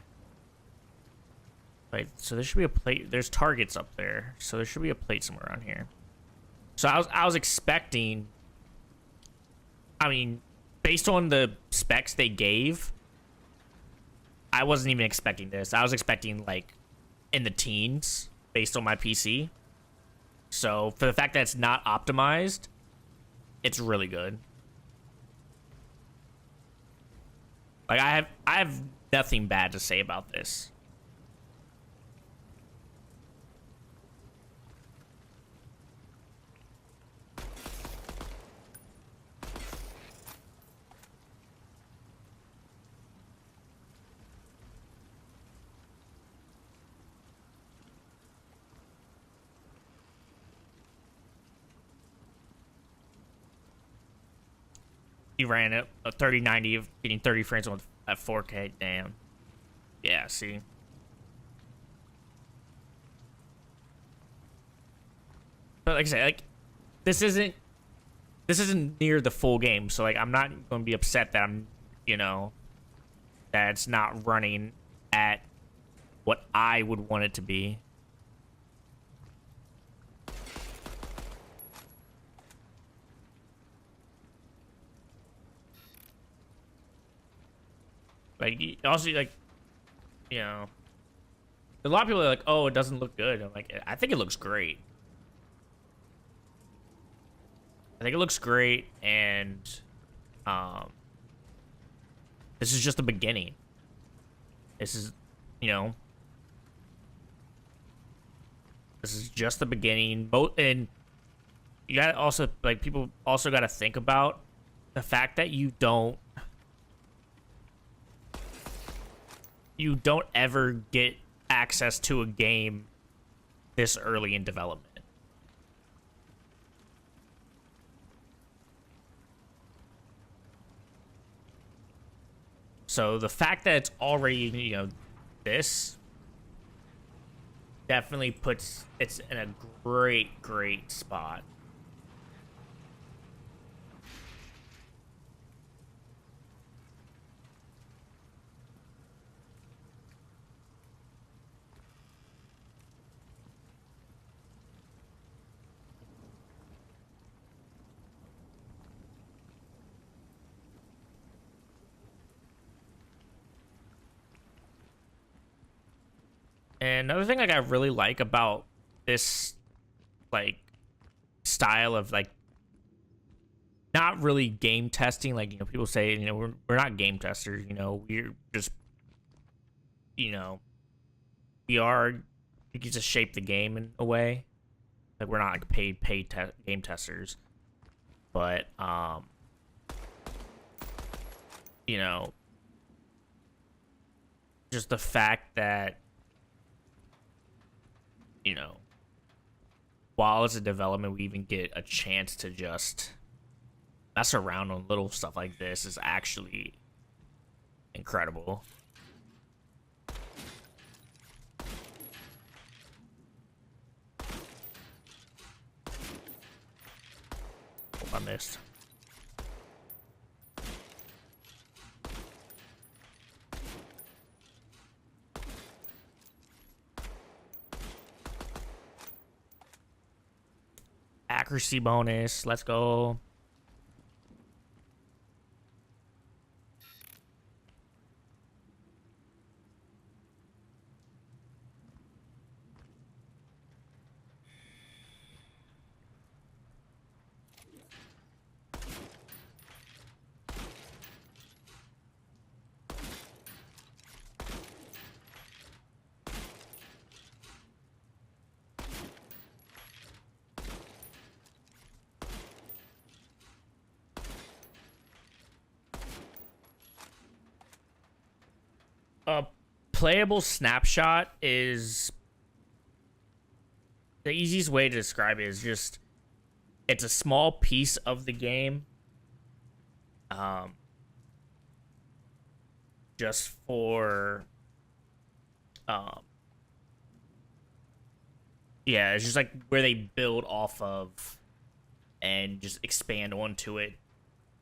Speaker 1: Like so there should be a plate. There's targets up there, so there should be a plate somewhere around here. So I was expecting. I mean, based on the specs they gave, I wasn't even expecting this. I was expecting like in the teens based on my PC. So for the fact that it's not optimized, it's really good. Like I have nothing bad to say about this. he ran a 3090 of getting 30 frames at 4K. Damn. Yeah, see. But like I said, like this isn't near the full game, so like I'm not going to be upset that I'm, you know, that it's not running at what I would want it to be. Like also like, you know, a lot of people are like, oh, it doesn't look good. I'm like, I think it looks great. I think it looks great, and this is just the beginning. This is, you know, this is just the beginning. And you gotta also, like, people also gotta think about the fact that you don't ever get access to a game this early in development. So the fact that it's already, you know, this definitely puts it's in a great spot. And another thing like I really like about this like style of like not really game testing, like, you know, people say, you know, we're not game testers, you know, we're just, you know, we are, you can just shape the game in a way. Like we're not like paid game testers. But you know, just the fact that, you know, while it's a development, we even get a chance to just mess around on little stuff like this is actually incredible. Oh, I missed. Accuracy bonus. Let's go. A playable snapshot is the easiest way to describe it is just it's a small piece of the game, just for yeah, it's just like where they build off of and just expand onto it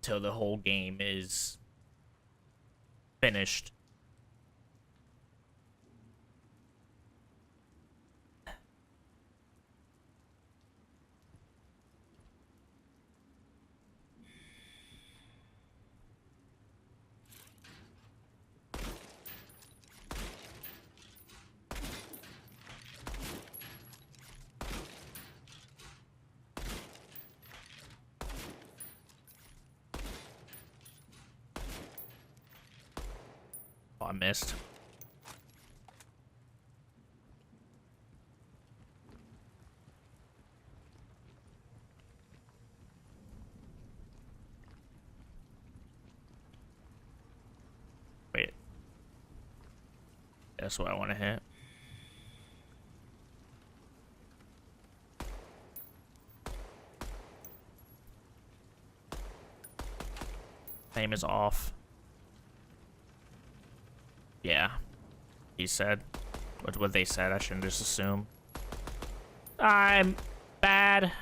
Speaker 1: till the whole game is finished. Oh, I missed. Wait. That's what I want to hit. Name is off. Yeah. He said. What they said. I shouldn't just assume. I'm bad.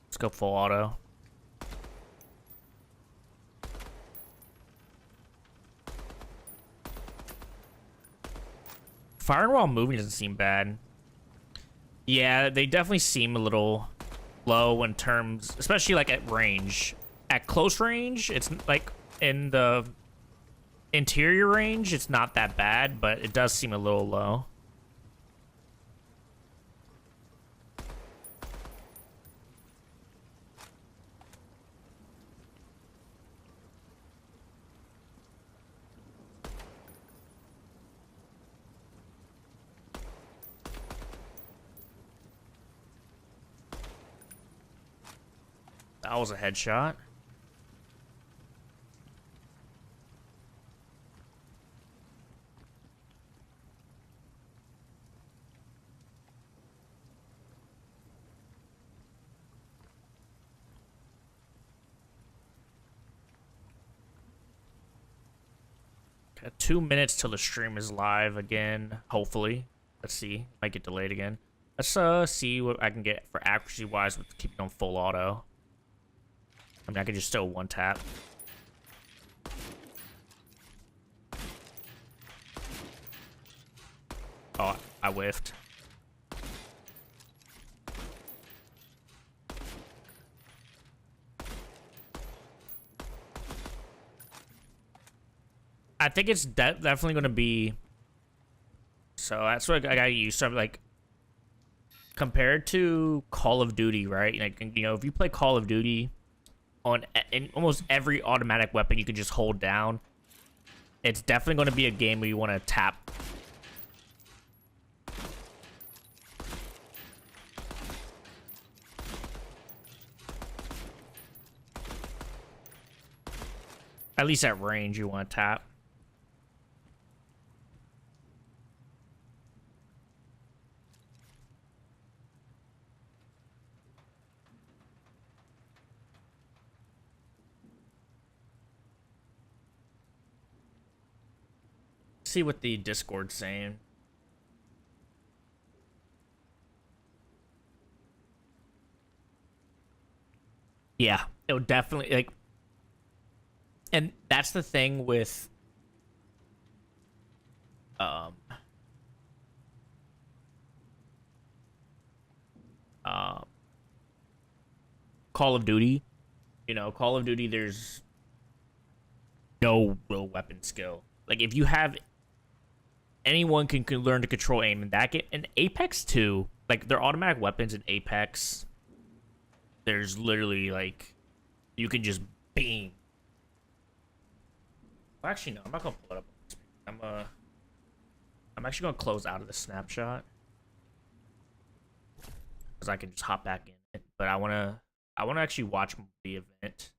Speaker 1: Let's go full auto. Firing while moving doesn't seem bad. Yeah, they definitely seem a little low in terms, especially like at range. At close range, it's like in the interior range, it's not that bad, but it does seem a little low. That was a headshot. Got 2 minutes till the stream is live again, hopefully. Let's see. Might get delayed again. Let's see what I can get for accuracy wise with keeping on full auto. I mean, I can just still one tap. Oh, I whiffed. I think it's definitely going to be... So that's what I got to use. So like, compared to Call of Duty, right? Like, you know, if you play Call of Duty in almost every automatic weapon you can just hold down, it's definitely going to be a game where you want to tap. At least at range, you want to tap. See what the Discord's saying. Yeah, it would definitely, like, and that's the thing with um uh, Call of Duty. You know, Call of Duty, there's no real weapon skill. Like, if you have anyone can learn to control aim in that game. And Apex too, like their automatic weapons in Apex, there's literally like you can just beam. Well, actually, no, I'm not gonna pull it up. I'm actually gonna close out of the snapshot because I can just hop back in it. But I wanna actually watch the event.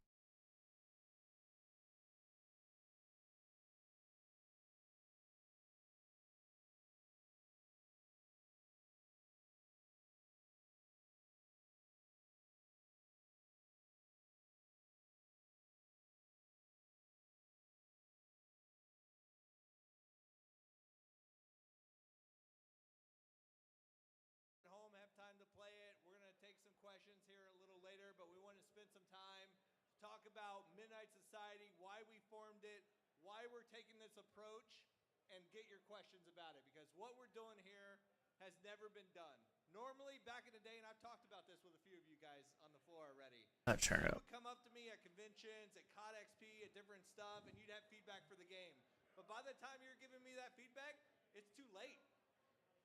Speaker 2: Home have time to play it. We're going to take some questions here a little later, but we want to spend some time to talk about Midnight Society, why we formed it, why we're taking this approach, and get your questions about it, because what we're doing here has never been done. Normally, back in the day, and I've talked about this with a few of you guys on the floor already,
Speaker 1: Turn
Speaker 2: you
Speaker 1: up.
Speaker 2: would come up to me at conventions, at COD XP, at different stuff, and you'd have feedback for the game. But by the time you're giving me that feedback, it's too late.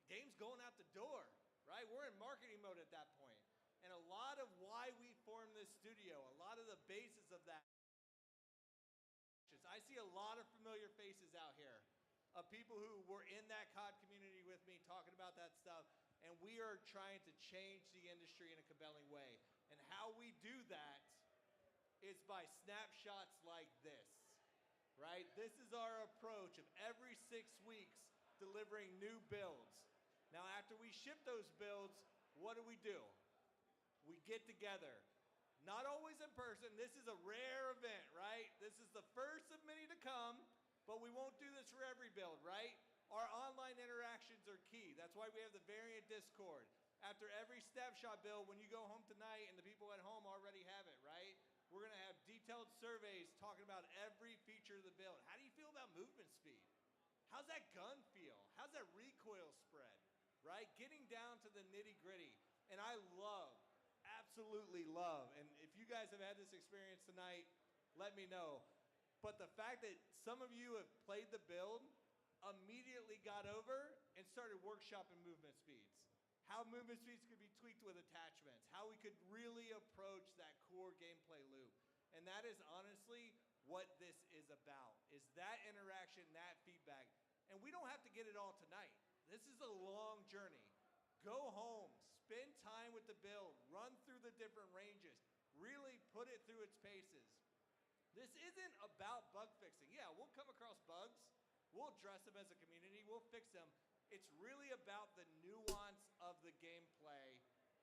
Speaker 2: The game's going out the door. Right? We're in marketing mode at that point. And a lot of why we formed this studio, a lot of the basis of that, I see a lot of familiar faces out here of people who were in that COD community with me talking about that stuff. and we are trying to change the industry in a compelling way. And how we do that is by snapshots like this, right? This is our approach of every 6 weeks delivering new builds. Now, after we ship those builds, what do? We get together. Not always in person. This is a rare event, right? This is the first of many to come, but we won't do this for every build, right? Our online interactions are key. That's why we have the variant Discord. After every snapshot build, when you go home tonight, and the people at home already have it, right? We're gonna have detailed surveys talking about every feature of the build. How do you feel about movement speed? How's that gun feel? How's that recoil spread, right? Getting down to the nitty gritty. And I love, absolutely love, and if you guys have had this experience tonight, let me know. But the fact that some of you have played the build, immediately got over and started workshopping movement speeds. How movement speeds could be tweaked with attachments, how we could really approach that core gameplay loop. And that is honestly what this is about, is that interaction, that feedback. And we don't have to get it all tonight. This is a long journey. Go home, spend time with the build, run through the different ranges, really put it through its paces. This isn't about bug fixing. Yeah, we'll come across bugs, we'll address them as a community, we'll fix them. It's really about the nuance of the gameplay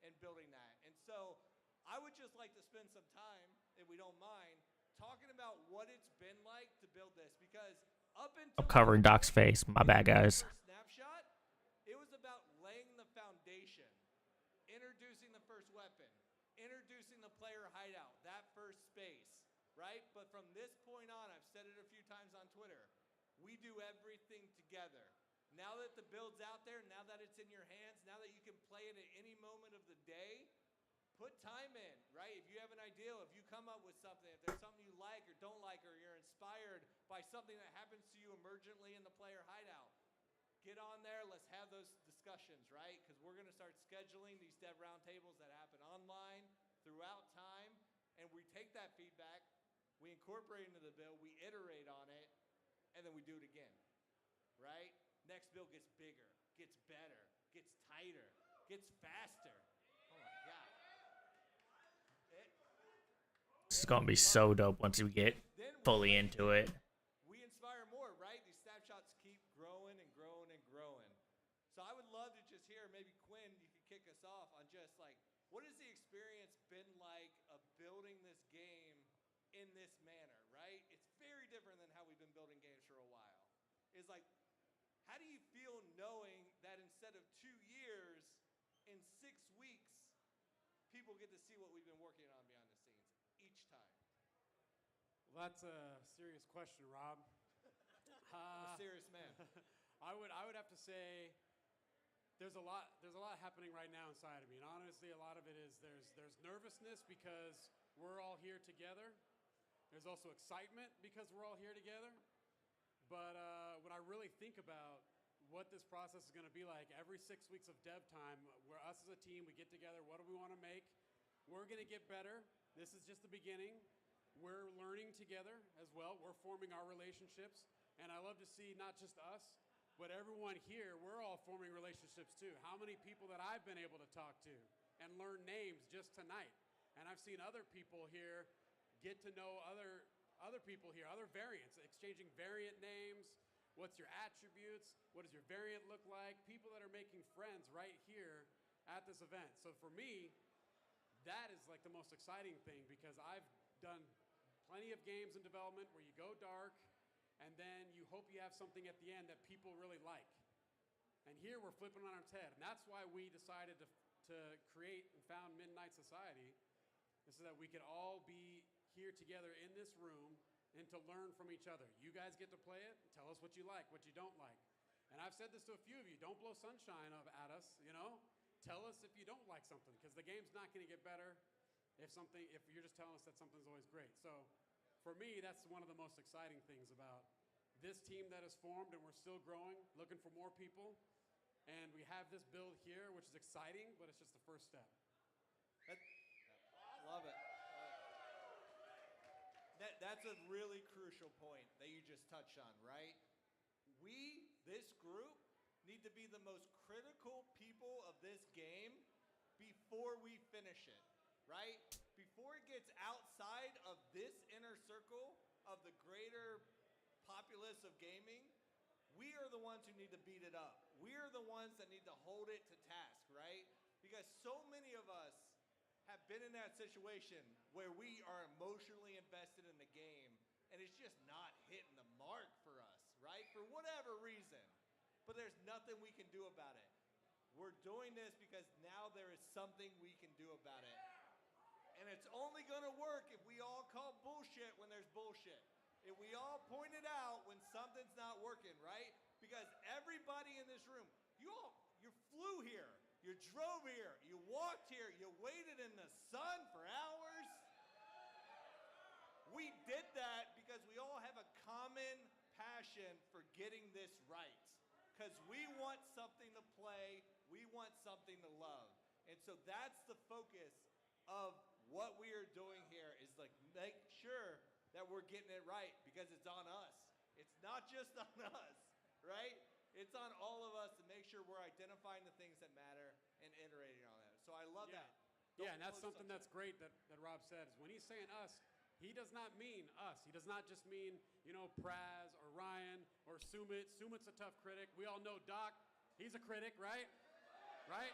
Speaker 2: and building that. And so I would just like to spend some time, if we don't mind, talking about what it's been like to build this, because up until
Speaker 1: I'm covering Doc's face. My bad, guys.
Speaker 2: Snapshot, it was about laying the foundation, introducing the first weapon, introducing the player hideout, that first space, right? But from this point on, I've said it a few times on Twitter, we do everything together. Now that the build's out there, now that it's in your hands, now that you can play it at any moment of the day, put time in, right? If you have an idea, if you come up with something, if there's something you like or don't like, or you're inspired by something that happens to you emergently in the player hideout, get on there, let's have those discussions, right? Because we're gonna start scheduling these dev roundtables that happen online throughout time, and we take that feedback, we incorporate it into the build, we iterate on it, and then we do it again, right? Next build gets bigger, gets better, gets tighter, gets faster. Oh my God.
Speaker 1: This is gonna be so dope once we get fully into it.
Speaker 2: We inspire more, right? These snapshots keep growing and growing and growing. So I would love to just hear, maybe Quinn, you could kick us off on just like, what has the experience been like of building this game in this manner, right? It's very different than how we've been building games for a while. It's like, how do you feel knowing that instead of 2 years, in 6 weeks, people get to see what we've been working on behind the scenes each time?
Speaker 4: Well, that's a serious question, Rob.
Speaker 2: I'm a serious man.
Speaker 4: I would have to say there's a lot happening right now inside of me, and honestly, a lot of it is there's nervousness because we're all here together. There's also excitement because we're all here together. But when I really think about what this process is going to be like, every 6 weeks of dev time, where us as a team, we get together, what do we want to make? We're going to get better. This is just the beginning. We're learning together as well. We're forming our relationships. And I love to see not just us, but everyone here, we're all forming relationships too. How many people that I've been able to talk to and learn names just tonight. And I've seen other people here get to know other people here, other variants, exchanging variant names. What's your attributes? What does your variant look like? People that are making friends right here at this event. So for me, that is like the most exciting thing, because I've done plenty of games in development where you go dark and then you hope you have something at the end that people really like. And here we're flipping on our head. And that's why we decided to create and found Midnight Society, is so that we could all be here together in this room and to learn from each other. You guys get to play it, tell us what you like, what you don't like. And I've said this to a few of you, don't blow sunshine at us, you know? Tell us if you don't like something, because the game's not gonna get better if you're just telling us that something's always great. So for me, that's one of the most exciting things about this team that is formed, and we're still growing, looking for more people. And we have this build here, which is exciting, but it's just the first step.
Speaker 2: Love it. That's a really crucial point that you just touched on, right? This group, need to be the most critical people of this game before we finish it, right? Before it gets outside of this inner circle of the greater populace of gaming, we are the ones who need to beat it up. We are the ones that need to hold it to task, right? Because so many of us have been in that situation where we are emotionally invested in the game and it's just not hitting the mark for us, right? For whatever reason. But there's nothing we can do about it. We're doing this because now there is something we can do about it. And it's only going to work if we all call bullshit when there's bullshit. If we all point it out when something's not working, right? Because everybody in this room, you flew here, you drove here, you walked here, you waited in the sun for hours. We did that because we all have a common passion for getting this right. Because we want something to play, we want something to love. And so that's the focus of what we are doing here, is like make sure that we're getting it right, because it's on us. It's not just on us, right? It's on all of us to make sure we're identifying the things that matter and iterating on that. So I love that.
Speaker 4: Yeah, and that's something that's great that Rob said, is when he's saying us, he does not mean us. He does not just mean, Praz or Ryan or Sumit. Sumit's a tough critic. We all know Doc. He's a critic, right? Right?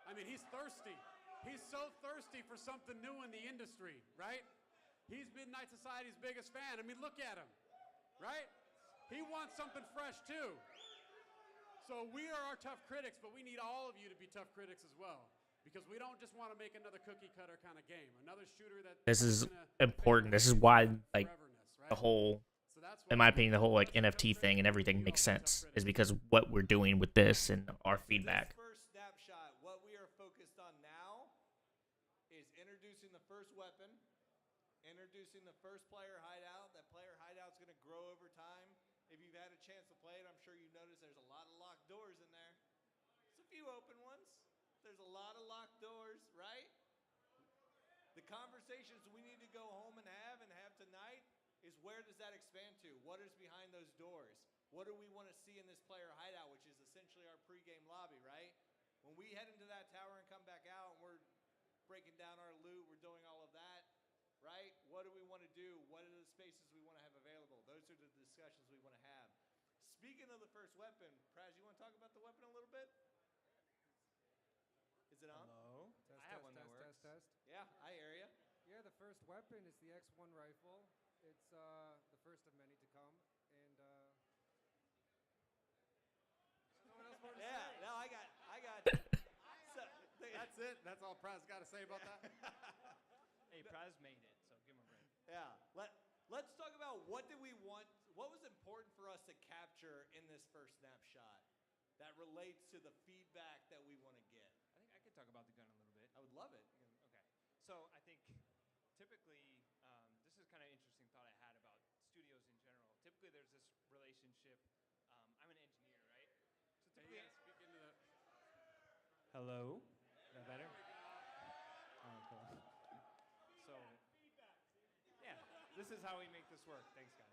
Speaker 4: I mean, he's thirsty. He's so thirsty for something new in the industry, right? He's Midnight Society's biggest fan. I mean, look at him, right? He wants something fresh too. So we are our tough critics, but we need all of you to be tough critics as well. Because we don't just want to make another cookie cutter kind of game. Another shooter that
Speaker 1: This is important. This is why, like, the whole, in my opinion, the whole like NFT thing and everything makes sense, is because what we're doing with this and our feedback.
Speaker 2: This first snapshot, what we are focused on now is introducing the first weapon, introducing the first player hideout. That player hideout's going to grow over time. If you've had a chance to play it, I'm sure you've noticed there's a lot of locked doors in there. There's a few open ones. There's a lot of locked doors, right? The conversations we need to go home and have tonight is, where does that expand to? What is behind those doors? What do we want to see in this player hideout, which is essentially our pregame lobby, right? When we head into that tower and come back out and we're breaking down our loot, we're doing all of that, right? What do we want to do? What are the spaces we want to have available? Those are the discussions we want to have. Speaking of the first weapon, Praz, you want to talk about the weapon a little bit? Is it on?
Speaker 5: Hello.
Speaker 6: I have one that works.
Speaker 5: Test.
Speaker 2: Yeah, I hear you.
Speaker 5: Yeah, the first weapon is the X1 rifle. It's the first of many to come, and no one else more to
Speaker 2: Yeah,
Speaker 5: say.
Speaker 2: no, I got. So,
Speaker 4: That's it. That's all Praz got to say about that.
Speaker 6: Hey, Praz made it, so give him a break.
Speaker 2: yeah. Let's talk about what did we want. What was important for us to capture in this first snapshot that relates to the feedback that we want to get.
Speaker 6: I think I could talk about the gun a little bit.
Speaker 2: I would love it.
Speaker 6: Okay. So I think typically, this is kind of an interesting thought I had about studios in general. Typically, there's this relationship. I'm an engineer, right? So typically,
Speaker 4: Speak into the.
Speaker 6: hello. Is that better? Oh, cool. So, yeah, this is how we make this work. Thanks, guys.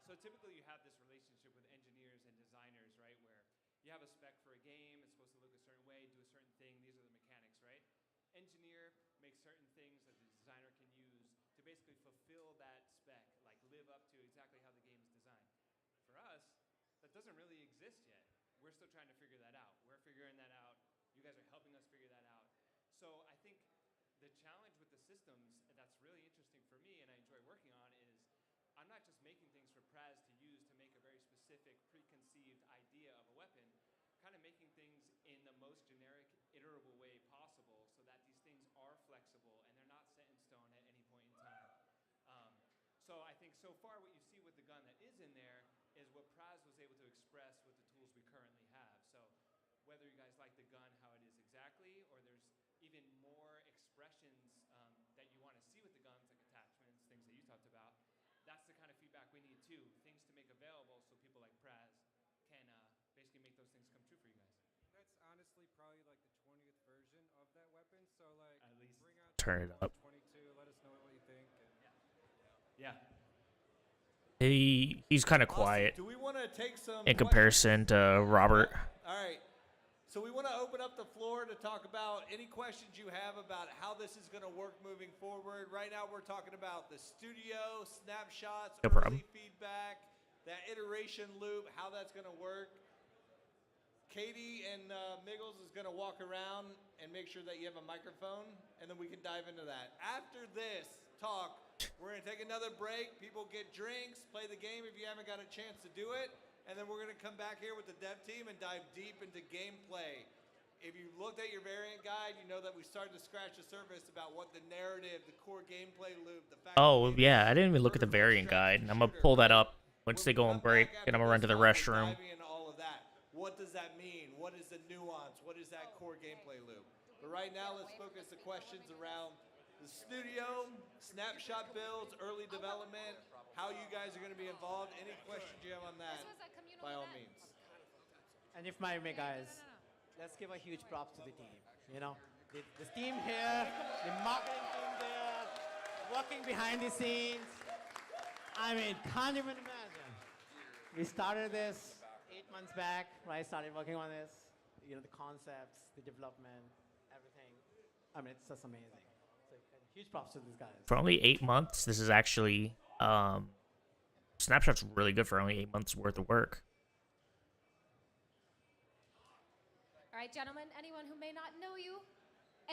Speaker 6: So typically you have this relationship with engineers and designers, right, where you have a spec for a game, it's supposed to look a certain way, do a certain thing, these are the mechanics, right? Engineer makes certain things that the designer can use to basically fulfill that spec, like live up to exactly how the game is designed. For us, that doesn't really exist yet. We're still trying to figure that out. We're figuring that out. You guys are helping us figure that out. So I think the challenge with the systems that's really interesting for me and I enjoy working on is I'm not just making things for Praz to use to make a very specific preconceived idea of a weapon, kind of making things in the most generic, iterable way possible so that these things are flexible and they're not set in stone at any point in time. So I think so far what you see with the gun that is in there is what Praz was able to express with the tools we currently have. So whether you guys like the gun how it is exactly, or there's even more expressions that you want to see with the guns, like attachments, things that you talked about, that's the kind of feedback we need too. Things to make available so people like Praz can basically make those things come true for you guys.
Speaker 5: That's honestly probably like the 20th version of that weapon. So like,
Speaker 6: At least.
Speaker 5: bring out
Speaker 1: Turn it up.
Speaker 5: 22. Let us know what you think. And
Speaker 6: Yeah.
Speaker 1: He's kind of
Speaker 2: Awesome.
Speaker 1: quiet
Speaker 2: Do we want to take some
Speaker 1: in comparison to Robert.
Speaker 2: All right. So we want to open up the floor to talk about any questions you have about how this is going to work moving forward. Right now we're talking about the studio, snapshots,
Speaker 1: No
Speaker 2: early
Speaker 1: problem.
Speaker 2: feedback, that iteration loop, how that's going to work. Katie and Miggles is going to walk around and make sure that you have a microphone, and then we can dive into that. After this talk, we're going to take another break. People get drinks, play the game if you haven't got a chance to do it. And then we're going to come back here with the dev team and dive deep into gameplay. If you looked at your variant guide, you know that we started to scratch the surface about what the narrative, the core gameplay loop, the fact
Speaker 1: Oh,
Speaker 2: that
Speaker 1: yeah, I didn't even look at the variant guide. I'm going to pull that up once they go on break, and I'm going to run to the restroom.
Speaker 2: Diving into all of that. What does that mean? What is the nuance? What is that core gameplay loop? But right now, let's focus the questions around the studio, snapshot builds, early development, how you guys are going to be involved. Any questions you have on that, by all means.
Speaker 7: And if I may, guys, let's give a huge props to the team. You know, the team here, the marketing team there, working behind the scenes. I mean, can't even imagine. We started this 8 months back, right? Started working on this. You know, the concepts, the development, everything. I mean, it's just amazing. So huge props to these guys.
Speaker 1: For only 8 months, this is actually Snapshot's really good for only 8 months worth of work.
Speaker 3: All right, gentlemen, anyone who may not know you,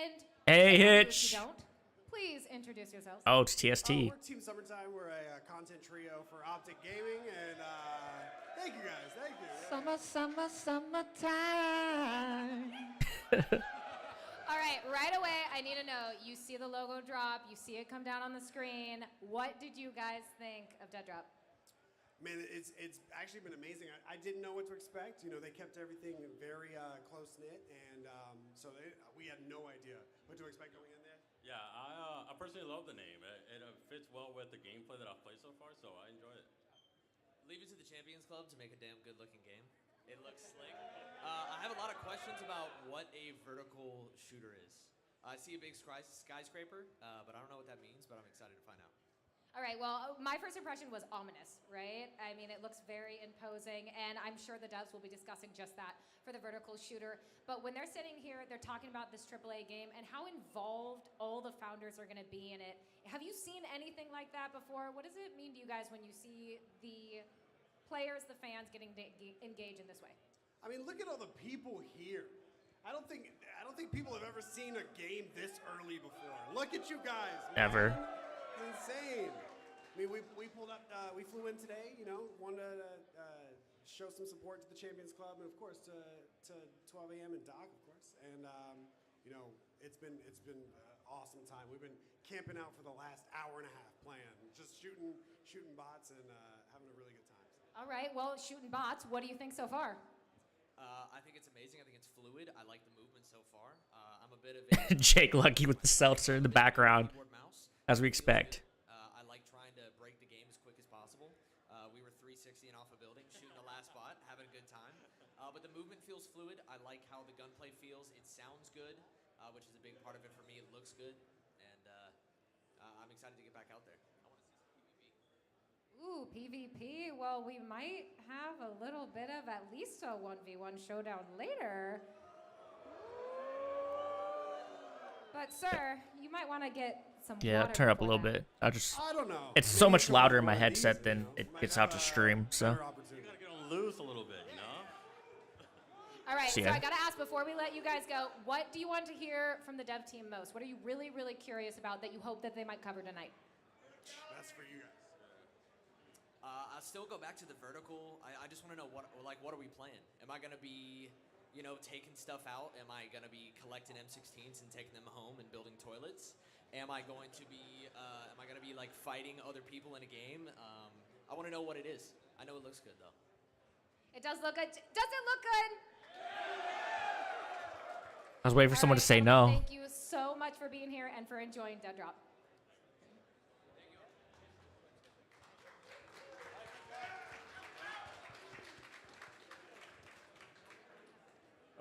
Speaker 3: and
Speaker 1: Hey,
Speaker 3: if you
Speaker 1: Hitch.
Speaker 3: don't, please introduce yourselves.
Speaker 1: Oh, it's TST.
Speaker 4: We're Team Summertime. We're a content trio for Optic Gaming, and thank you guys. Thank you. Yeah.
Speaker 3: Summertime. All right away, I need to know, you see the logo drop, you see it come down on the screen. What did you guys think of DEADROP?
Speaker 4: Man, it's actually been amazing. I didn't know what to expect. You know, they kept everything very close knit, and so we had no idea what to expect going in there.
Speaker 8: Yeah, I personally love the name. It fits well with the gameplay that I've played so far, so I enjoy it.
Speaker 9: Leave it to the Champions Club to make a damn good-looking game. It looks slick. I have a lot of questions about what a vertical shooter is. I see a big skyscraper, but I don't know what that means, but I'm excited to find out.
Speaker 3: All right, well, my first impression was ominous, right? I mean, it looks very imposing, and I'm sure the devs will be discussing just that for the vertical shooter. But when they're sitting here, they're talking about this AAA game and how involved all the founders are going to be in it. Have you seen anything like that before? What does it mean to you guys when you see the players, the fans getting engaged in this way?
Speaker 4: I mean, look at all the people here. I don't think people have ever seen a game this early before. Look at you guys. Man.
Speaker 1: Ever.
Speaker 4: It's insane. I mean, we pulled up, we flew in today, you know, wanted to show some support to the Champions Club, and of course to 12 a.m. and Doc, of course. And you know, it's been an awesome time. We've been camping out for the last hour and a half playing, just shooting bots and having a really good time.
Speaker 3: All right, well, shooting bots, what do you think so far?
Speaker 9: I think it's amazing. I think it's fluid. I like the movement so far. I'm a bit of a
Speaker 1: Jake Lucky with the seltzer in the background,
Speaker 9: keyboard mouse.
Speaker 1: as we expect.
Speaker 9: I like trying to break the game as quick as possible. We were 360 and off a building, shooting the last bot, having a good time. But the movement feels fluid. I like how the gunplay feels. It sounds good, which is a big part of it for me. It looks good, and I'm excited to get back out there. I want to see some PvP.
Speaker 3: Ooh, PvP. Well, we might have a little bit of at least a 1v1 showdown later. But, sir, you might want to get some
Speaker 1: Yeah,
Speaker 3: water
Speaker 1: turn up a
Speaker 3: before
Speaker 1: little
Speaker 3: that.
Speaker 1: bit.
Speaker 4: I don't know.
Speaker 1: It's so
Speaker 4: Maybe
Speaker 1: much
Speaker 4: some
Speaker 1: louder in
Speaker 4: one
Speaker 1: my
Speaker 4: of
Speaker 1: headset
Speaker 4: these,
Speaker 1: than
Speaker 4: you know,
Speaker 1: it
Speaker 4: might
Speaker 1: gets
Speaker 4: have
Speaker 1: out to
Speaker 4: a
Speaker 1: stream, so.
Speaker 4: better
Speaker 8: You
Speaker 4: opportunity.
Speaker 8: gotta get on loose a little bit, you know?
Speaker 3: All right,
Speaker 1: So,
Speaker 3: so
Speaker 1: yeah.
Speaker 3: I got to ask before we let you guys go, what do you want to hear from the dev team most? What are you really, really curious about that you hope that they might cover tonight?
Speaker 4: That's for you guys.
Speaker 9: I'll still go back to the vertical. I just want to know what are we playing? Am I gonna be, you know, taking stuff out? Am I gonna be collecting M16s and taking them home and building toilets? Am I going to be like fighting other people in a game? I want to know what it is. I know it looks good though.
Speaker 3: It does look good. Does it look good?
Speaker 1: I was waiting for
Speaker 3: All
Speaker 1: someone
Speaker 3: right,
Speaker 1: to say
Speaker 3: gentlemen,
Speaker 1: no.
Speaker 3: Thank you so much for being here and for enjoying DEADROP.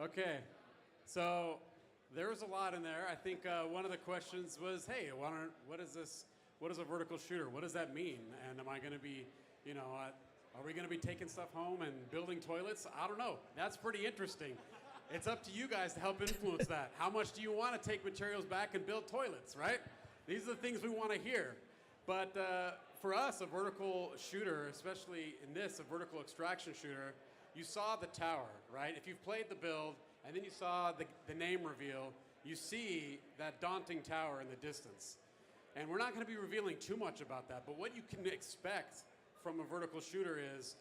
Speaker 4: Okay, so there was a lot in there. I think one of the questions was, hey, what is this? What is a vertical shooter? What does that mean? And am I going to be You know, are we going to be taking stuff home and building toilets? I don't know. That's pretty interesting. It's up to you guys to help influence that. How much do you want to take materials back and build toilets, right? These are the things we want to hear. But for us, a vertical shooter, especially in this, a vertical extraction shooter, you saw the tower, right? If you've played the build and then you saw the name reveal, you see that daunting tower in the distance. And we're not going to be revealing too much about that, but what you can expect from a vertical shooter is,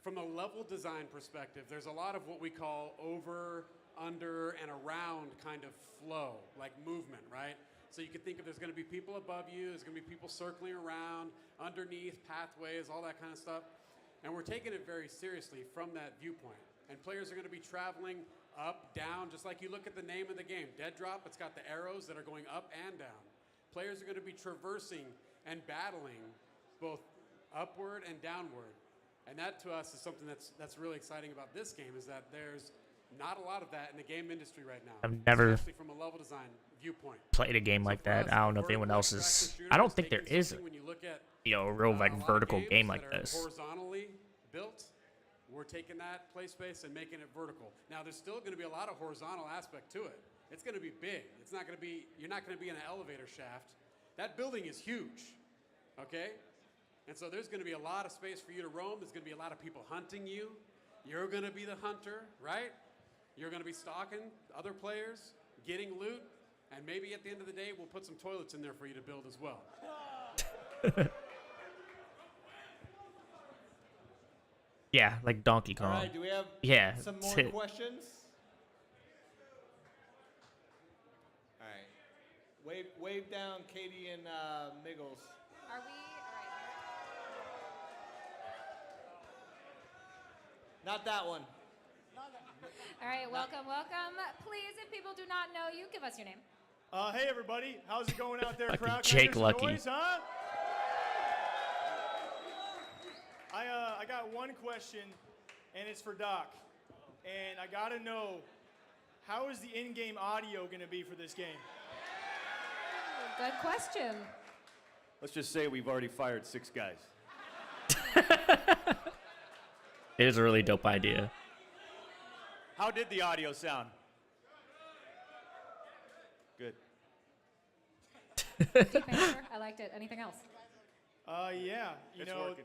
Speaker 4: from a level design perspective, there's a lot of what we call over, under, and around kind of flow, like movement, right? So you can think of there's going to be people above you, there's going to be people circling around, underneath, pathways, all that kind of stuff. And we're taking it very seriously from that viewpoint. And players are going to be traveling up, down, just like you look at the name of the game. DEADROP, it's got the arrows that are going up and down. Players are going to be traversing and battling both upward and downward. And that, to us, is something that's really exciting about this game, is that there's not a lot of that in the game industry right now.
Speaker 1: I've never
Speaker 4: especially from a level design viewpoint.
Speaker 1: played a game like that. I don't know if anyone else is. I don't think there is a,
Speaker 4: When you look at
Speaker 1: a real
Speaker 4: a
Speaker 1: like
Speaker 4: lot of
Speaker 1: vertical
Speaker 4: games
Speaker 1: game
Speaker 4: that
Speaker 1: like
Speaker 4: are
Speaker 1: this.
Speaker 4: horizontally built, we're taking that play space and making it vertical. Now, there's still going to be a lot of horizontal aspect to it. It's going to be big. It's not going to be. You're not going to be in an elevator shaft. That building is huge. Okay. And so there's going to be a lot of space for you to roam. There's going to be a lot of people hunting you. You're going to be the hunter, right? You're going to be stalking other players, getting loot, and maybe at the end of the day, we'll put some toilets in there for you to build as well.
Speaker 1: Yeah, like Donkey Kong.
Speaker 2: All right, do we have some more questions? All right. Wave down Katie and Miggles.
Speaker 3: Are we?
Speaker 2: Not that one.
Speaker 3: All right, welcome. Please, if people do not know you, give us your name.
Speaker 10: Hey everybody, how's it going out there,
Speaker 1: Fucking
Speaker 10: crowd?
Speaker 1: Jake
Speaker 10: Can I hear some
Speaker 1: Lucky.
Speaker 10: noise, huh? I got one question, and it's for Doc. And I gotta know, how is the in-game audio gonna be for this game?
Speaker 3: Good question.
Speaker 11: Let's just say we've already fired 6 guys.
Speaker 1: It is a really dope idea.
Speaker 11: How did the audio sound? Good.
Speaker 3: Deep answer. I liked it. Anything else?
Speaker 10: Yeah,
Speaker 11: It's working.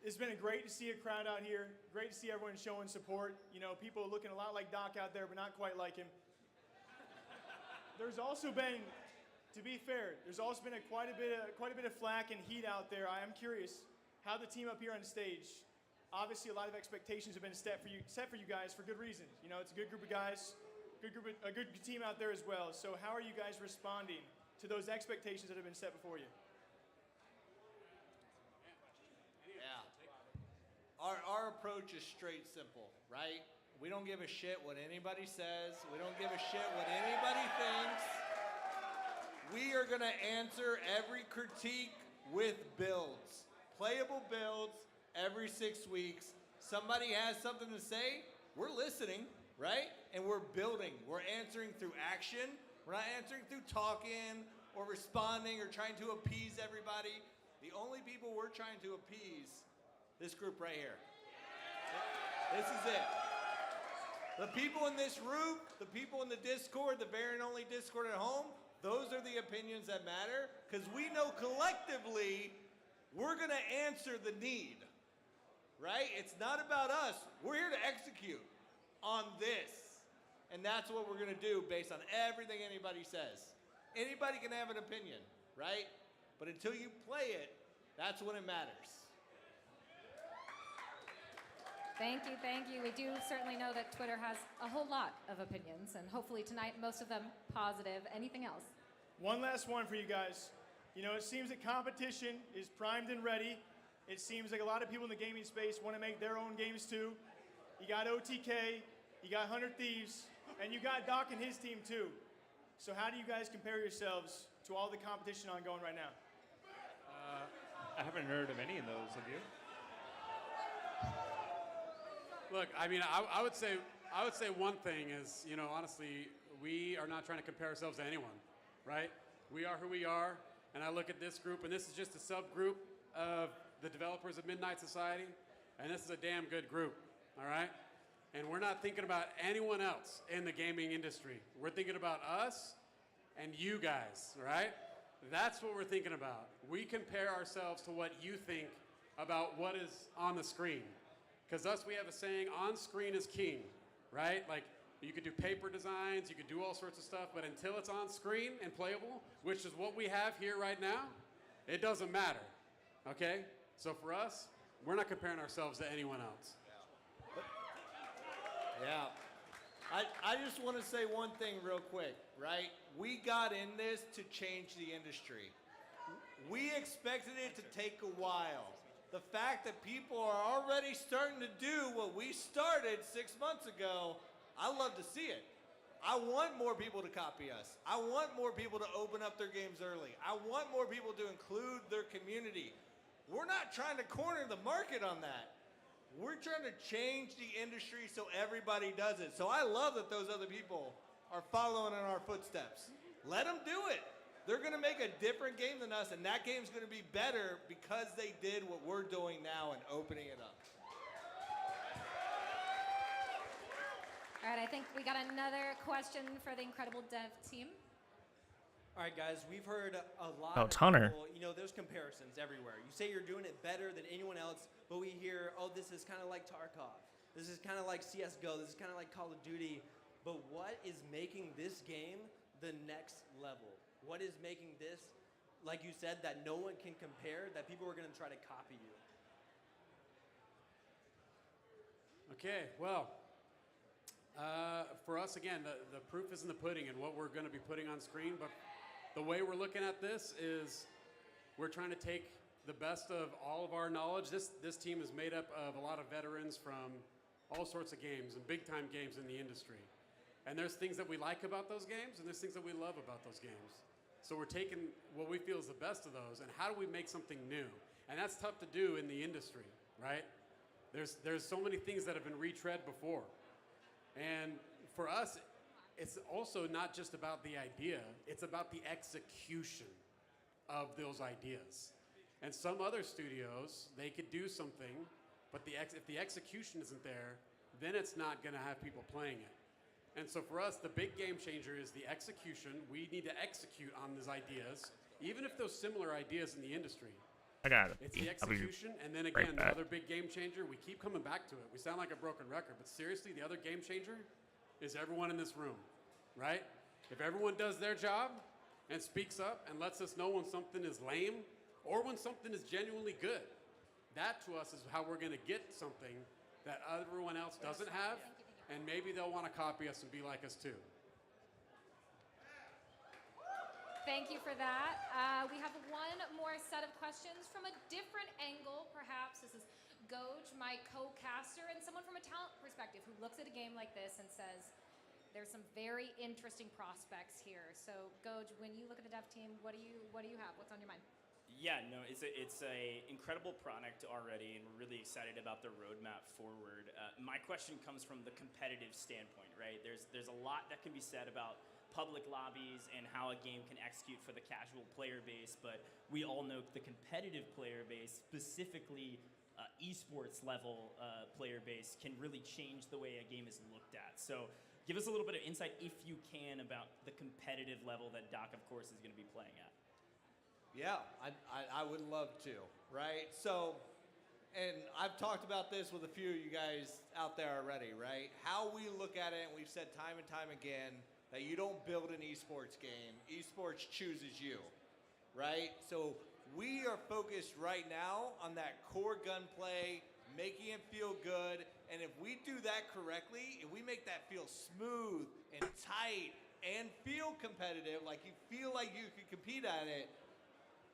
Speaker 10: it's been great to see a crowd out here. Great to see everyone showing support. People looking a lot like Doc out there, but not quite like him. There's also been, to be fair, quite a bit of flack and heat out there. I am curious how the team up here on stage. Obviously, a lot of expectations have been set for you guys for good reason. It's a good group of guys, a good team out there as well. So how are you guys responding to those expectations that have been set before you?
Speaker 2: Yeah. Our approach is straight simple, right? We don't give a shit what anybody says. We don't give a shit what anybody thinks. We are going to answer every critique with builds. Playable builds. Every 6 weeks, somebody has something to say, we're listening, right? And we're building. We're answering through action. We're not answering through talking or responding or trying to appease everybody. The only people we're trying to appease, this group right here. This is it. The people in this room, the people in the Discord, the Baron only Discord at home, those are the opinions that matter, because we know collectively we're going to answer the need. Right? It's not about us. We're here to execute on this. And that's what we're going to do based on everything anybody says. Anybody can have an opinion, right? But until you play it, that's when it matters.
Speaker 3: Thank you. We do certainly know that Twitter has a whole lot of opinions, and hopefully tonight, most of them positive. Anything else?
Speaker 10: One last one for you guys. It seems that competition is primed and ready. It seems like a lot of people in the gaming space want to make their own games too. You got OTK, you got 100 Thieves, and you got Doc and his team too. So how do you guys compare yourselves to all the competition ongoing right now?
Speaker 6: I haven't heard of any of those, have you?
Speaker 4: Look, I mean, I would say one thing is, honestly, we are not trying to compare ourselves to anyone, right? We are who we are, and I look at this group, and this is just a subgroup of the developers of Midnight Society, and this is a damn good group, all right? And we're not thinking about anyone else in the gaming industry. We're thinking about us and you guys, right? That's what we're thinking about. We compare ourselves to what you think about what is on the screen. Because us, we have a saying, on screen is king, right? Like, you could do paper designs, you could do all sorts of stuff, but until it's on screen and playable, which is what we have here right now, it doesn't matter, okay? So for us, we're not comparing ourselves to anyone else.
Speaker 2: Yeah. I just want to say one thing real quick, right? We got in this to change the industry. We expected it to take a while. The fact that people are already starting to do what we started 6 months ago, I love to see it. I want more people to copy us. I want more people to open up their games early. I want more people to include their community. We're not trying to corner the market on that. We're trying to change the industry so everybody does it. So I love that those other people are following in our footsteps. Let them do it. They're going to make a different game than us, and that game's going to be better because they did what we're doing now and opening it up.
Speaker 3: All right, I think we got another question for the incredible dev team.
Speaker 12: All right, guys, we've heard a lot
Speaker 1: Oh,
Speaker 12: of
Speaker 1: it's Hunter.
Speaker 12: people, you know, there's comparisons everywhere. You say you're doing it better than anyone else, but we hear, oh, this is kind of like Tarkov. This is kind of like CSGO. This is kind of like Call of Duty. But what is making this game the next level? What is making this, like you said, that no one can compare, that people are going to try to copy you?
Speaker 4: Okay, well, for us, again, the proof is in the pudding and what we're going to be putting on screen, but the way we're looking at this is we're trying to take the best of all of our knowledge. This team is made up of a lot of veterans from all sorts of games and big-time games in the industry. And there's things that we like about those games, and there's things that we love about those games. So we're taking what we feel is the best of those, and how do we make something new? And that's tough to do in the industry, right? There's so many things that have been retread before. And for us, it's also not just about the idea, it's about the execution of those ideas. And some other studios, they could do something, but if the execution isn't there, then it's not gonna have people playing it. And so for us, the big game changer is the execution. We need to execute on these ideas, even if those similar ideas in the industry.
Speaker 1: I got it.
Speaker 4: It's the
Speaker 1: I'll be
Speaker 4: execution, and then
Speaker 1: right
Speaker 4: again, the
Speaker 1: back.
Speaker 4: other big game changer, we keep coming back to it. We sound like a broken record, but seriously, the other game changer is everyone in this room, right? If everyone does their job and speaks up and lets us know when something is lame or when something is genuinely good, that to us is how we're gonna get something that everyone else doesn't have, and maybe they'll wanna copy us and be like us too.
Speaker 3: Thank you for that. We have one more set of questions from a different angle, perhaps. This is Goj, my co-caster, and someone from a talent perspective who looks at a game like this and says, there's some very interesting prospects here. So, Goj, when you look at the dev team, what do you have? What's on your mind?
Speaker 13: Yeah, no, it's a incredible product already, and we're really excited about the roadmap forward. My question comes from the competitive standpoint, right? There's a lot that can be said about public lobbies and how a game can execute for the casual player base, but we all know the competitive player base, specifically esports level player base, can really change the way a game is looked at. So give us a little bit of insight, if you can, about the competitive level that Doc, of course, is going to be playing at.
Speaker 2: Yeah, I would love to, right? So, and I've talked about this with a few of you guys out there already, right? How we look at it, and we've said time and time again, that you don't build an esports game. Esports chooses you, right? So we are focused right now on that core gunplay, making it feel good, and if we do that correctly, if we make that feel smooth and tight and feel competitive, like you feel like you could compete at it,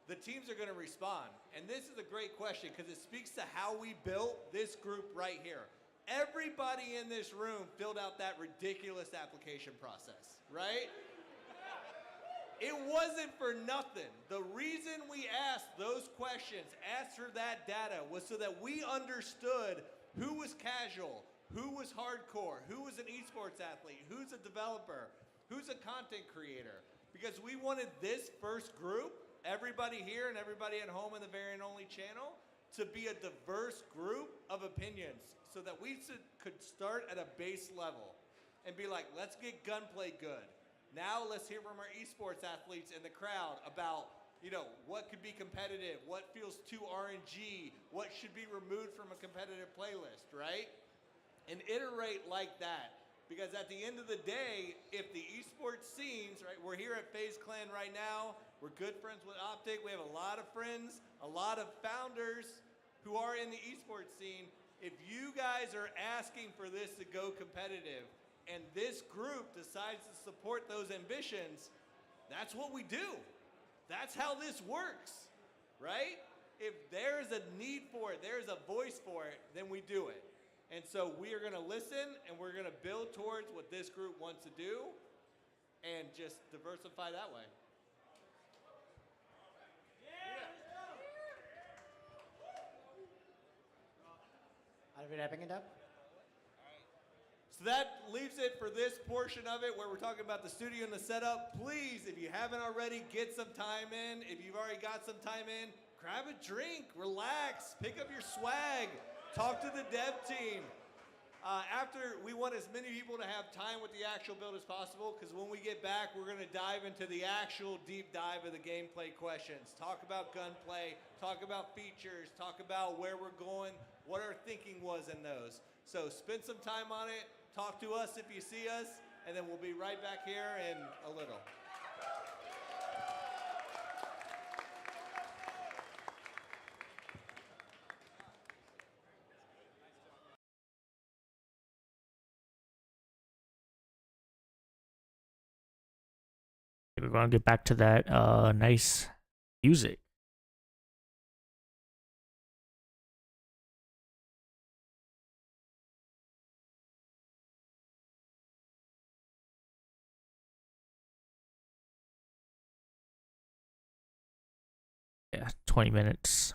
Speaker 2: the teams are gonna respond. And this is a great question because it speaks to how we built this group right here. Everybody in this room filled out that ridiculous application process, right? It wasn't for nothing. The reason we asked those questions, asked for that data, was so that we understood who was casual, who was hardcore, who was an esports athlete, who's a developer, who's a content creator. Because we wanted this first group, everybody here and everybody at home in the Variant Only channel, to be a diverse group of opinions so that we could start at a base level and be like, let's get gunplay good. Now let's hear from our esports athletes in the crowd about, you know, what could be competitive, what feels too RNG, what should be removed from a competitive playlist, right? And iterate like that. Because at the end of the day, if the esports scenes, right, we're here at FaZe Clan right now, we're good friends with Optic, we have a lot of friends, a lot of founders who are in the esports scene. If you guys are asking for this to go competitive, and this group decides to support those ambitions, that's what we do. That's how this works, right? If there's a need for it, there's a voice for it, then we do it. And so we are gonna listen and we're gonna build towards what this group wants to do and just diversify that way.
Speaker 7: Are we wrapping it up?
Speaker 2: So that leaves it for this portion of it where we're talking about the studio and the setup. Please, if you haven't already, get some time in. If you've already got some time in, grab a drink, relax, pick up your swag, talk to the dev team. After, we want as many people to have time with the actual build as possible, because when we get back, we're going to dive into the actual deep dive of the gameplay questions. Talk about gunplay, talk about features, talk about where we're going, what our thinking was in those. So spend some time on it, talk to us if you see us, and then we'll be right back here in a little.
Speaker 1: We're going to get back to that nice music. Yeah, 20 minutes.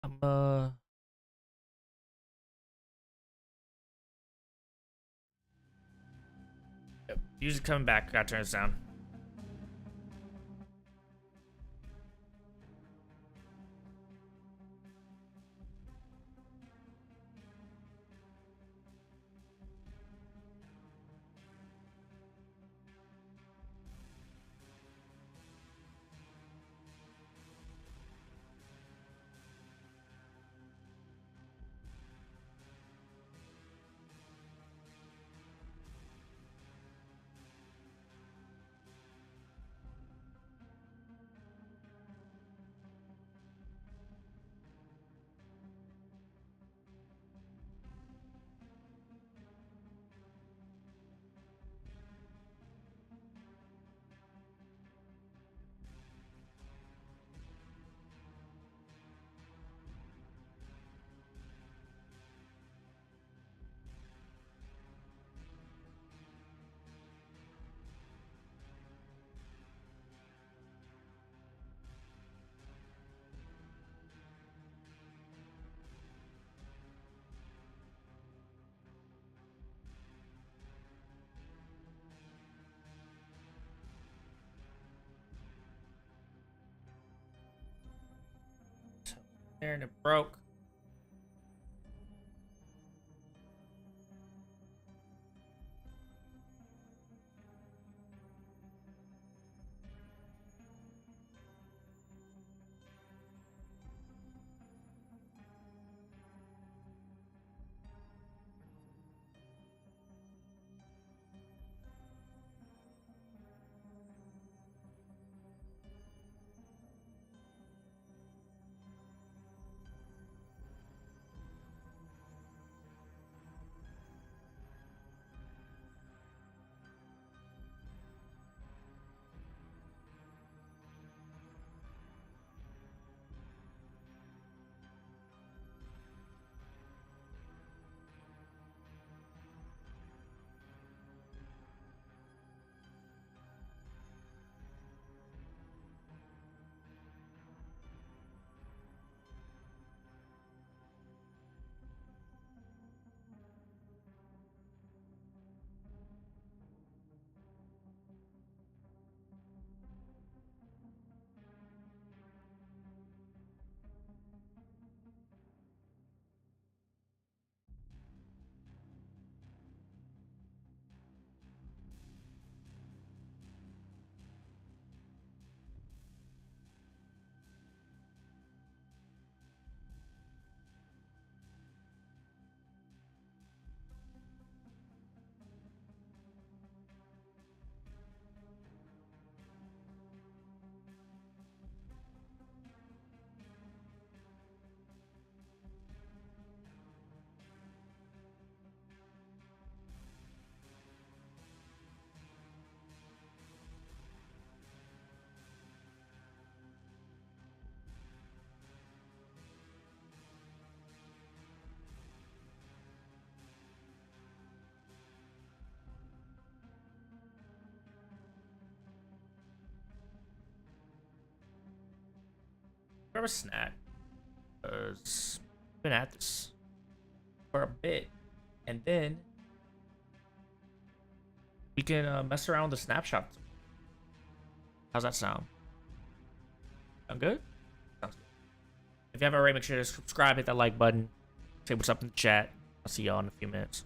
Speaker 1: I'm Yep, music coming back. Gotta turn this down. There and it broke. grab a snack. Cause I've been at this for a bit, and then we can mess around with the snapshot. How's that sound? Sound good? Sounds good. If you haven't already, make sure to subscribe, hit that like button, say what's up in the chat. I'll see y'all in a few minutes.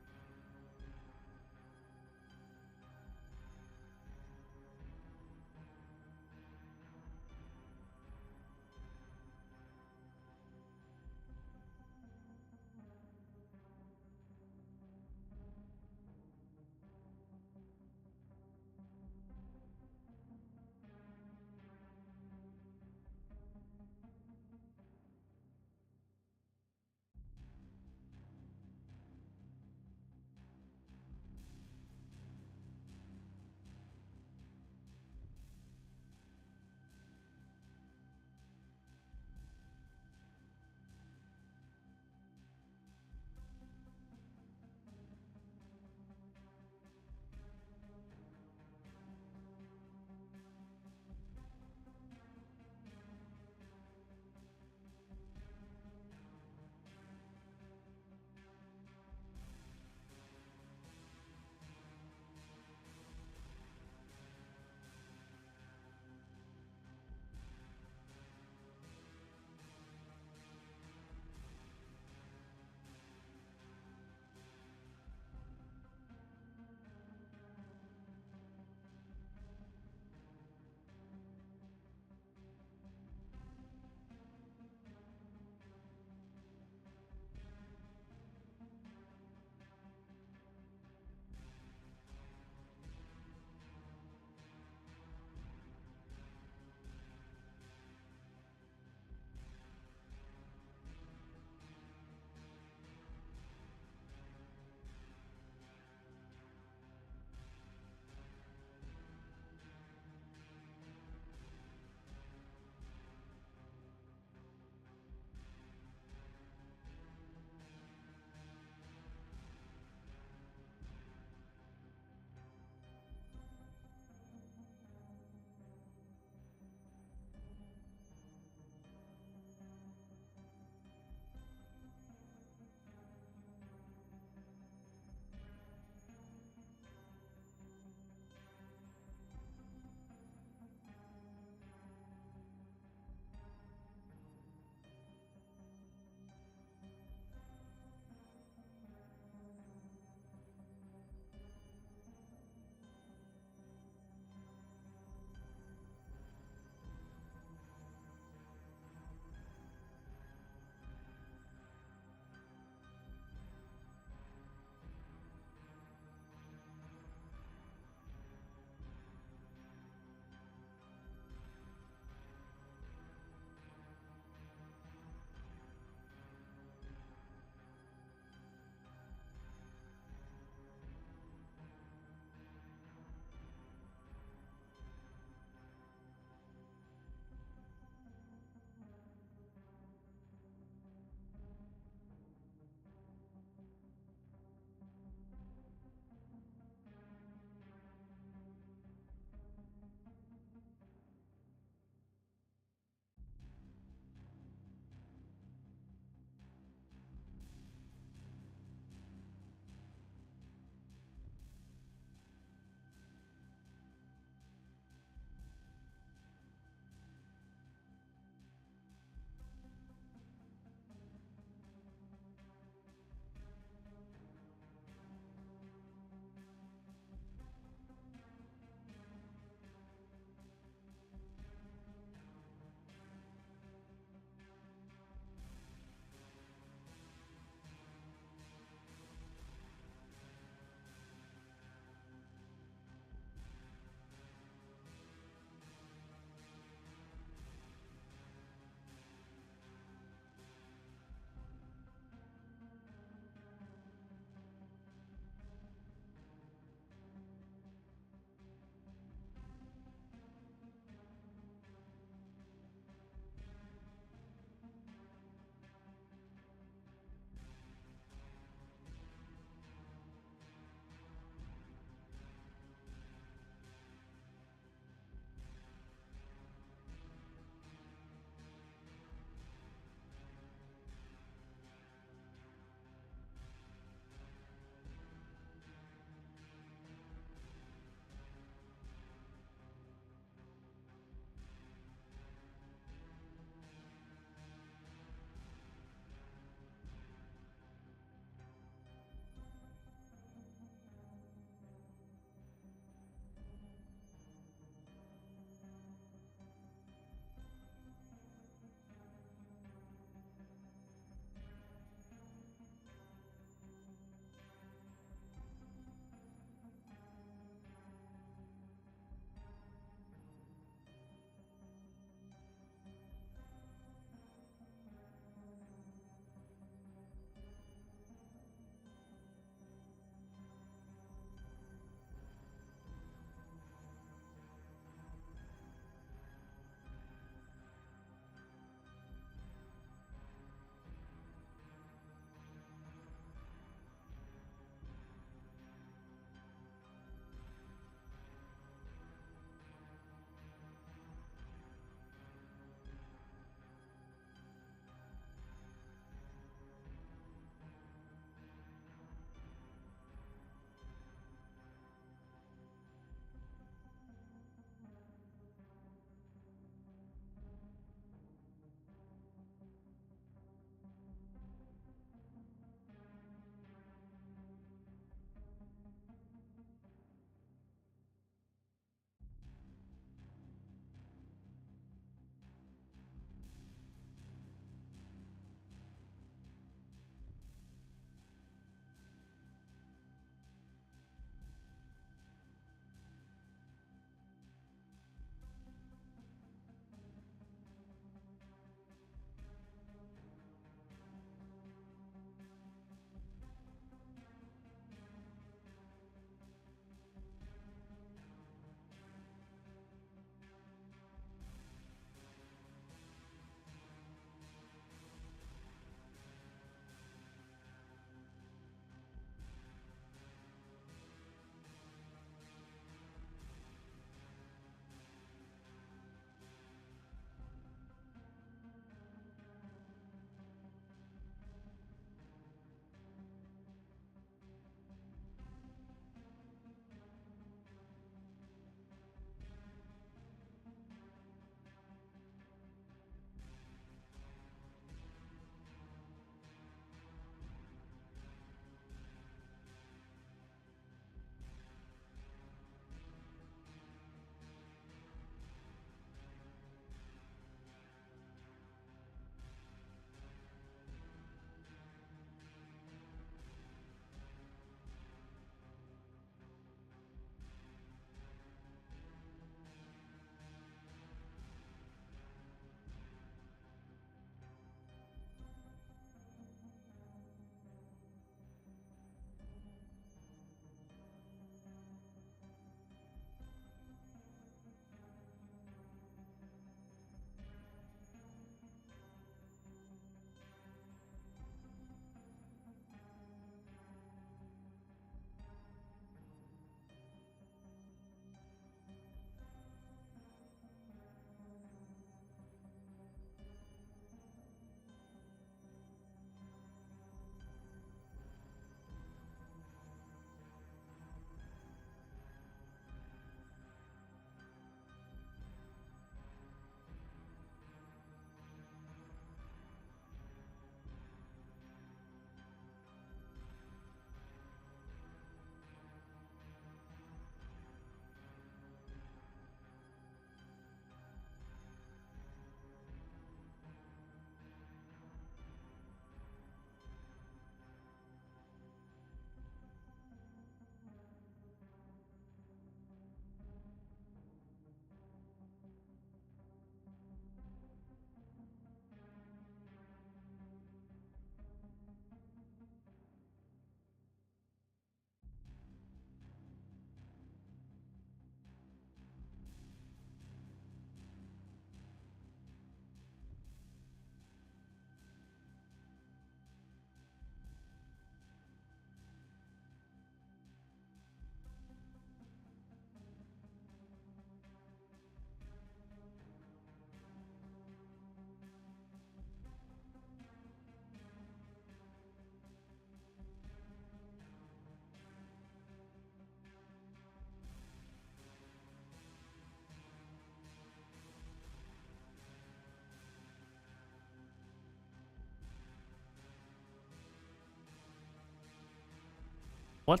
Speaker 1: What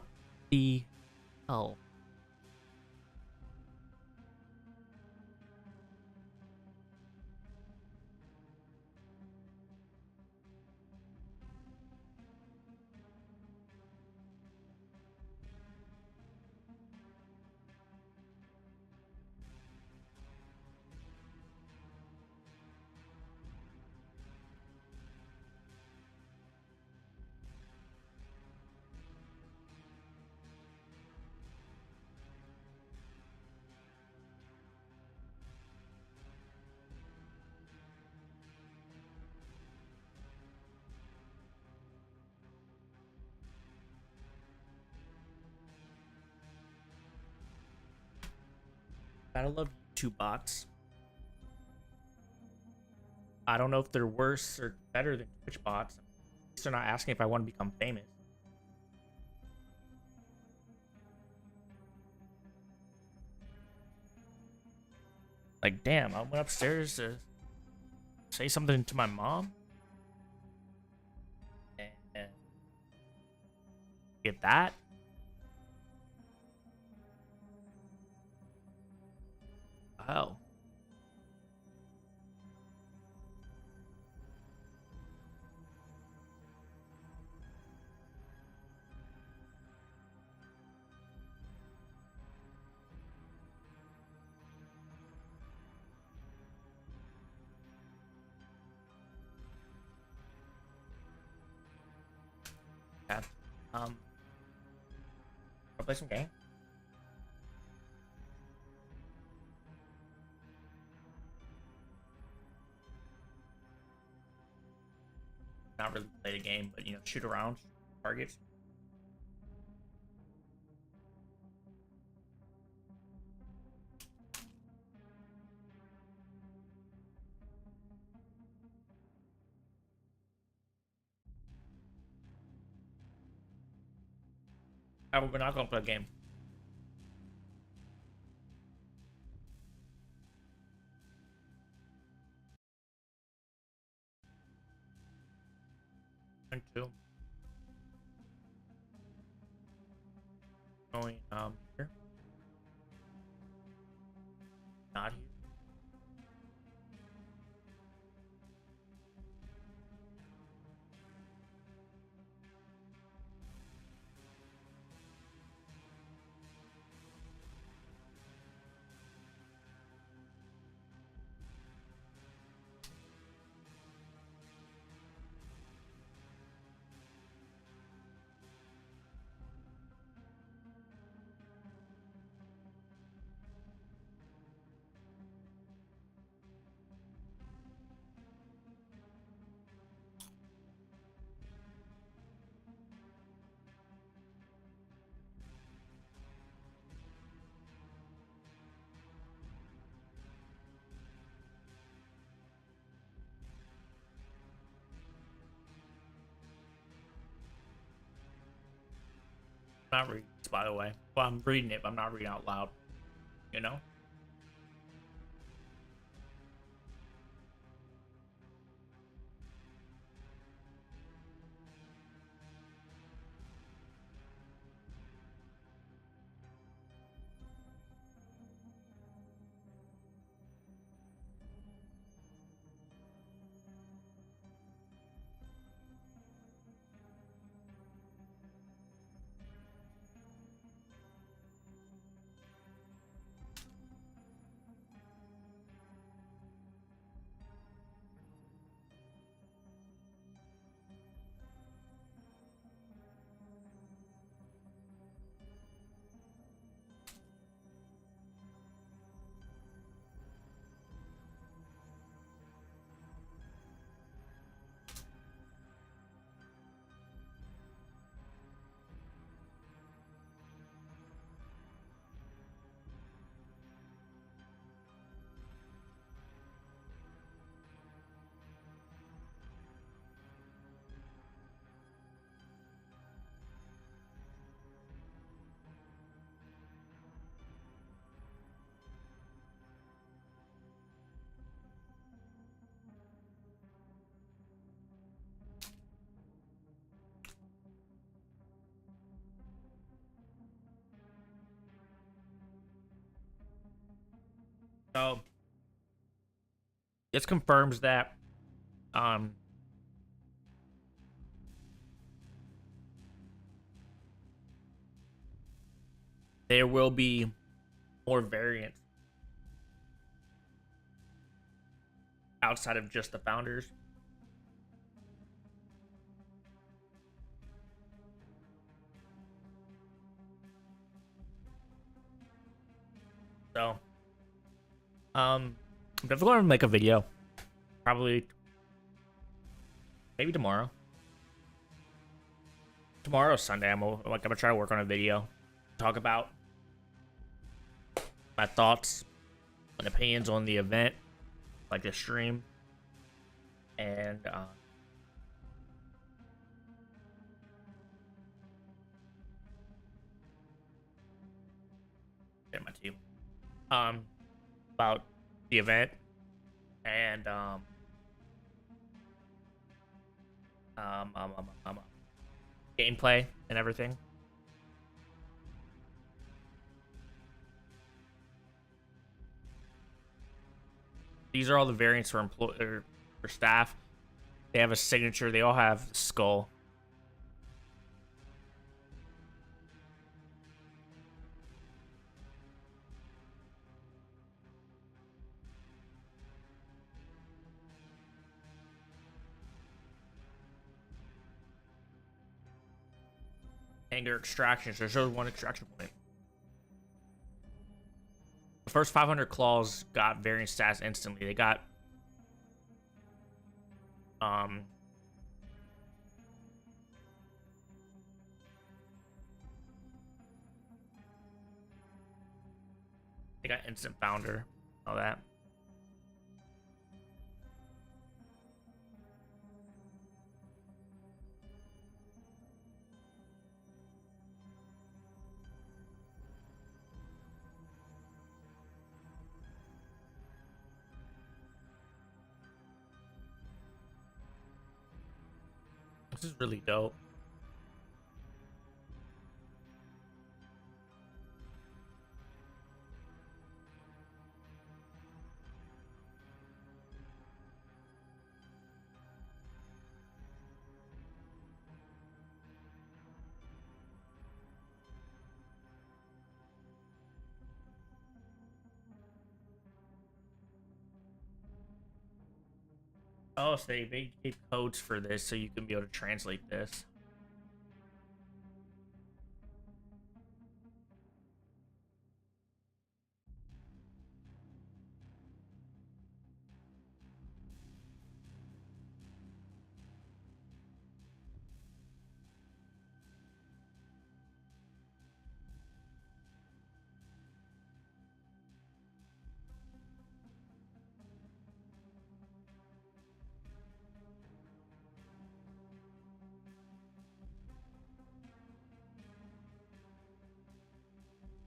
Speaker 1: the hell? Gotta love YouTube bots. I don't know if they're worse or better than Twitch bots. At least they're not asking if I want to become famous. Like, damn, I went upstairs to say something to my mom. And get that. Oh. Yeah. I'll play some game. Not really play the game, but you know, shoot around, targets. We're not gonna play a game. Two. Going here. Not here. Not reading this, by the way. Well, I'm reading it, but I'm not reading out loud. You know? So this confirms that there will be more variants outside of just the founders. So, I'm definitely going to make a video. Probably, maybe tomorrow. Tomorrow, Sunday, I'm gonna try to work on a video. Talk about my thoughts and opinions on the event, like the stream, and get my team. About the event and gameplay and everything. These are all the variants for for staff. They have a signature. They all have skull. Anger extractions. There's only one extraction point. The first 500 claws got variant stats instantly. They got instant founder, all that. This is really dope. Oh, so they gave codes for this so you can be able to translate this.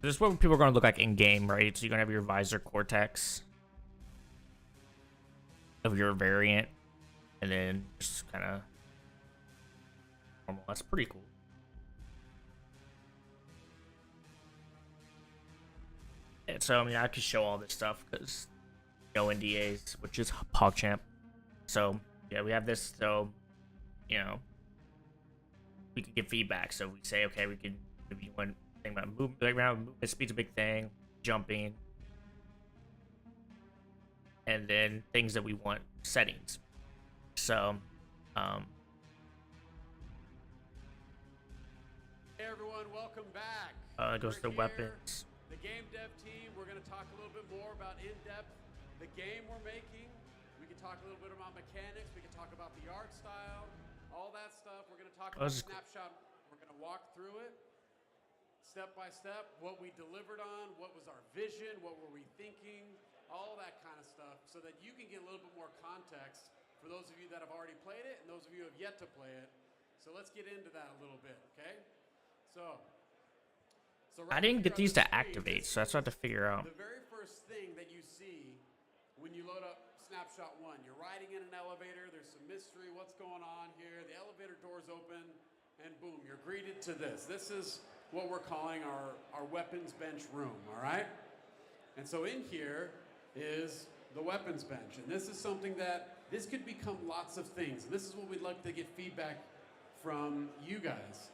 Speaker 1: This is what people are going to look like in game, right? So you're going to have your visor cortex of your variant, and then just kind of normal. That's pretty cool. And so I mean, I could show all this stuff because no NDAs, which is PogChamp. So yeah, we have this. So you know, we can get feedback. So we say, okay, we can maybe one thing about movement speed's a big thing, jumping, and then things that we want settings. So
Speaker 4: Hey everyone, welcome back.
Speaker 1: It goes to weapons.
Speaker 4: The game dev team, we're going to talk a little bit more about in-depth the game we're making. We can talk a little bit about mechanics. We can talk about the art style, all that stuff. We're going to talk about Snapshot. We're going to walk through it step by step, what we delivered on, what was our vision, what were we thinking, all that kind of stuff, so that you can get a little bit more context for those of you that have already played it and those of you who have yet to play it. So let's get into that a little bit, okay? So
Speaker 1: I didn't get these to activate, so that's what I have to figure out.
Speaker 4: The very first thing that you see when you load up Snapshot 1, you're riding in an elevator, there's some mystery, what's going on here, the elevator doors open, and boom, you're greeted to this. This is what we're calling our weapons bench room, all right? And so in here, is the weapons bench. And this is something that, this could become lots of things. And this is what we'd like to get feedback from you guys.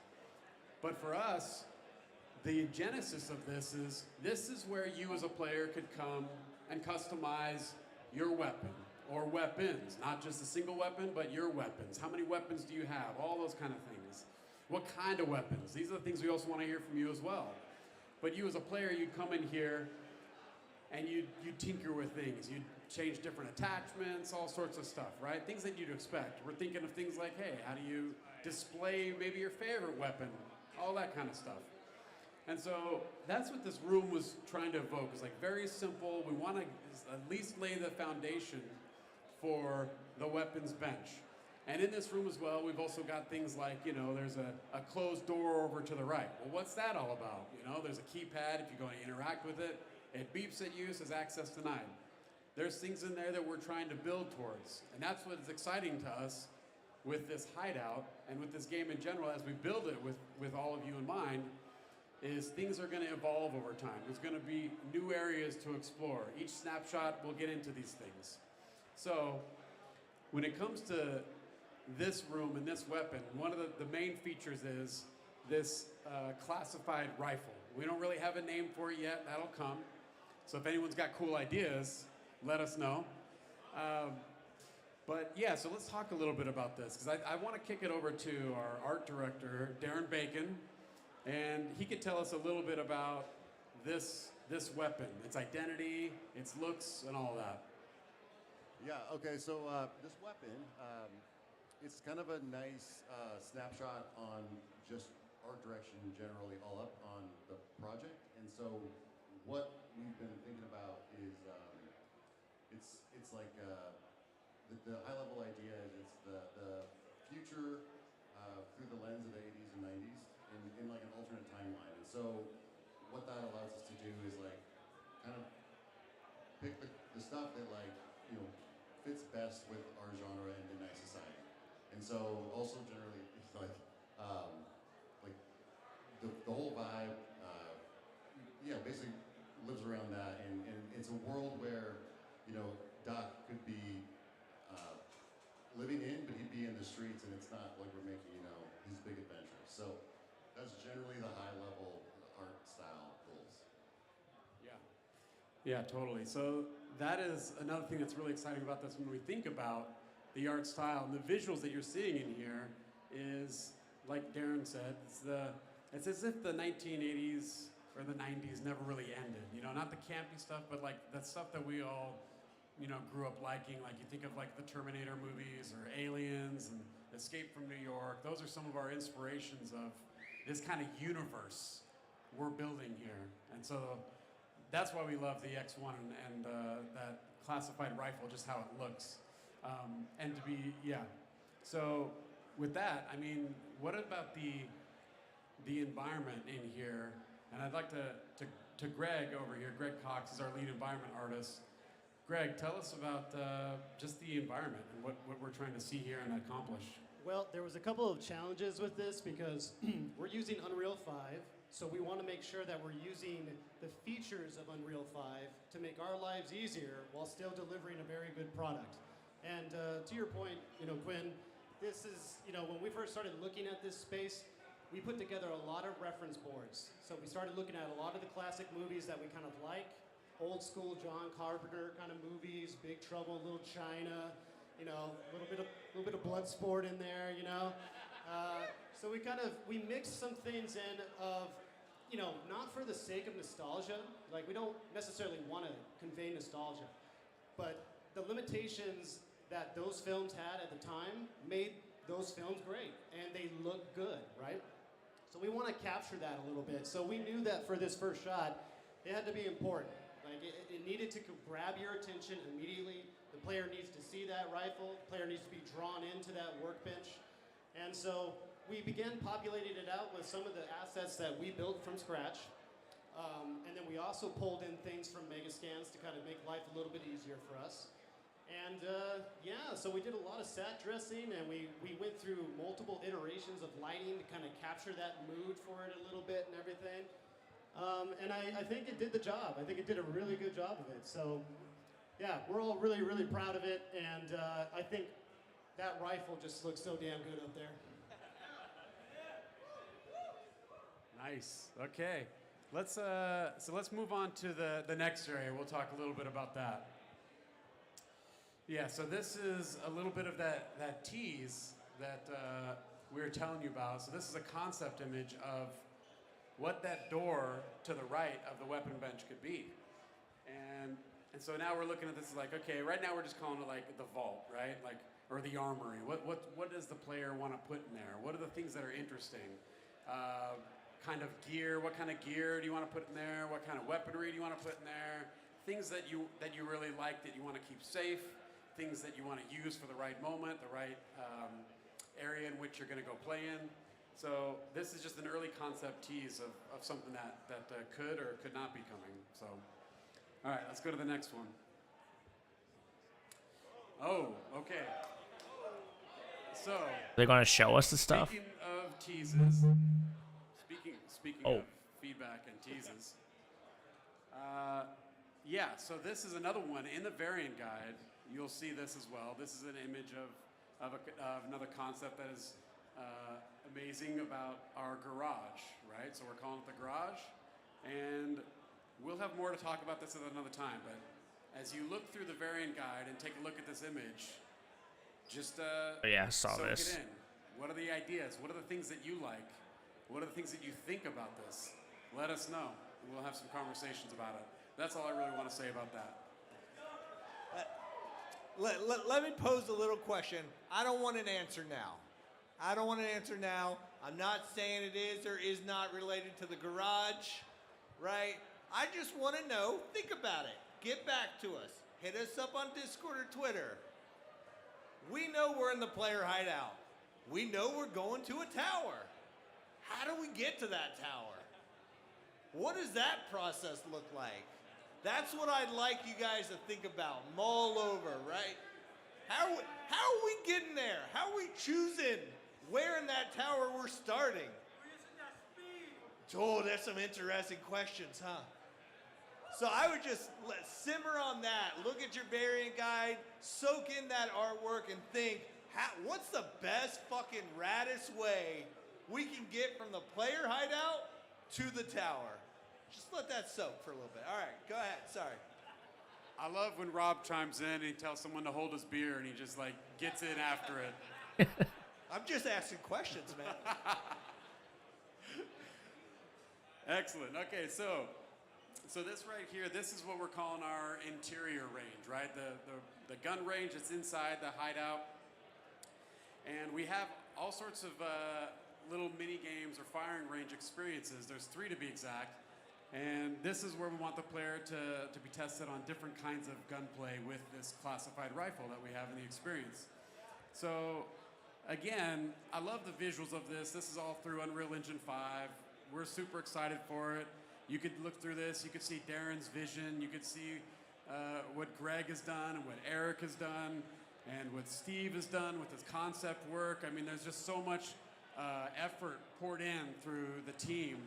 Speaker 4: But for us, the genesis of this is where you as a player could come and customize your weapon or weapons, not just a single weapon, but your weapons. How many weapons do you have? All those kind of things. What kind of weapons? These are the things we also want to hear from you as well. But you as a player, you'd come in here and you'd tinker with things. You'd change different attachments, all sorts of stuff, right? Things that you'd expect. We're thinking of things like, hey, how do you display maybe your favorite weapon? All that kind of stuff. And so that's what this room was trying to evoke. It's like very simple. We want to at least lay the foundation for the weapons bench. And in this room as well, we've also got things like, you know, there's a closed door over to the right. Well, what's that all about? You know, there's a keypad. If you're going to interact with it, it beeps at you, says access denied. There's things in there that we're trying to build towards. And that's what is exciting to us with this hideout and with this game in general, as we build it with all of you in mind, is things are going to evolve over time. There's going to be new areas to explore. Each snapshot will get into these things. So when it comes to this room and this weapon, one of the main features is this classified rifle. We don't really have a name for it yet. That'll come. So if anyone's got cool ideas, let us know. But yeah, so let's talk a little bit about this, because I want to kick it over to our art director, Darren Bacon, and he could tell us a little bit about this weapon, its identity, its looks, and all that.
Speaker 14: Yeah, okay, so this weapon, it's kind of a nice snapshot on just art direction generally all up on the project. And so what we've been thinking about is it's like the high level idea is it's the future through the lens of the 80s and 90s in like an alternate timeline. And so what that allows us to do is like kind of pick the stuff that like, you know, fits best with our genre and Midnight Society. And so also generally it's like the whole vibe, yeah, basically lives around that, and it's a world where, you know, Doc could be living in, but he'd be in the streets, and it's not like we're making, you know, these big adventures. So that's generally the high level art style goals.
Speaker 4: Yeah. Yeah, totally. So that is another thing that's really exciting about this when we think about the art style and the visuals that you're seeing in here is, like Darren said, it's as if the 1980s or the 90s never really ended. You know, not the campy stuff, but like that stuff that we all, you know, grew up liking. Like you think of like the Terminator movies or Aliens and Escape from New York. Those are some of our inspirations of this kind of universe we're building here. And so that's why we love the X1 and that classified rifle, just how it looks. And to be, yeah. So with that, I mean, what about the environment in here? And I'd like to Greg over here. Greg Cox is our lead environment artist. Greg, tell us about just the environment and what we're trying to see here and accomplish.
Speaker 15: Well, there was a couple of challenges with this because we're using Unreal 5, so we want to make sure that we're using the features of Unreal 5 to make our lives easier while still delivering a very good product. And to your point, you know, Quinn, this is, you know, when we first started looking at this space, we put together a lot of reference boards. So we started looking at a lot of the classic movies that we kind of like, old school John Carpenter kind of movies, Big Trouble in Little China, you know, a little bit of Bloodsport in there, you know. So we mixed some things in of, you know, not for the sake of nostalgia, like we don't necessarily want to convey nostalgia, but the limitations that those films had at the time made those films great, and they look good, right? So we want to capture that a little bit. So we knew that for this first shot, it had to be important. Like it needed to grab your attention immediately. The player needs to see that rifle. The player needs to be drawn into that workbench. And so we began populating it out with some of the assets that we built from scratch. And then we also pulled in things from Megascans to kind of make life a little bit easier for us. And yeah, so we did a lot of set dressing, and we went through multiple iterations of lighting to kind of capture that mood for it a little bit and everything. And I think it did the job. I think it did a really good job of it. So yeah, we're all really, really proud of it, and I think that rifle just looks so damn good up there.
Speaker 4: Nice. Okay. Let's move on to the next area. We'll talk a little bit about that. Yeah, so this is a little bit of that tease that we were telling you about. So this is a concept image of what that door to the right of the weapon bench could be. And so now we're looking at this like, okay, right now we're just calling it like the vault, right? Like, or the armory. What does the player want to put in there? What are the things that are interesting? Kind of gear, what kind of gear do you want to put in there? What kind of weaponry do you want to put in there? Things that you really like that you want to keep safe, things that you want to use for the right moment, the right area in which you're going to go play in. So this is just an early concept tease of something that could or could not be coming. So, all right, let's go to the next one. Oh, okay. So
Speaker 1: They're going to show us the stuff.
Speaker 4: Speaking of teases, speaking of feedback and teases, yeah. So this is another one in the variant guide. You'll see this as well. This is an image of another concept that is amazing about our garage, right? So we're calling it the garage, and we'll have more to talk about this at another time. But as you look through the variant guide and take a look at this image, just
Speaker 1: yeah, I saw
Speaker 4: soak
Speaker 1: this.
Speaker 4: it in. What are the ideas? What are the things that you like? What are the things that you think about this? Let us know. We'll have some conversations about it. That's all I really want to say about that.
Speaker 2: Let me pose a little question. I don't want an answer now. I'm not saying it is or is not related to the garage, right? I just want to know, think about it. Get back to us. Hit us up on Discord or Twitter. We know we're in the player hideout. We know we're going to a tower. How do we get to that tower? What does that process look like? That's what I'd like you guys to think about, mull over, right? How are we getting there? How are we choosing where in that tower we're starting? Oh, that's some interesting questions, huh? So I would just simmer on that. Look at your variant guide, soak in that artwork, and think, what's the best fucking raddest way we can get from the player hideout to the tower? Just let that soak for a little bit. All right, go ahead. Sorry.
Speaker 4: I love when Rob chimes in and he tells someone to hold his beer and he just like gets in after it.
Speaker 2: I'm just asking questions, man.
Speaker 4: Excellent. Okay, so this right here, this is what we're calling our interior range, right? The gun range that's inside the hideout. And we have all sorts of little mini games or firing range experiences. There's 3 to be exact. And this is where we want the player to be tested on different kinds of gunplay with this classified rifle that we have in the experience. So again, I love the visuals of this. This is all through Unreal Engine 5. We're super excited for it. You could look through this. You could see Darren's vision. You could see what Greg has done and what Eric has done and what Steve has done with his concept work. I mean, there's just so much effort poured in through the team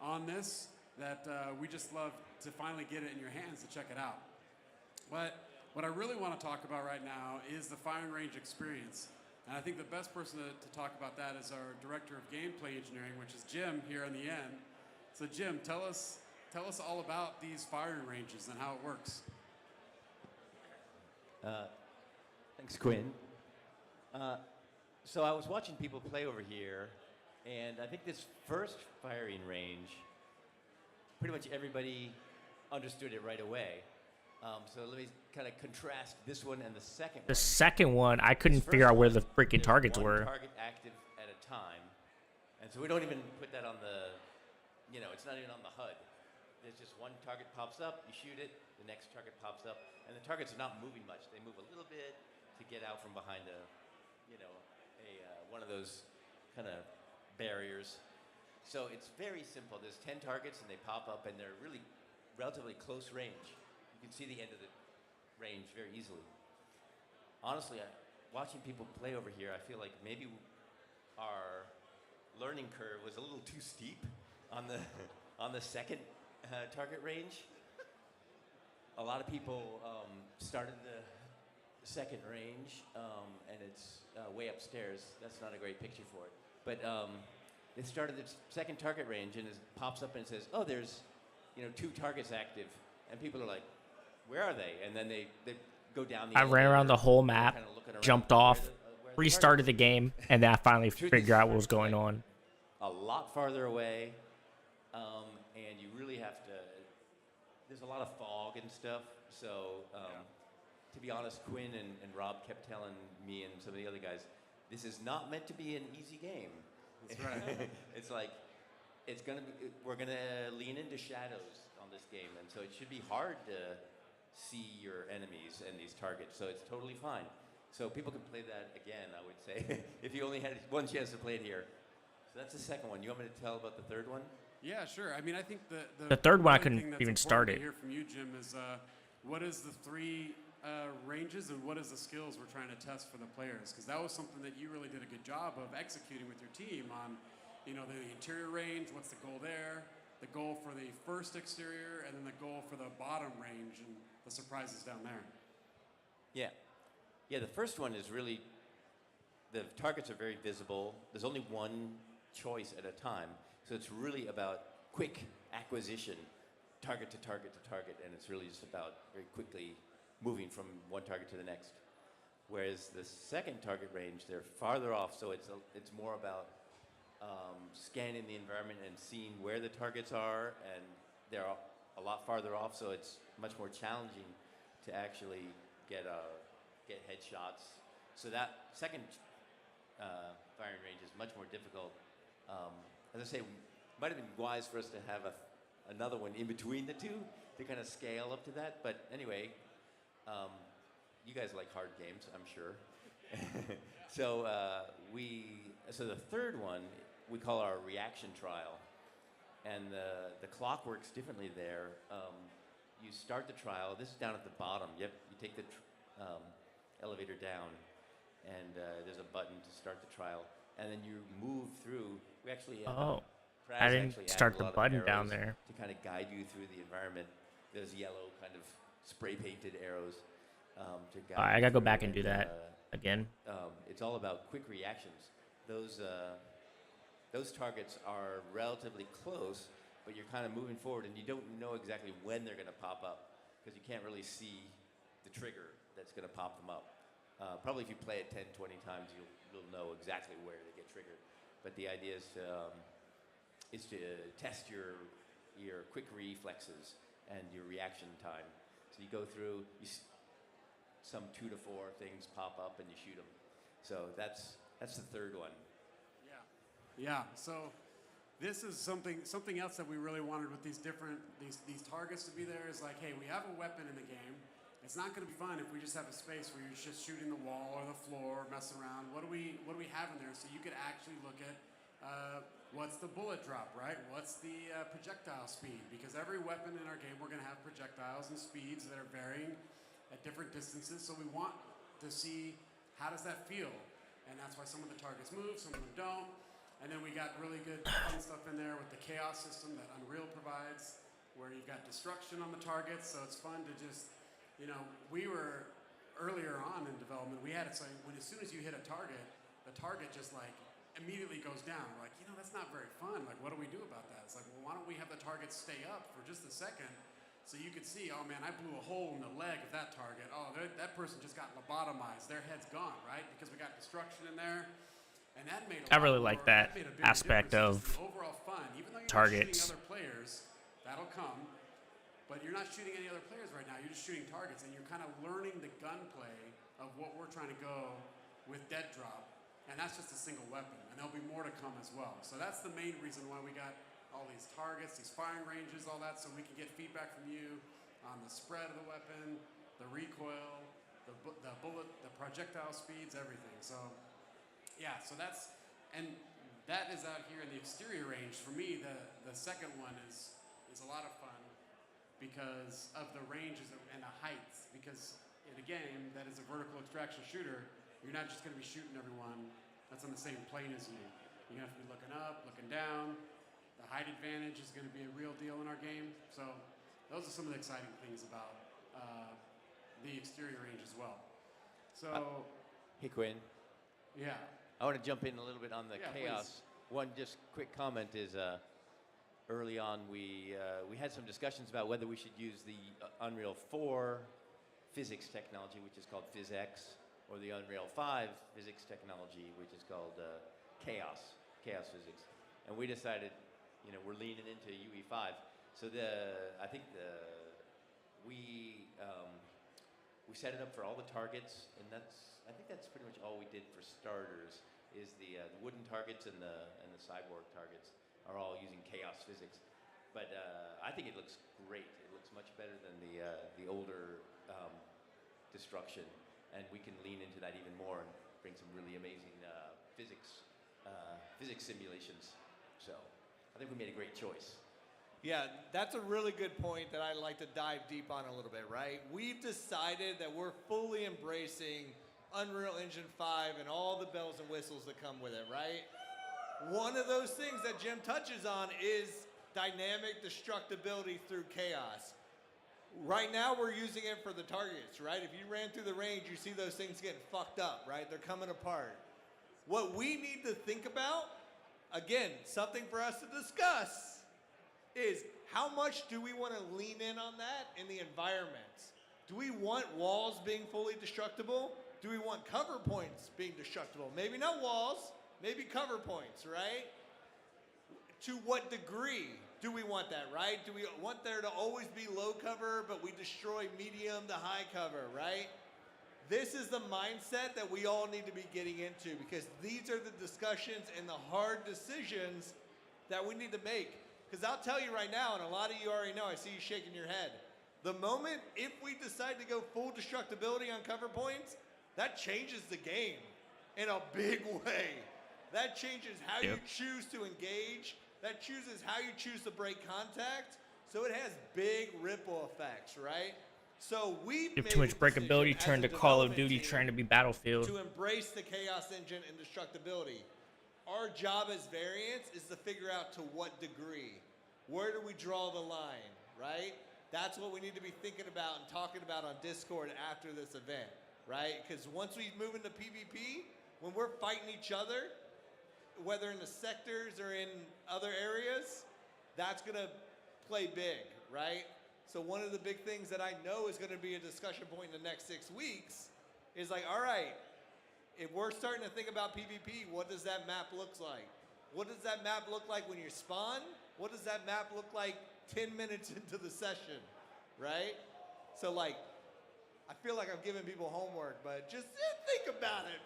Speaker 4: on this that we just love to finally get it in your hands to check it out. But what I really want to talk about right now is the firing range experience. And I think the best person to talk about that is our Director of Gameplay Engineering, which is Jim here on the end. So Jim, tell us all about these firing ranges and how it works.
Speaker 16: Thanks, Quinn. So I was watching people play over here, and I think this first firing range, pretty much everybody understood it right away. So let me kind of contrast this one and the second one.
Speaker 1: The second one, I couldn't figure out where the freaking targets
Speaker 16: one
Speaker 1: were.
Speaker 16: Target active at a time, and so we don't even put that on the, it's not even on the HUD. There's just one target pops up, you shoot it, the next target pops up, and the targets are not moving much. They move a little bit to get out from behind one of those kind of barriers. So it's very simple. There's 10 targets and they pop up and they're really relatively close range. You can see the end of the range very easily. Honestly, watching people play over here, I feel like maybe our learning curve was a little too steep on the second target range. a lot of people started the second range, and it's way upstairs. That's not a great picture for it. But they started the second target range, and it pops up and it says, "Oh, there's 2 targets active," and people are like, "Where are they?" And then they go down the.
Speaker 1: I ran around the whole map, jumped off, restarted the game, and then I finally figured out what was going on.
Speaker 16: A lot farther away, and you really have to. There's a lot of fog and stuff, so to be honest, Quinn and Rob kept telling me and some of the other guys, this is not meant to be an easy game.
Speaker 4: That's right.
Speaker 16: It's like we're gonna lean into shadows on this game, and so it should be hard to see your enemies and these targets. So it's totally fine. So people can play that again, I would say, if you only had one chance to play it here. So that's the second one. You want me to tell about the third one?
Speaker 4: Yeah, sure. I mean, I think
Speaker 1: The third one I
Speaker 4: thing
Speaker 1: couldn't
Speaker 4: that's
Speaker 1: even
Speaker 4: important
Speaker 1: start
Speaker 4: to
Speaker 1: it.
Speaker 4: hear from you, Jim, is what is the 3 ranges and what is the skills we're trying to test for the players? Because that was something that you really did a good job of executing with your team on, the interior range. What's the goal there? The goal for the first exterior, and then the goal for the bottom range, and the surprises down there.
Speaker 16: Yeah. Yeah, the first one is really, the targets are very visible. There's only one choice at a time. So it's really about quick acquisition, target to target to target, and it's really just about very quickly moving from one target to the next. Whereas the second target range, they're farther off, so it's more about scanning the environment and seeing where the targets are, and they're a lot farther off, so it's much more challenging to actually get headshots. So that second firing range is much more difficult. As I say, it might have been wise for us to have another one in between the two to kind of scale up to that. But anyway, you guys like hard games, I'm sure. So the third one we call our reaction trial, and the clock works differently there. You start the trial. This is down at the bottom. You take the elevator down, and there's a button to start the trial, and then you move through. We actually
Speaker 1: I didn't start the button down there
Speaker 16: to kind of guide you through the environment. There's yellow kind of spray painted arrows to guide.
Speaker 1: I
Speaker 16: you
Speaker 1: gotta go
Speaker 16: through,
Speaker 1: back and do that again.
Speaker 16: It's all about quick reactions. Those targets are relatively close, but you're kind of moving forward, and you don't know exactly when they're going to pop up because you can't really see the trigger that's going to pop them up. Probably if you play it 10, 20 times, you'll know exactly where they get triggered. But the idea is to test your quick reflexes and your reaction time. So you go through, some 2 to 4 things pop up, and you shoot them. So that's the third one.
Speaker 4: Yeah, so this is something else that we really wanted with these targets to be there is like, hey, we have a weapon in the game. It's not going to be fun if we just have a space where you're just shooting the wall or the floor, messing around. What do we have in there? So you could actually look at what's the bullet drop, right? What's the projectile speed? Because every weapon in our game, we're going to have projectiles and speeds that are varying at different distances. So we want to see how does that feel, and that's why some of the targets move, some of them don't. And then we got really good fun stuff in there with the chaos system that Unreal provides, where you've got destruction on the targets. So it's fun to just, we were earlier on in development, we had it so when as soon as you hit a target, the target just like immediately goes down. We're like, that's not very fun. Like, what do we do about that? It's like, well, why don't we have the target stay up for just a second so you could see, oh man, I blew a hole in the leg of that target. Oh, that person just got lobotomized. Their head's gone, right? Because we got destruction in there. And that made
Speaker 1: I really like that aspect of
Speaker 4: overall fun. Even though you're
Speaker 1: targets.
Speaker 4: not shooting other players, that'll come. But you're not shooting any other players right now. You're just shooting targets, and you're kind of learning the gunplay of what we're trying to go with DEADROP. And that's just a single weapon, and there'll be more to come as well. So that's the main reason why we got all these targets, these firing ranges, all that, so we can get feedback from you on the spread of the weapon, the recoil, the bullet, the projectile speeds, everything. So. Yeah, so that is out here in the exterior range. For me, the second one is a lot of fun because of the ranges and the heights. Because in a game that is a vertical extraction shooter, you're not just going to be shooting everyone that's on the same plane as you. You're going to have to be looking up, looking down. The height advantage is going to be a real deal in our game. So those are some of the exciting things about the exterior range as well. So,
Speaker 16: Hey, Quinn.
Speaker 4: yeah.
Speaker 16: I want to jump in a little bit on the
Speaker 4: Yeah,
Speaker 16: chaos. One just quick comment is early on we had some discussions about whether we should use the Unreal 4 physics technology, which is called PhysX, or the Unreal 5 physics technology, which is called chaos physics. And we decided, we're leaning into UE5. So I think we set it up for all the targets, and I think that's pretty much all we did for starters. Is the wooden targets and the cyborg targets are all using chaos physics, but I think it looks great. It looks much better than the older destruction, and we can lean into that even more and bring some really amazing physics simulations. So I think we made a great choice.
Speaker 2: Yeah, that's a really good point that I'd like to dive deep on a little bit, right? We've decided that we're fully embracing Unreal Engine 5 and all the bells and whistles that come with it, right? One of those things that Jim touches on is dynamic destructibility through chaos. Right now we're using it for the targets, right? If you ran through the range, you see those things getting fucked up, right? They're coming apart. What we need to think about, again, something for us to discuss, is how much do we want to lean in on that in the environment? Do we want walls being fully destructible? Do we want cover points being destructible? Maybe not walls, maybe cover points, right? To what degree do we want that, right? Do we want there to always be low cover, but we destroy medium to high cover, right? This is the mindset that we all need to be getting into, because these are the discussions and the hard decisions that we need to make. Because I'll tell you right now, and a lot of you already know, I see you shaking your head. The moment, if we decide to go full destructibility on cover points, that changes the game in a big way. That changes how you choose to engage. That chooses how you choose to break contact. So it has big ripple effects, right? So we
Speaker 1: If too much breakability turned to Call of Duty trying to be Battlefield.
Speaker 2: To embrace the chaos engine and destructibility. Our job as variants is to figure out to what degree. Where do we draw the line, right? That's what we need to be thinking about and talking about on Discord after this event, right? Because once we move into PvP, when we're fighting each other, whether in the sectors or in other areas, that's going to play big, right? So one of the big things that I know is going to be a discussion point in the next 6 weeks is like, all right, if we're starting to think about PvP, what does that map look like? What does that map look like when you spawn? What does that map look like 10 minutes into the session, right? So like, I feel like I'm giving people homework, but just think about it.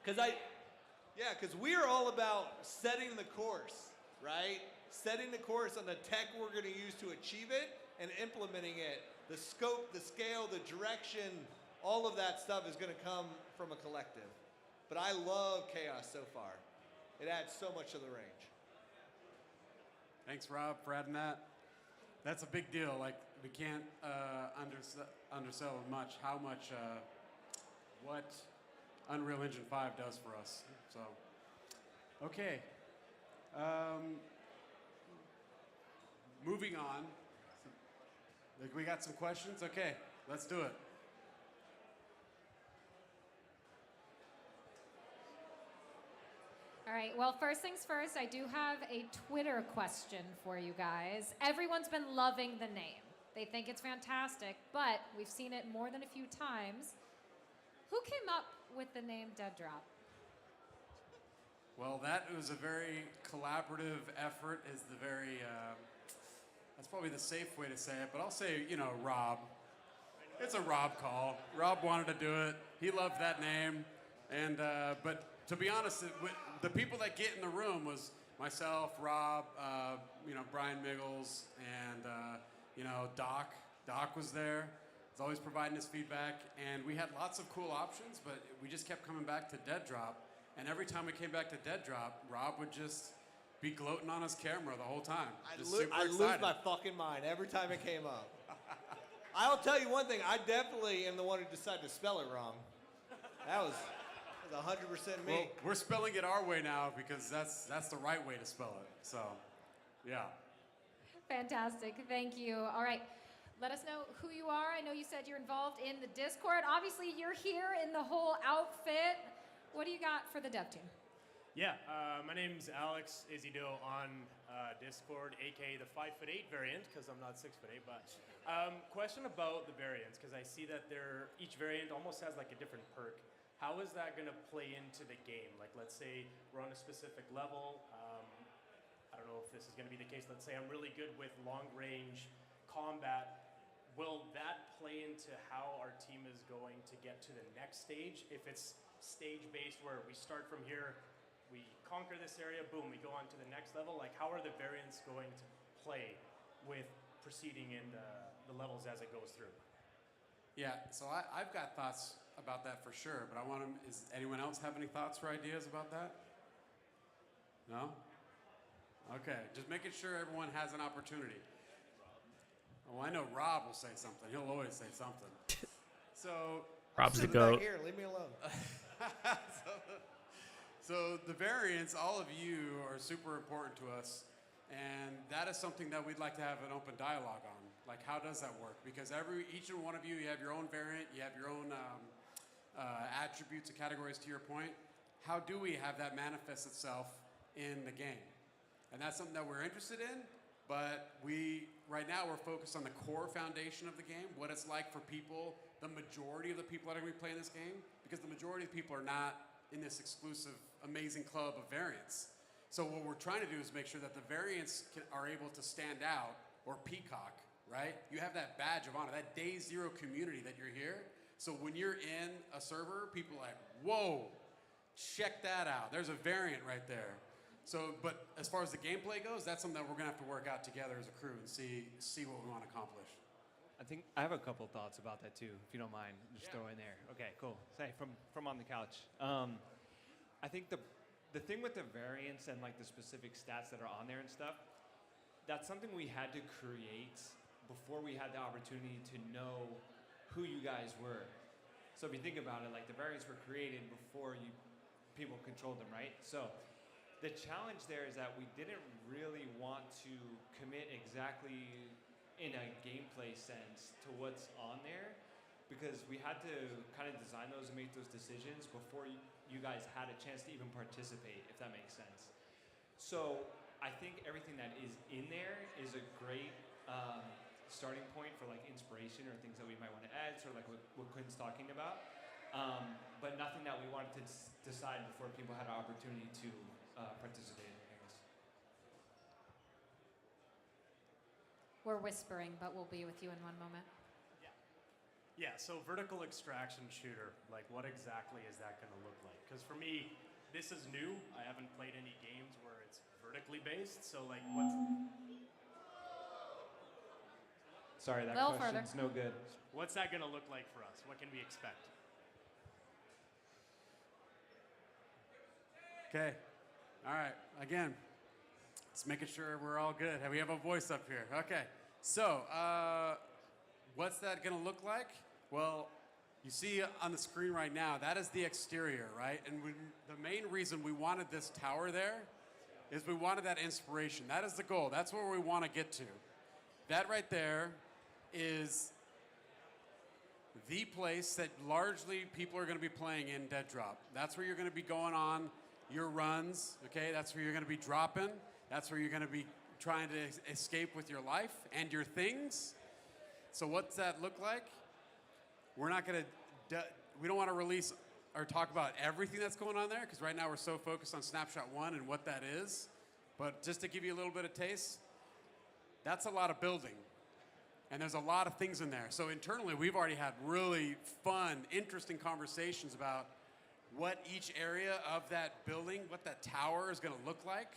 Speaker 2: Because we are all about setting the course, right? Setting the course on the tech we're going to use to achieve it and implementing it. The scope, the scale, the direction, all of that stuff is going to come from a collective. But I love chaos so far. It adds so much to the range.
Speaker 4: Thanks, Rob, for adding that. That's a big deal. Like, we can't undersell much how much what Unreal Engine 5 does for us. So, okay. Moving on. We got some questions? Okay, let's do it.
Speaker 3: All right, well, first things first, I do have a Twitter question for you guys. Everyone's been loving the name. They think it's fantastic, but we've seen it more than a few times. Who came up with the name DEADROP?
Speaker 4: Well, that was a very collaborative effort, is the very, that's probably the safe way to say it, but I'll say, Rob. It's a Rob call. Rob wanted to do it. He loved that name. And, but to be honest, the people that get in the room was myself, Rob, Brian Miggles, and, Doc. Doc was there. He's always providing his feedback. And we had lots of cool options, but we just kept coming back to DEADROP. And every time we came back to DEADROP, Rob would just be gloating on his camera the whole time.
Speaker 2: I lose my fucking mind every time it came up. I'll tell you one thing. I definitely am the one who decided to spell it wrong. That was 100% me.
Speaker 4: Well, we're spelling it our way now because that's the right way to spell it. So, yeah.
Speaker 3: Fantastic. Thank you. All right. Let us know who you are. I know you said you're involved in the Discord. Obviously, you're here in the whole outfit. What do you got for the dev team?
Speaker 17: Yeah, my name's Alex Izzydo on Discord, aka the 5'8" variant, because I'm not 6'8". But question about the variants, because I see that each variant almost has like a different perk. How is that going to play into the game? Like, let's say we're on a specific level. I don't know if this is going to be the case. Let's say I'm really good with long-range combat. Will that play into how our team is going to get to the next stage? If it's stage-based, where we start from here, we conquer this area, boom, we go on to the next level. Like, how are the variants going to play with proceeding in the levels as it goes through?
Speaker 4: Yeah, so I've got thoughts about that for sure, but I want to, is anyone else have any thoughts or ideas about that? No? Okay, just making sure everyone has an opportunity. Oh, I know Rob will say something. He'll always say something. So
Speaker 1: Rob's the
Speaker 2: Back
Speaker 1: goat.
Speaker 2: here, leave me alone.
Speaker 4: So the variants, all of you are super important to us, and that is something that we'd like to have an open dialogue on. Like, how does that work? Because each and one of you have your own variant, you have your own attributes and categories, to your point. How do we have that manifest itself in the game? And that's something that we're interested in, but right now we're focused on the core foundation of the game, what it's like for people, the majority of the people that are going to be playing this game, because the majority of the people are not in this exclusive, amazing club of variants. So what we're trying to do is make sure that the variants are able to stand out, or peacock, right? You have that badge of honor, that day zero community that you're here. So when you're in a server, people are like, whoa, check that out. There's a variant right there. So, but as far as the gameplay goes, that's something that we're gonna have to work out together as a crew and see what we want to accomplish.
Speaker 6: I think I have a couple thoughts about that too, if you don't mind. Just throw in there. Okay, cool. Say from on the couch. I think the thing with the variants and like the specific stats that are on there and stuff, that's something we had to create before we had the opportunity to know who you guys were. So if you think about it, like the variants were created before people controlled them, right? So the challenge there is that we didn't really want to commit exactly in a gameplay sense to what's on there, because we had to kind of design those and make those decisions before you guys had a chance to even participate, if that makes sense. So I think everything that is in there is a great starting point for like inspiration or things that we might want to add, sort of like what Quinn's talking about, but nothing that we wanted to decide before people had an opportunity to participate in, I guess.
Speaker 3: We're whispering, but we'll be with you in one moment.
Speaker 17: Yeah, so vertical extraction shooter, like what exactly is that going to look like? Because for me, this is new. I haven't played any games where it's vertically based, so like what's...
Speaker 6: Sorry, that question's no good.
Speaker 17: What's that going to look like for us? What can we expect? Okay, all right, again, let's making sure we're all good. We have a voice up here. Okay, so what's that going to look like? Well, you see on the screen right now, that is the exterior, right? And the main reason we wanted this tower there is we wanted that inspiration. That is the goal. That's where we want to get to. That right there is the place that largely people are going to be playing in DEADROP. That's where you're going to be going on your runs, okay? That's where you're going to be dropping. That's where you're going to be trying to escape with your life and your things. So what's that look like? We're not going to, we don't want to release or talk about everything that's going on there, because right now we're so focused on Snapshot 1 and what that is. But just to give you a little bit of taste, that's a lot of building. And there's a lot of things in there. So internally, we've already had really fun, interesting conversations about what each area of that building, what that tower is going to look like,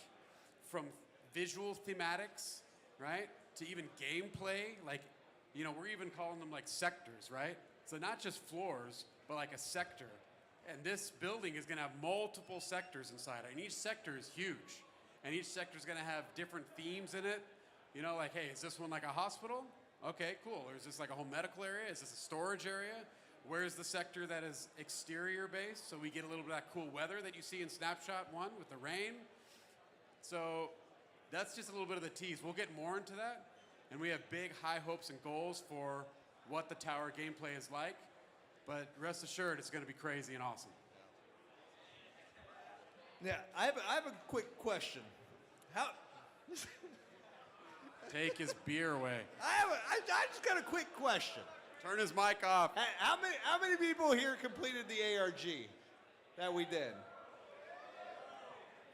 Speaker 17: from visual thematics, right, to even gameplay. Like, you know, we're even calling them like sectors, right? So not just floors, but like a sector. And this building is going to have multiple sectors inside it. And each sector is huge. And each sector is going to have different themes in it. You know, like, hey, is this one like a hospital? Okay, cool. Or is this like a whole medical area? Is this a storage area? Where's the sector that is exterior based? So we get a little bit of that cool weather that you see in Snapshot 1 with the rain. So that's just a little bit of the tease. We'll get more into that. and we have big, high hopes and goals for what the tower gameplay is like. But rest assured, it's going to be crazy and awesome.
Speaker 2: Yeah, I have a quick question. How?
Speaker 17: Take his beer away.
Speaker 2: I just got a quick question.
Speaker 17: Turn his mic off.
Speaker 2: How many people here completed the ARG that we did?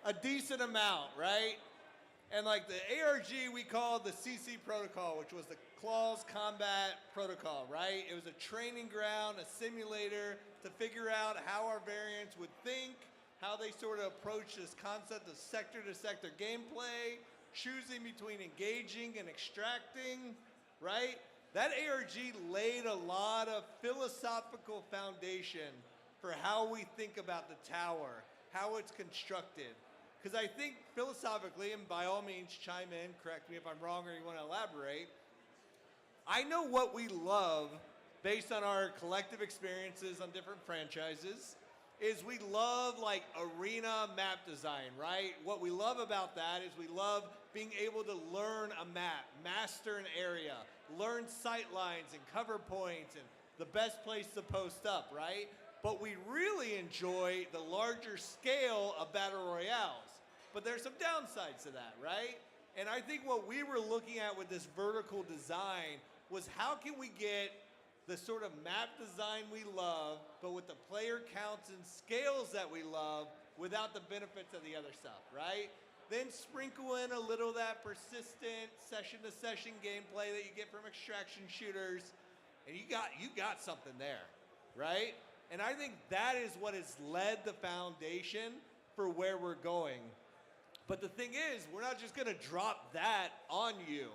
Speaker 2: A decent amount, right? And like the ARG we called the CC protocol, which was the Claws Combat Protocol, right? It was a training ground, a simulator to figure out how our variants would think, how they sort of approach this concept of sector-to-sector gameplay, choosing between engaging and extracting, right? That ARG laid a lot of philosophical foundation for how we think about the tower, how it's constructed. Because I think philosophically, and by all means chime in, correct me if I'm wrong or you want to elaborate, I know what we love based on our collective experiences on different franchises is we love like arena map design, right? What we love about that is we love being able to learn a map, master an area, learn sight lines and cover points and the best place to post up, right? But we really enjoy the larger scale of battle royales. But there's some downsides to that, right? And I think what we were looking at with this vertical design was how can we get the sort of map design we love, but with the player counts and scales that we love without the benefits of the other stuff, right? Then sprinkle in a little of that persistent session-to-session gameplay that you get from extraction shooters, and you got something there, right? And I think that is what has led the foundation for where we're going. But the thing is, we're not just gonna drop that on you,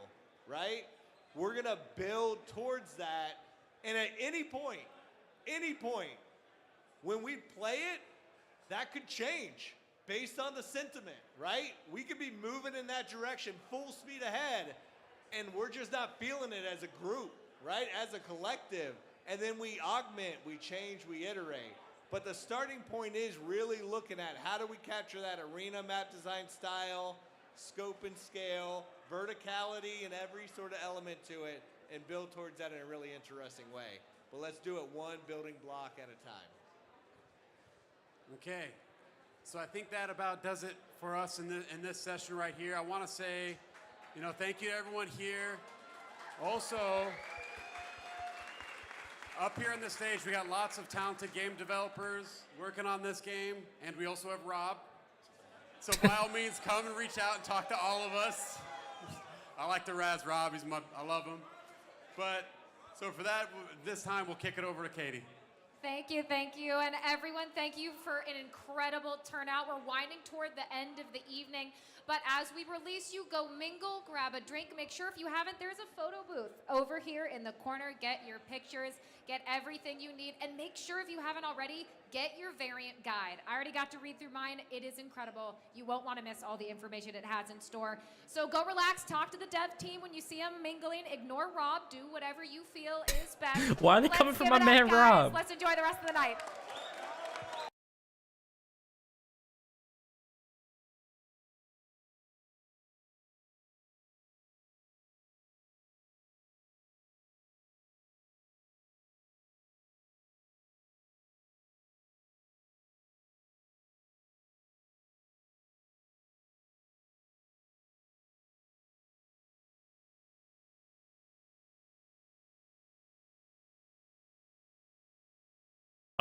Speaker 2: right? We're gonna build towards that, and at any point, when we play it, that could change based on the sentiment, right? We could be moving in that direction full speed ahead, and we're just not feeling it as a group, right? As a collective. And then we augment, we change, we iterate. But the starting point is really looking at how do we capture that arena map design style, scope and scale, verticality and every sort of element to it, and build towards that in a really interesting way. But let's do it one building block at a time.
Speaker 17: Okay, so I think that about does it for us in this session right here. I want to say, thank you to everyone here. Also, up here on the stage, we got lots of talented game developers working on this game, and we also have Rob. So by all means, come and reach out and talk to all of us. I like to razz Rob, I love him. But, so for that, this time we'll kick it over to Katie.
Speaker 3: Thank you, and everyone, thank you for an incredible turnout. We're winding toward the end of the evening, but as we release you, go mingle, grab a drink. Make sure if you haven't, there's a photo booth over here in the corner. Get your pictures, get everything you need, and make sure if you haven't already, get your variant guide. I already got to read through mine. It is incredible. You won't want to miss all the information it has in store. So go relax, talk to the dev team when you see them mingling. Ignore Rob, do whatever you feel is best.
Speaker 1: Why are they coming from my man Rob?
Speaker 3: Let's enjoy the rest of the night.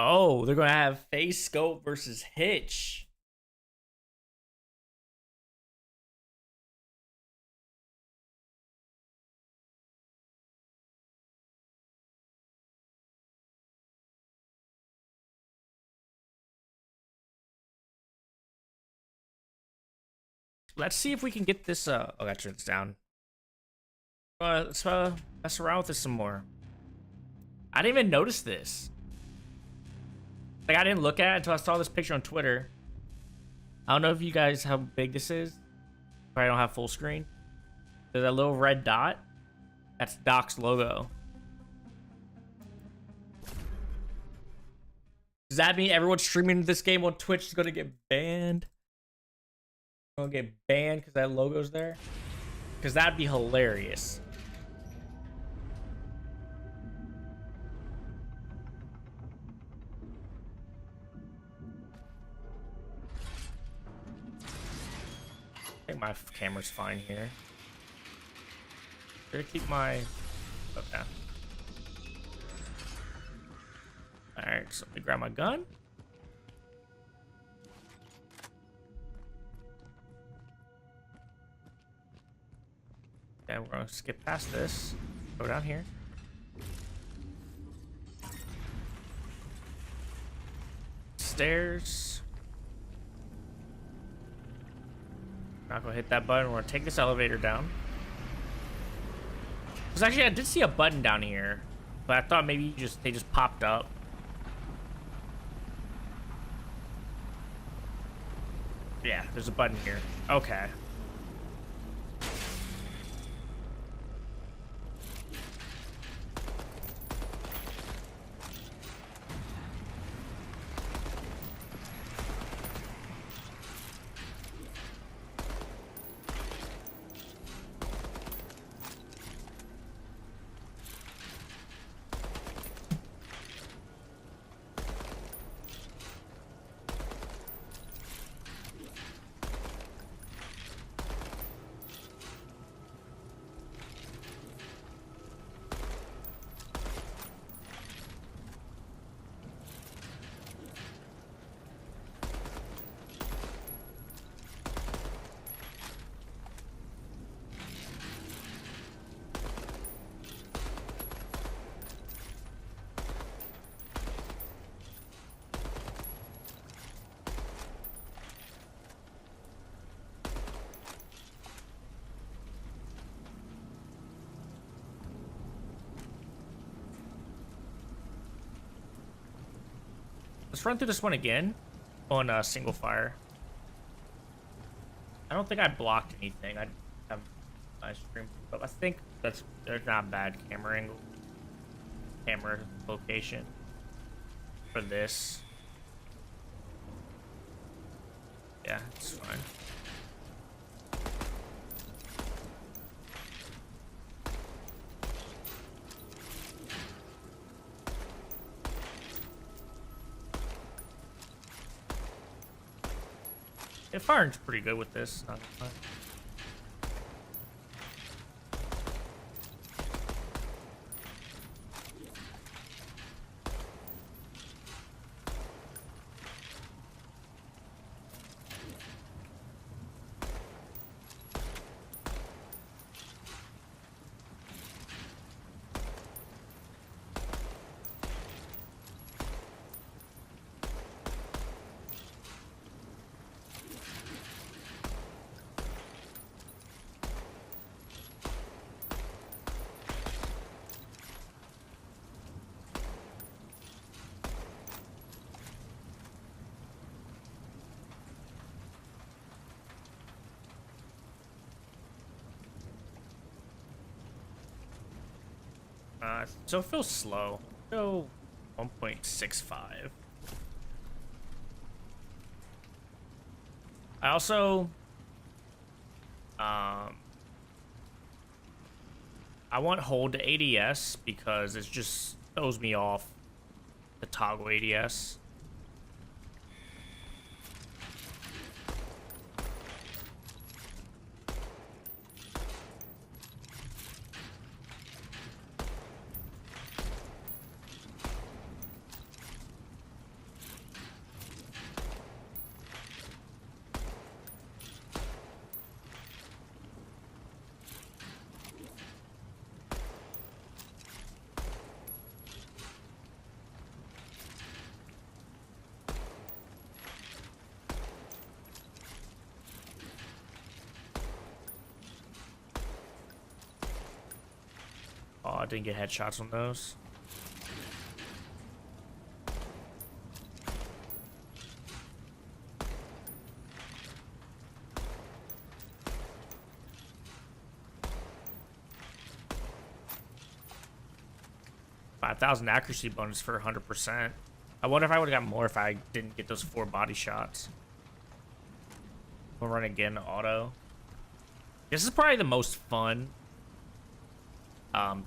Speaker 1: Oh, they're gonna have face scope versus hitch. Let's see if we can get this. Oh, I gotta turn this down. Let's mess around with this some more. I didn't even notice this. Like, I didn't look at it until I saw this picture on Twitter. I don't know if you guys how big this is. Probably don't have full screen. There's that little red dot. That's Doc's logo. Does that mean everyone streaming this game on Twitch is gonna get banned? Gonna get banned because that logo's there? Because that'd be hilarious. My camera's fine here. Gonna keep my... Okay. Alright, so let me grab my gun. And we're gonna skip past this. Go down here. Stairs. Not gonna hit that button. We're gonna take this elevator down. Because actually, I did see a button down here, but I thought maybe they just popped up. Yeah, there's a button here. Okay. Let's run through this one again on single fire. I don't think I blocked anything. I have my stream, but I think there's not bad camera angle, camera location for this. Yeah, it's fine. It firing's pretty good with this. Not gonna lie. So it feels slow. Go 1.65. I also I want hold to ADS because it just throws me off the toggle ADS. Oh, I didn't get headshots on those. $5,000 accuracy bonus for 100%. I wonder if I would have got more if I didn't get those 4 body shots. We'll run again auto. This is probably the most fun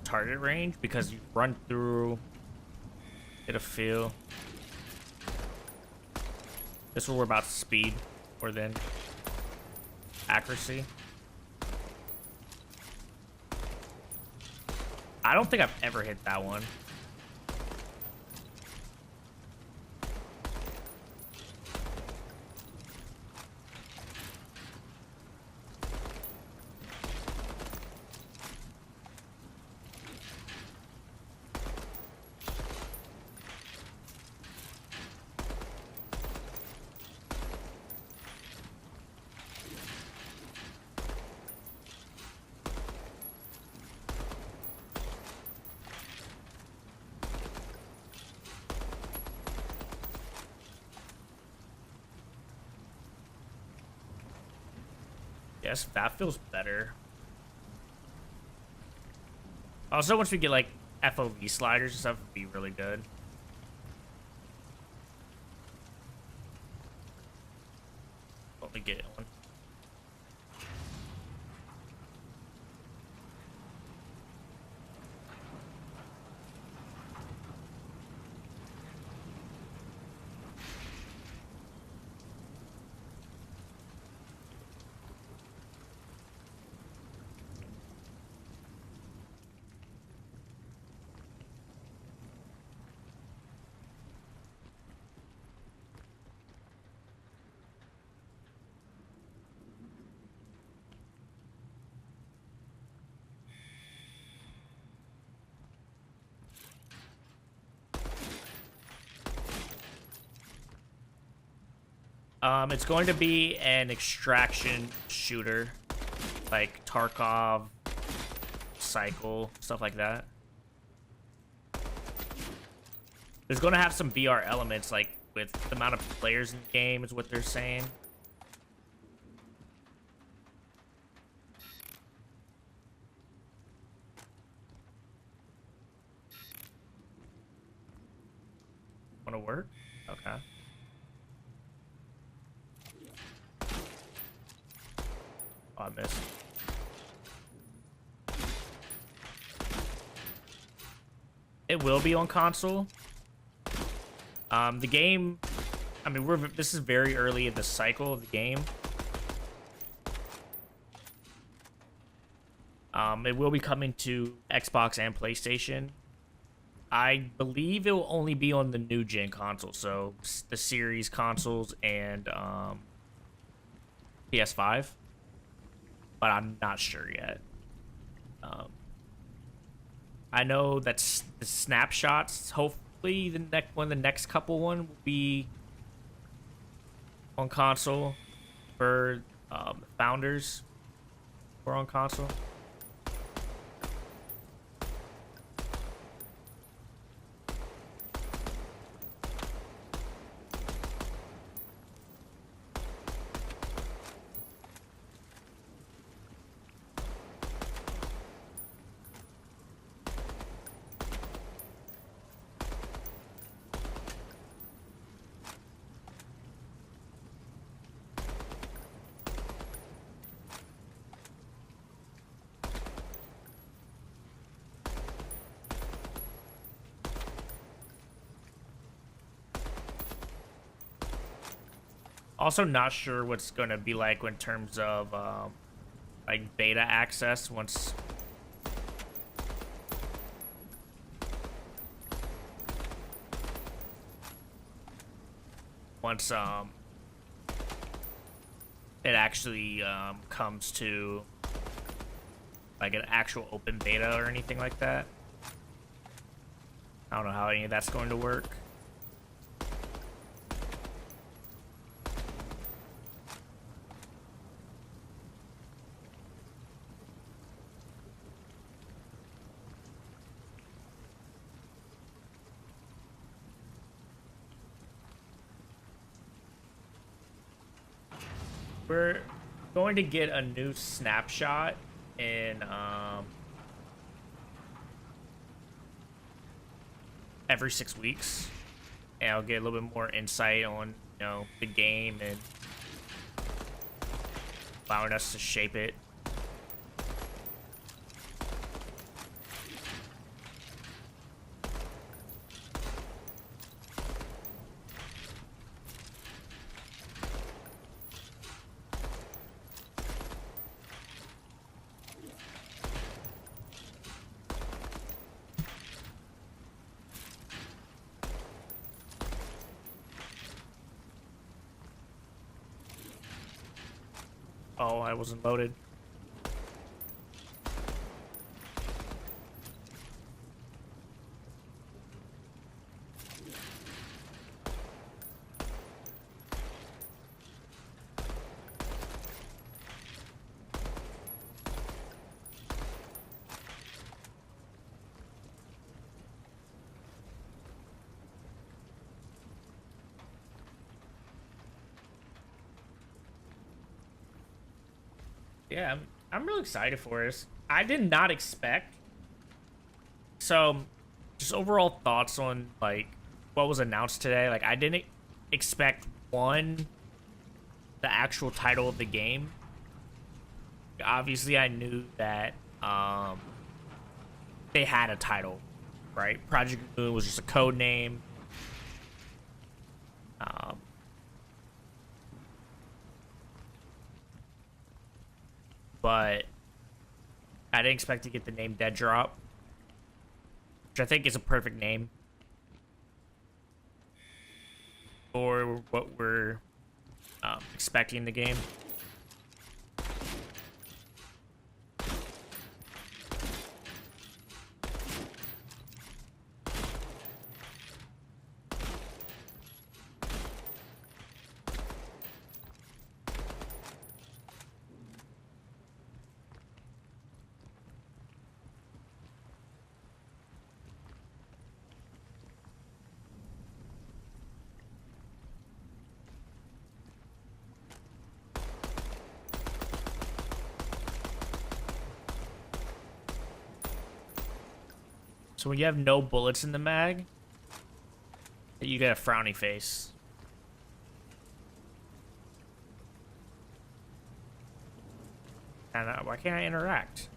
Speaker 1: target range because you run through, get a feel. This is where we're about to speed or then. accuracy. I don't think I've ever hit that one. Yes, that feels better. Also, once we get like FOV sliders and stuff, would be really good. Let me get one. It's going to be an extraction shooter, like Tarkov, Cycle, stuff like that. There's going to have some VR elements, like with the amount of players in the game, is what they're saying. Want to work? Okay. Oh, I missed. It will be on console. The game, I mean, this is very early in the cycle of the game. It will be coming to Xbox and PlayStation. I believe it will only be on the new gen console, so the series consoles and PS5. But I'm not sure yet. I know that's the snapshots. Hopefully, the next couple one will be on console for founders or on console. Also not sure what's gonna be like in terms of like beta access once it actually comes to like an actual open beta or anything like that. I don't know how any of that's going to work. We're going to get a new snapshot in every 6 weeks, and I'll get a little bit more insight on, you know, the game and allowing us to shape it. Oh, I wasn't loaded. Yeah, I'm really excited for this. I did not expect. So, just overall thoughts on like what was announced today. Like, I didn't expect the actual title of the game. Obviously, I knew that they had a title, right? Project Moon was just a code name. But I didn't expect to get the name DEADROP, which I think is a perfect name for what we're expecting in the game. So when you have no bullets in the mag, you get a frowny face. And why can't I interact?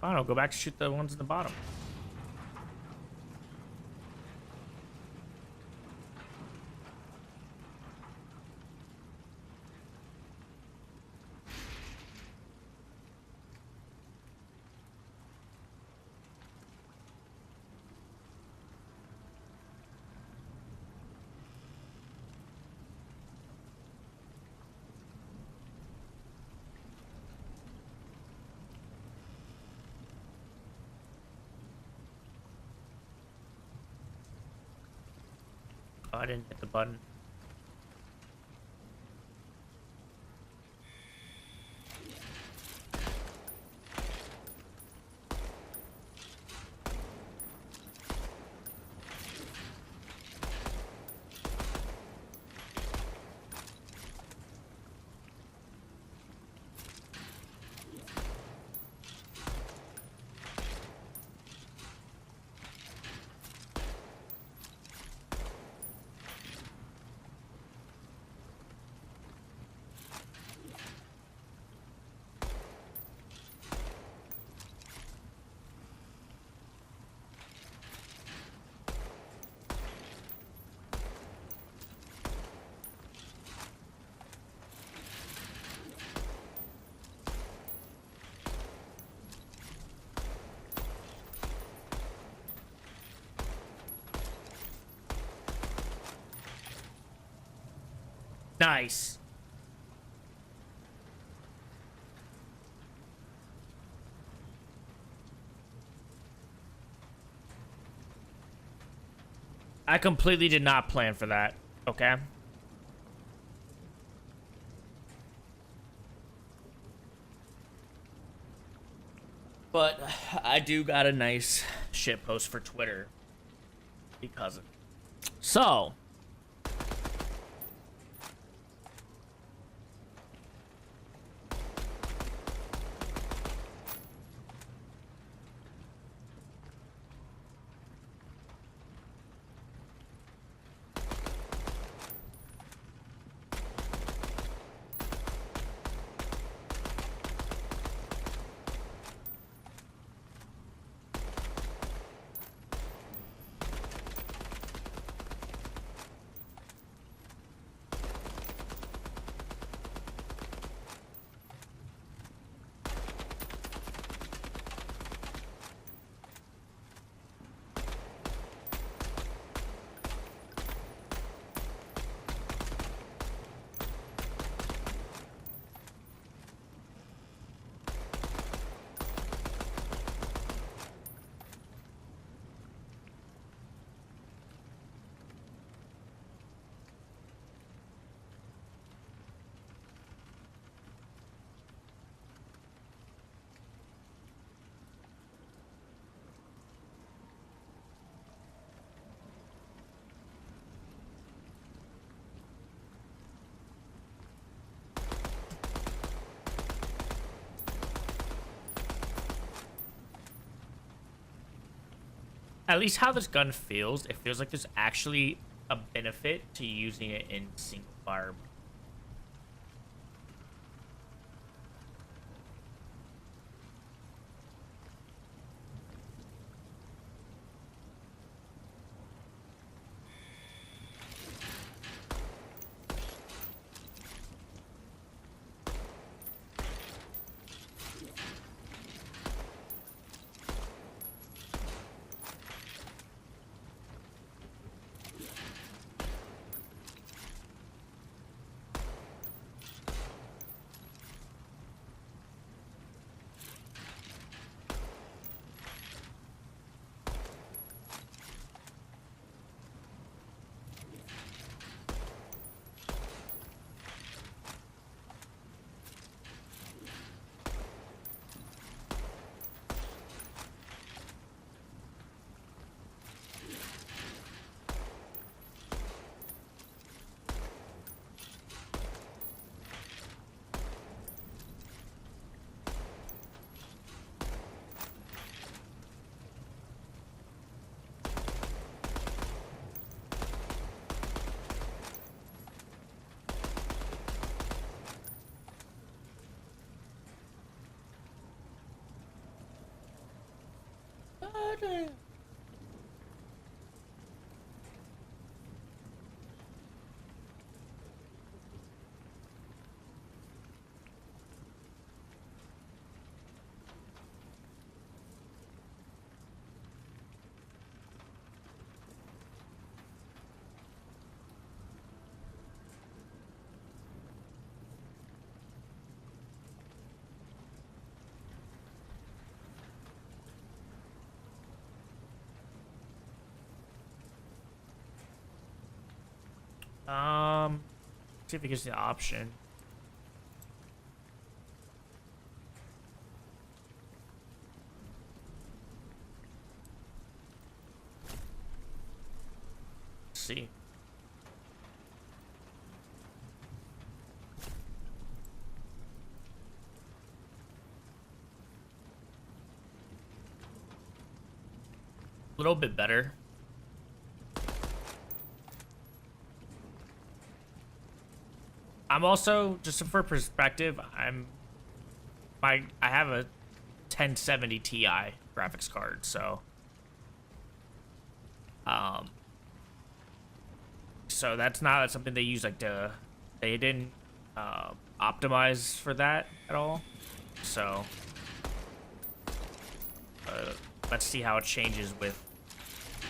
Speaker 1: I don't know, go back to shoot the ones in the bottom. Oh, I didn't hit the button. Nice. I completely did not plan for that, okay? But I do got a nice shit post for Twitter because of it. So, at least how this gun feels, it feels like there's actually a benefit to using it in single fire. See if it gives the option. Let's see. A little bit better. I'm also, just for perspective, I have a 1070 Ti graphics card, so so that's not something they use, like, they didn't optimize for that at all. So let's see how it changes with,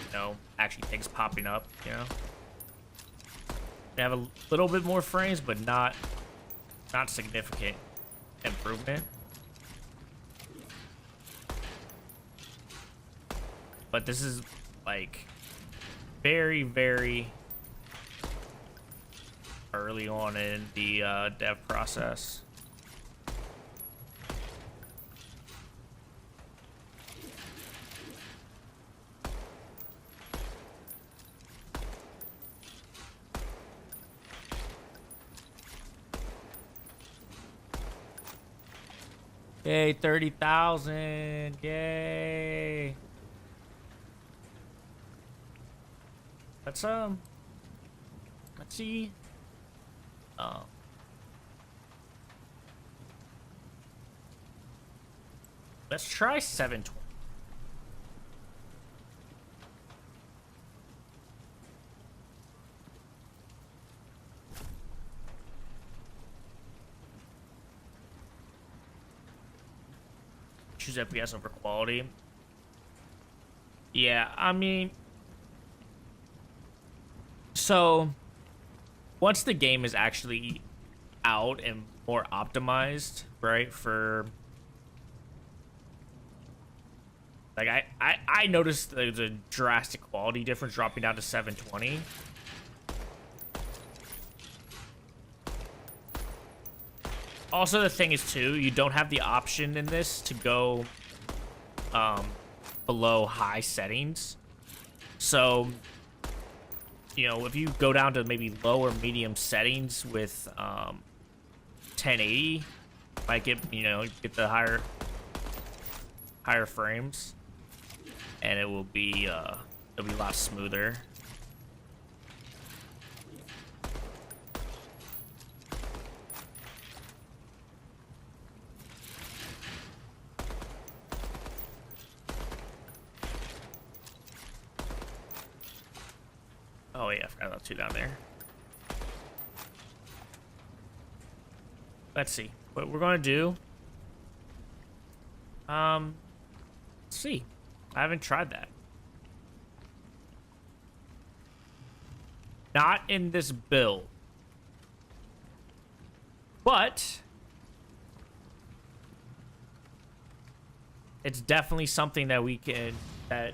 Speaker 1: you know, actually things popping up, you know. They have a little bit more frames, but not significant improvement. But this is like very, very early on in the dev process. Yay, 30,000. Yay. Let's see. Let's try 720. Choose FPS over quality. Yeah, I mean, so once the game is actually out and more optimized, right, for like I noticed there's a drastic quality difference dropping down to 720. Also, the thing is, too, you don't have the option in this to go below high settings. So, you know, if you go down to maybe low or medium settings with 1080, might get, you know, get the higher frames. and it'll be a lot smoother. Oh yeah, I forgot about 2 down there. Let's see what we're gonna do. Let's see. I haven't tried that. Not in this build. But it's definitely something that we can you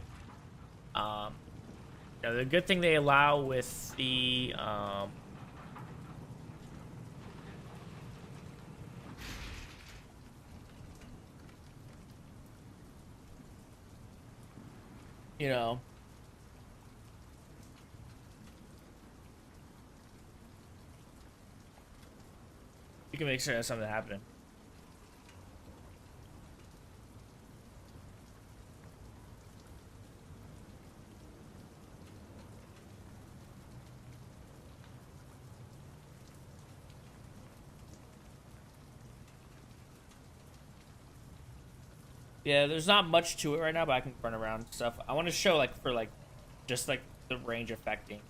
Speaker 1: know, the good thing they allow with the you know, you can make sure that's something happening. Yeah, there's not much to it right now, but I can run around and stuff. I want to show like for like just like the range affecting.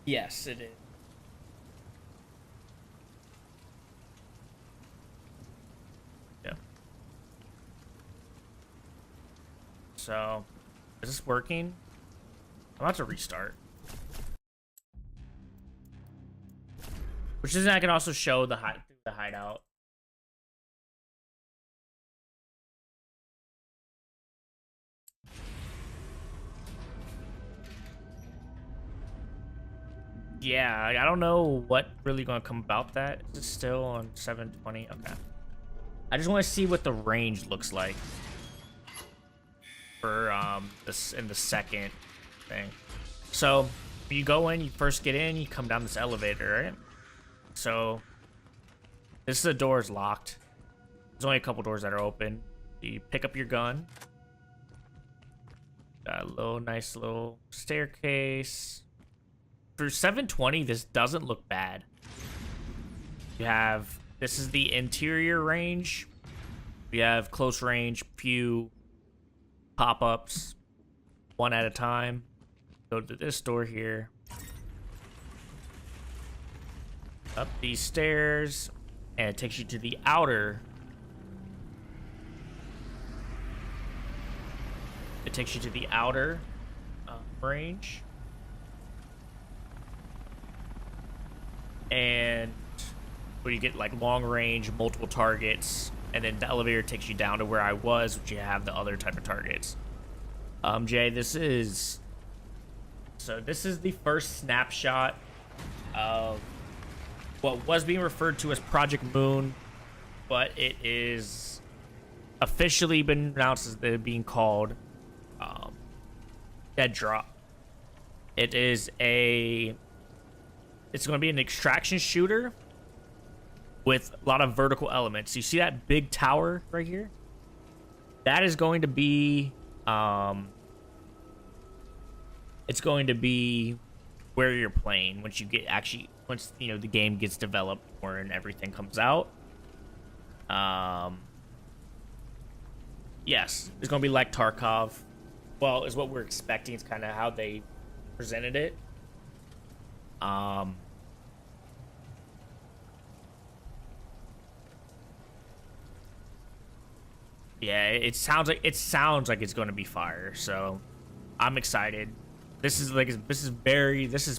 Speaker 1: Yes, it is. Yeah. So, is this working? I'm about to restart. Which is, I can also show the hideout. Yeah, I don't know what really gonna come about that. Is it still on 720? Okay. I just want to see what the range looks like for this in the second thing. So you go in, you first get in, you come down this elevator, right? So this is the door is locked. There's only a couple doors that are open. You pick up your gun. Got a little nice little staircase. For 720, this doesn't look bad. You have, this is the interior range. We have close range, few pop-ups, one at a time. Go to this door here. Up these stairs, and it takes you to the outer. It takes you to the outer range. And where you get like long range, multiple targets, and then the elevator takes you down to where I was, which you have the other type of targets. Jay, this is the first snapshot of what was being referred to as Project Moon, but it is officially been announced as being called DEADROP. It's going to be an extraction shooter with a lot of vertical elements. You see that big tower right here? That is going to be, it's going to be where you're playing once you get once, you know, the game gets developed more and everything comes out. Yes, it's going to be like Tarkov. Well, is what we're expecting. It's kind of how they presented it. Yeah, it sounds like it's going to be fire. So, I'm excited. This is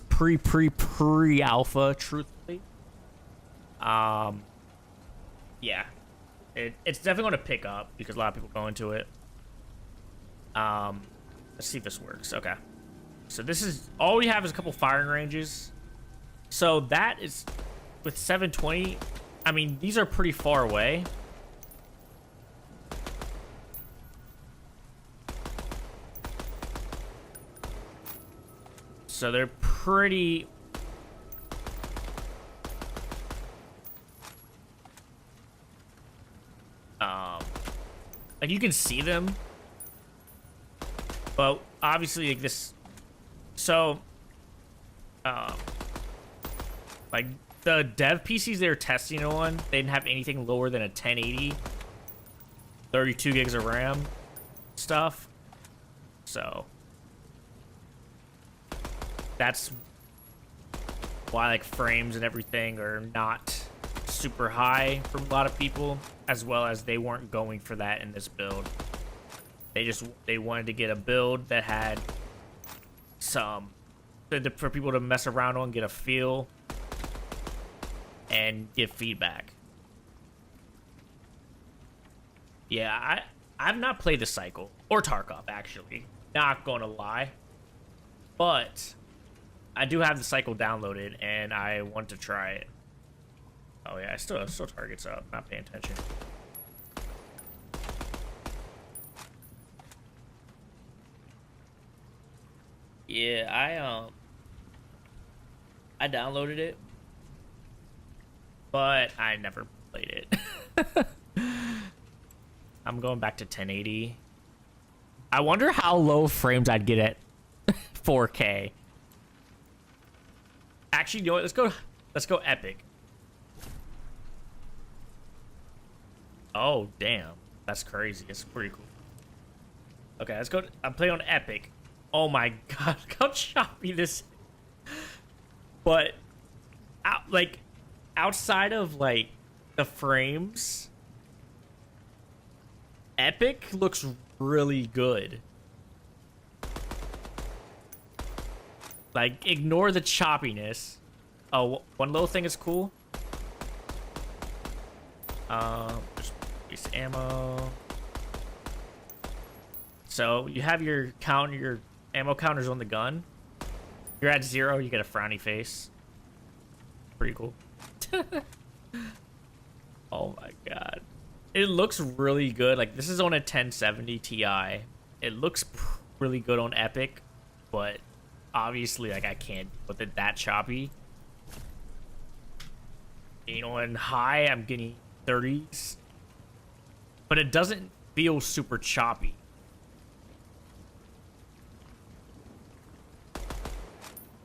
Speaker 1: pre alpha, truthfully. Yeah, it's definitely going to pick up because a lot of people go into it. Let's see if this works. Okay, so this is all we have is a couple firing ranges. So that is with 720. I mean, these are pretty far away. So they're pretty... like, you can see them. But obviously, like, this... So... like, the dev PCs they were testing on, they didn't have anything lower than a 1080. 32 gigs of RAM stuff. So... that's why, like, frames and everything are not super high for a lot of people, as well as they weren't going for that in this build. They wanted to get a build that had some for people to mess around on, get a feel, and give feedback. Yeah, I've not played the Cycle or Tarkov, actually. Not gonna lie, but I do have the Cycle downloaded, and I want to try it. Oh yeah, still targets up. Not paying attention. Yeah, I downloaded it, but I never played it. I'm going back to 1080. I wonder how low frames I'd get at 4K. Actually, you know what? Let's go epic. Oh, damn. That's crazy. It's pretty cool. Okay, let's go. I'm playing on epic. Oh my god, look how choppy this is. But outside of like the frames, epic looks really good. Like, ignore the choppiness. Oh, one little thing is cool. Just use ammo. So you have your ammo counters on the gun. You're at 0, you get a frowny face. Pretty cool. Oh my god. It looks really good. Like, this is on a 1070 Ti. It looks really good on epic, but obviously, like, I can't with it that choppy. You know, on high, I'm getting 30s, but it doesn't feel super choppy.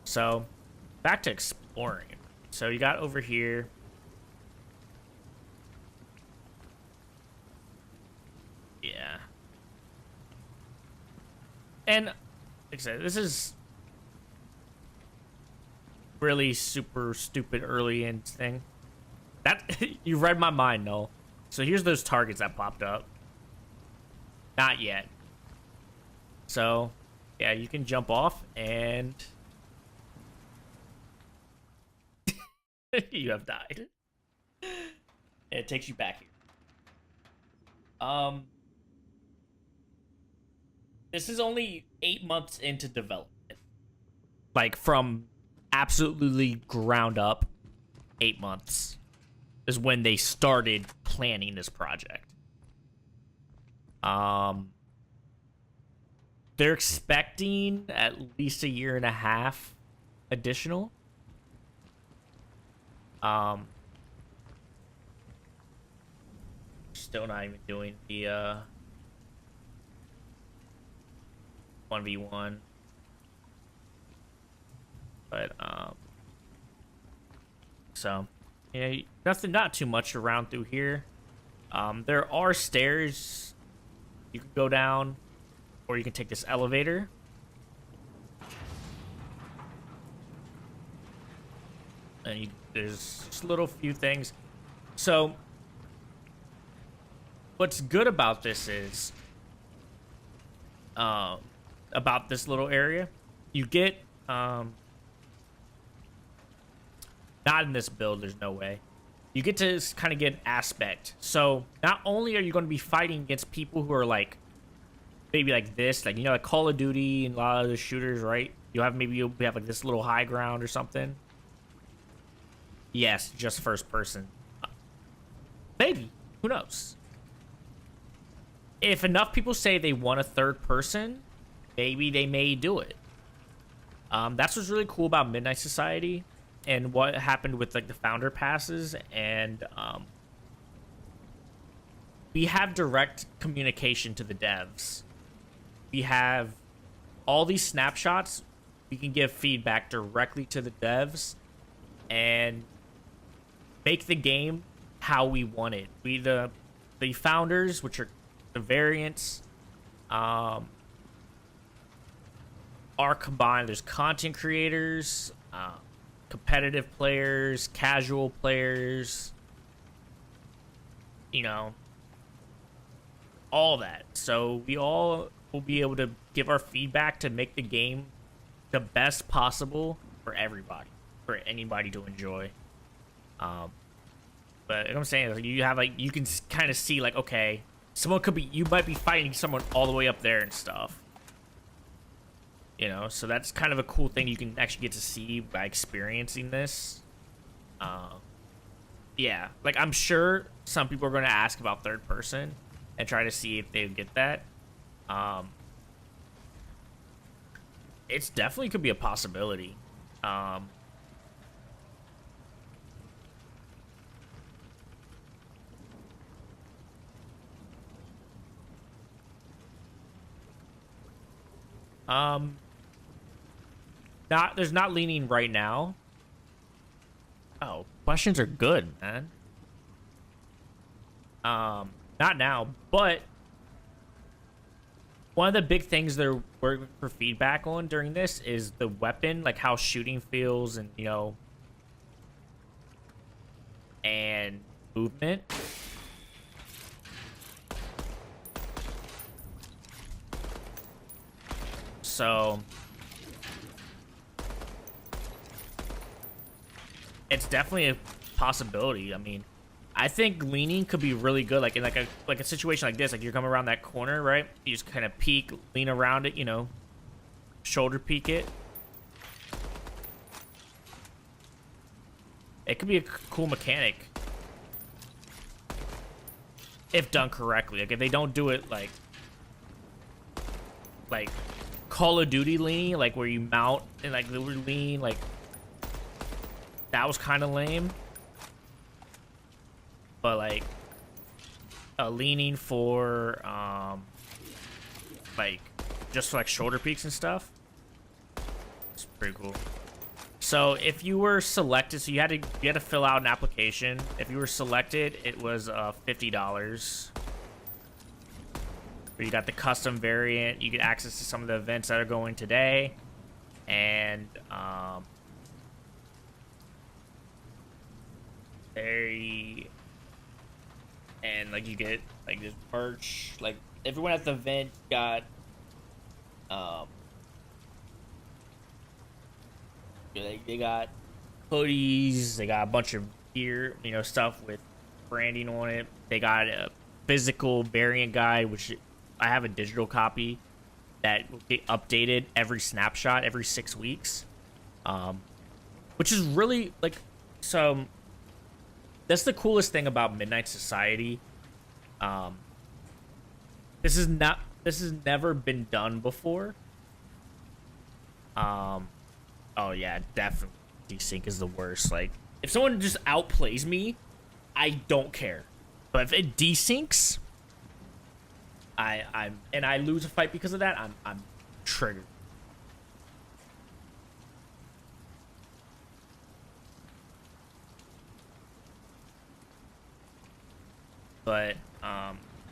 Speaker 1: So, back to exploring. So you got over here. Yeah. And, like I said, this is really super stupid early in thing. That you read my mind, Noel. So here's those targets that popped up. Not yet. So, yeah, you can jump off and you have died. And it takes you back here. This is only 8 months into development. Like, from absolutely ground up, 8 months is when they started planning this project. They're expecting at least a year and a half additional. Still not even doing the 1v1. But so yeah, not too much around through here. There are stairs you can go down, or you can take this elevator. And there's just a little few things. So what's good about this is about this little area, you get not in this build, there's no way, you get to kind of get an aspect. So not only are you going to be fighting against people who are like maybe like this, like, you know, like Call of Duty and a lot of the shooters, right? You'll have like this little high ground or something. Yes, just first person. Maybe. Who knows? If enough people say they want a third person, maybe they may do it. That's what's really cool about Midnight Society and what happened with like the founder passes, and we have direct communication to the devs. We have all these snapshots. We can give feedback directly to the devs and make the game how we want it. We the founders, which are the variants, are combined. There's content creators, competitive players, casual players, you know, all that. So we all will be able to give our feedback to make the game the best possible for everybody, for anybody to enjoy. But like I'm saying, like, you have like, you can kind of see like, okay, you might be fighting someone all the way up there and stuff. You know, so that's kind of a cool thing you can actually get to see by experiencing this. Yeah, like I'm sure some people are going to ask about third person and try to see if they get that. It's definitely could be a possibility. There's not leaning right now. Oh, questions are good, man. Not now, but one of the big things they're working for feedback on during this is the weapon, like how shooting feels, and, you know, and movement. So it's definitely a possibility. I mean, I think leaning could be really good, like in like a situation like this. Like you're coming around that corner, right? You just kind of peek, lean around it, you know, shoulder peek it. It could be a cool mechanic if done correctly. Like if they don't do it like Call of Duty leaning, like where you mount and like literally lean, like that was kind of lame. But like leaning for like just for like shoulder peaks and stuff, it's pretty cool. So if you were selected, so you had to fill out an application. If you were selected, it was $50. You got the custom variant. You get access to some of the events that are going today, and like you get like this merch. Like everyone at the event got they got hoodies. They got a bunch of gear, you know, stuff with branding on it. They got a physical variant guide, which I have a digital copy that will get updated every snapshot every 6 weeks, which is really like, so that's the coolest thing about Midnight Society. This has never been done before. Oh yeah, definitely desync is the worst. Like if someone just outplays me, I don't care, but if it desyncs, I lose a fight because of that, I'm triggered. But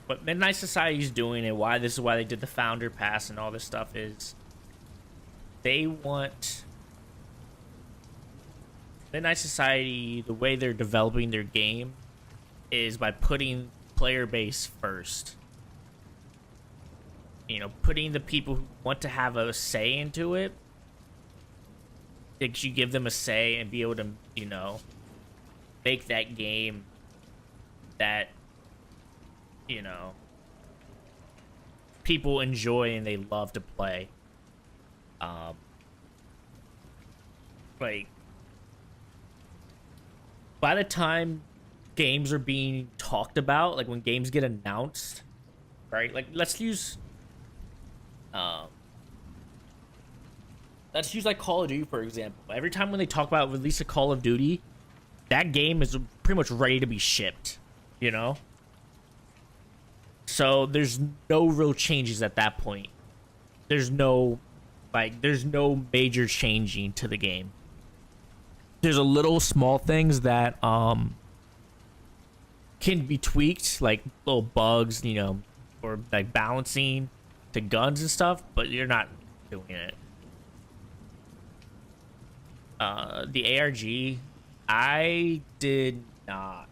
Speaker 1: what Midnight Society is doing, and why this is why they did the founder pass and all this stuff, is they want Midnight Society, the way they're developing their game is by putting player base first. You know, putting the people who want to have a say into it. That you give them a say and be able to, you know, make that game that, you know, people enjoy and they love to play. Like, by the time games are being talked about, like when games get announced, right? Like let's use like Call of Duty for example. Every time when they talk about release a Call of Duty, that game is pretty much ready to be shipped, you know? So there's no real changes at that point. There's no major changing to the game. There's a little small things that can be tweaked, like little bugs, you know, or like balancing to guns and stuff, but you're not doing it. The ARG, I did not.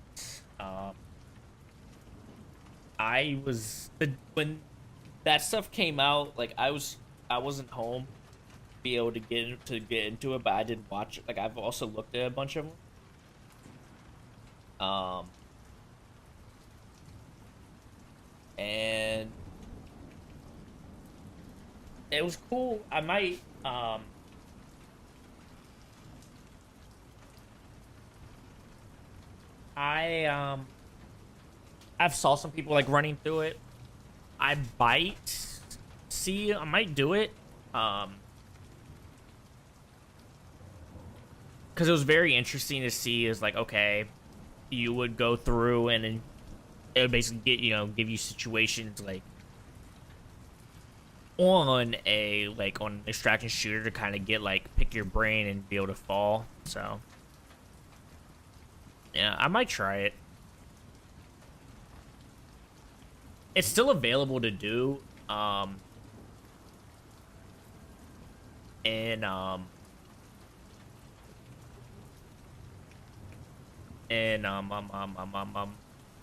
Speaker 1: When that stuff came out, like I wasn't home to be able to get into it, but I didn't watch it. Like I've also looked at a bunch of them. And it was cool. I might I've saw some people like running through it. I might do it. Because it was very interesting to see. Is like, okay, you would go through and then it would basically give you situations like on an extraction shooter to kind of get like pick your brain and be able to fall. So yeah, I might try it. It's still available to do, in the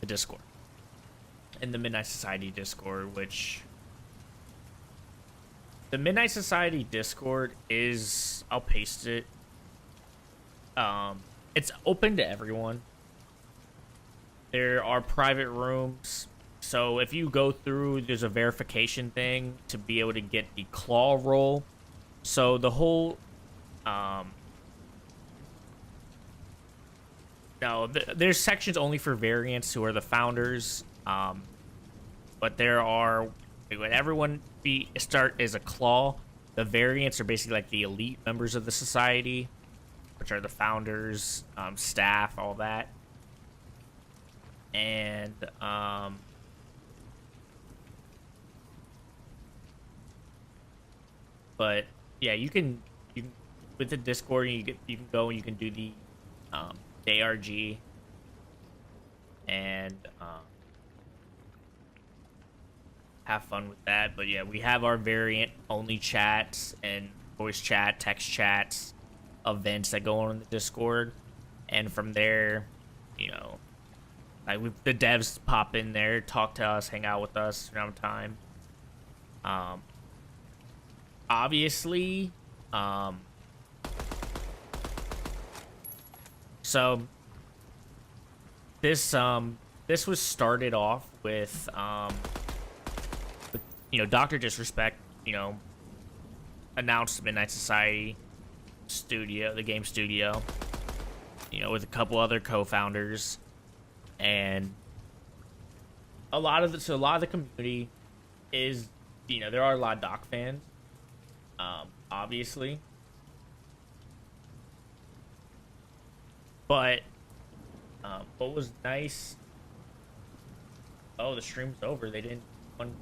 Speaker 1: Discord, in the Midnight Society Discord, which the Midnight Society Discord is, I'll paste it. It's open to everyone. There are private rooms. So if you go through, there's a verification thing to be able to get the claw roll. So the whole, there's sections only for variants who are the founders. But there are, when everyone start as a claw, the variants are basically like the elite members of the society, which are the founders, staff, all that. And, but yeah, you can with the Discord, you can go and you can do the ARG and have fun with that. But yeah, we have our variant only chats and voice chat, text chats, events that go on in the Discord, and from there, like the devs pop in there, talk to us, hang out with us around time. Obviously, so this was started off with Dr. Disrespect, announced Midnight Society studio, the game studio, with a couple other co-founders, and a lot of the community is, there are a lot of Doc fans, obviously, but what was nice, the stream's over, they didn't one.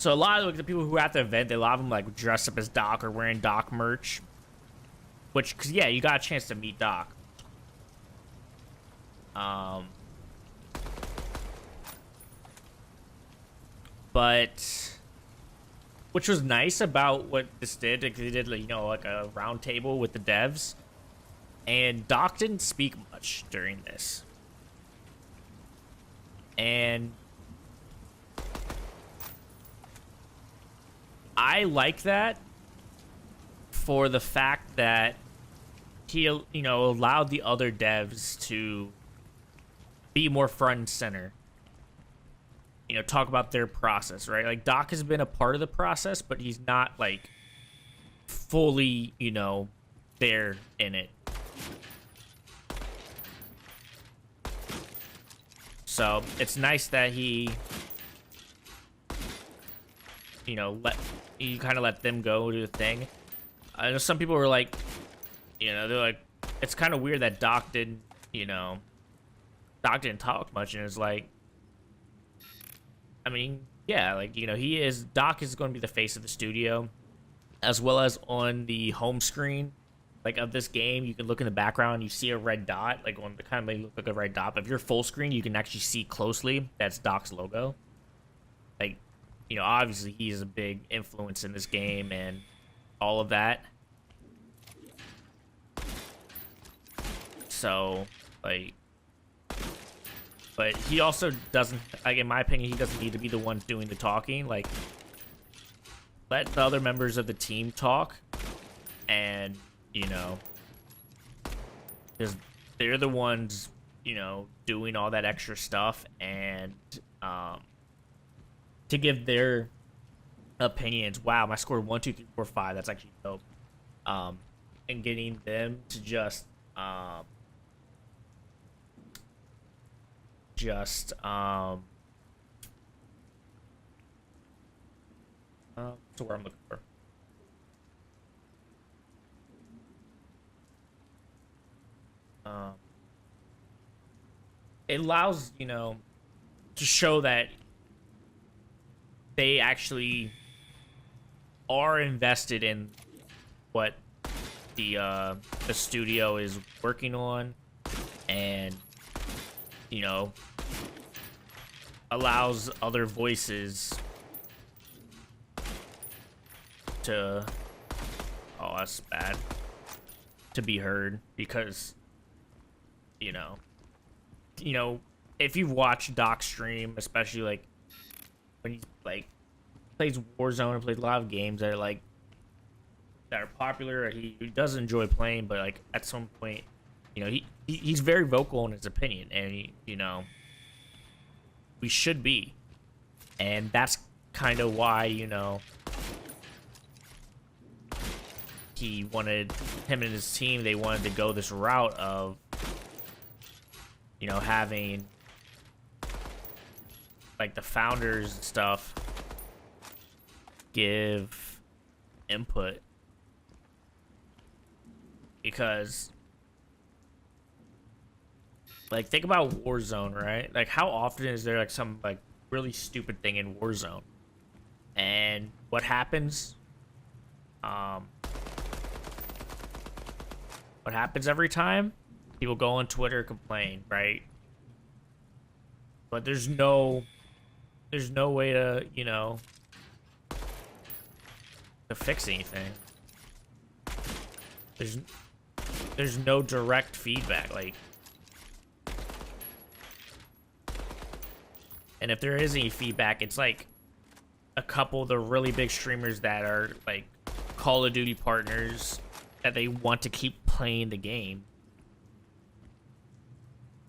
Speaker 1: So a lot of the people who are at the event, a lot of them like dress up as Doc or wearing Doc merch, which, cause yeah, you got a chance to meet Doc. but which was nice about what this did. Like, they did, like, you know, like a round table with the devs, and Doc didn't speak much during this, and I like that for the fact that he, you know, allowed the other devs to be more front and center. You know, talk about their process, right? Like, Doc has been a part of the process, but he's not, like, fully, you know, there in it. So, it's nice that he, you know, you kind of let them go do the thing. I know some people were like, you know, they're like, it's kind of weird that Doc didn't, you know, Doc didn't talk much, and it's like, I mean, yeah, like, you know, Doc is going to be the face of the studio, as well as on the home screen, like, of this game. You can look in the background, you see a red dot, like, on the kind of look like a red dot, but if you're full screen, you can actually see closely, that's Doc's logo. Like, you know, obviously he's a big influence in this game and all of that. So, like, but he also doesn't, like, in my opinion, he doesn't need to be the one doing the talking. Like, let the other members of the team talk, and, you know, because they're the ones, you know, doing all that extra stuff, and to give their opinions. Wow, my score 1, 2, 3, 4, 5. That's actually dope. And getting them to just to where I'm looking for. It allows, you know, to show that they actually are invested in what the studio is working on, and, you know, allows other voices to, oh, that's bad, to be heard, because, you know, if you've watched Doc stream, especially, like, when he, like, plays Warzone and plays a lot of games that are, like, that are popular, he does enjoy playing, but, like, at some point, you know, he's very vocal in his opinion, and you know, we should be, and that's kind of why, you know, he wanted, him and his team, they wanted to go this route of, you know, having, like, the founders and stuff give input, because, like, think about Warzone, right? Like, how often is there, like, some, like, really stupid thing in Warzone, and what happens? What happens every time? People go on Twitter, complain, right? But there's no way to, you know, to fix anything. There's no direct feedback, like, and if there is any feedback, it's like a couple of the really big streamers that are, like, Call of Duty partners, that they want to keep playing the game.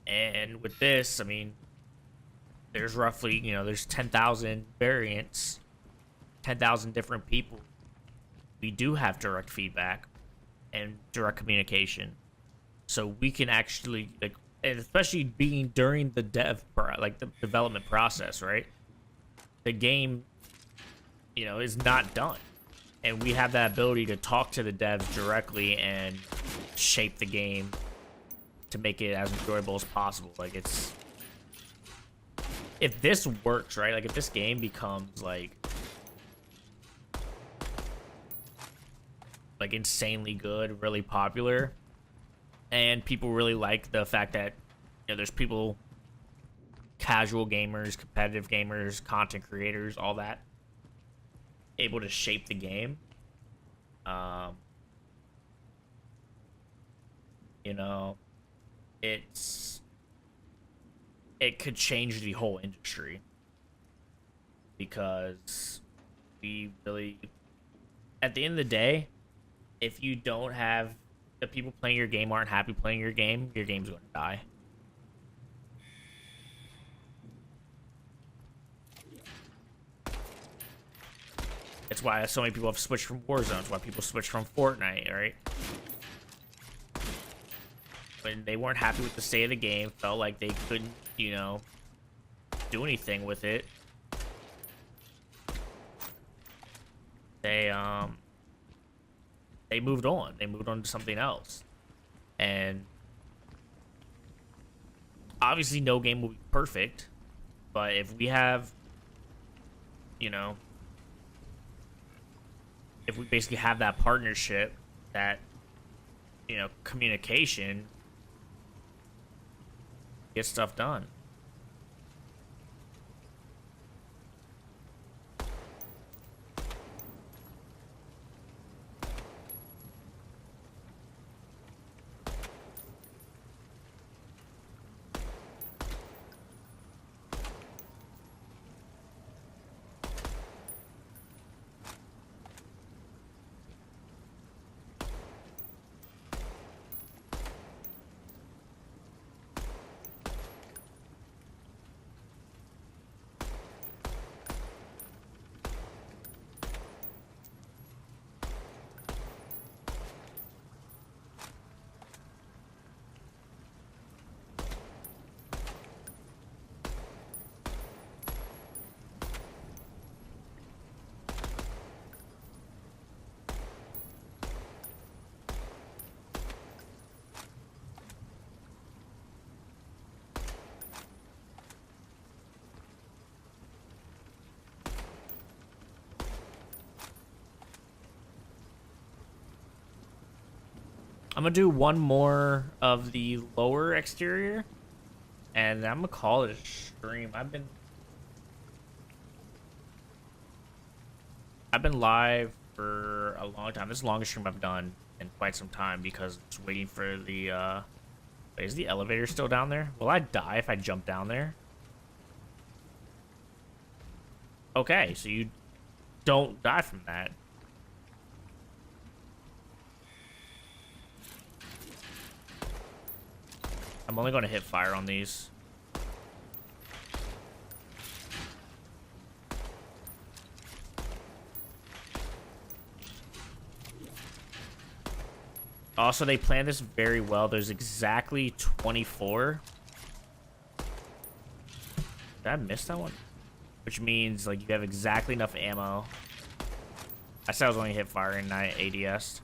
Speaker 1: And with this, I mean, there's roughly, you know, there's 10,000 variants, 10,000 different people. We do have direct feedback and direct communication, so we can actually, like, and especially being during the the development process, right? The game, you know, is not done, and we have that ability to talk to the devs directly and shape the game to make it as enjoyable as possible. Like, it's, if this works, right? Like, if this game becomes like insanely good, really popular, and people really like the fact that, you know, there's people casual gamers, competitive gamers, content creators, all that, able to shape the game. You know, it could change the whole industry, because we really, at the end of the day, if you don't have the people playing your game aren't happy playing your game's going to die. It's why so many people have switched from Warzone. It's why people switched from Fortnite, right? When they weren't happy with the state of the game, felt like they couldn't, you know, do anything with it. They moved on. They moved on to something else. And obviously no game will be perfect, but if we have, you know, if we basically have that partnership, that, you know, communication, get stuff done. I'm gonna do one more of the lower exterior, and I'm gonna call it a stream. I've been live for a long time. This is the longest stream I've done in quite some time, because it's waiting for the wait, is the elevator still down there? Will I die if I jump down there? Okay, so you don't die from that. I'm only going to hit fire on these. Also, they planned this very well. There's exactly 24. Did I miss that one? Which means, like, you have exactly enough ammo. I said I was only hit fire and not ADS.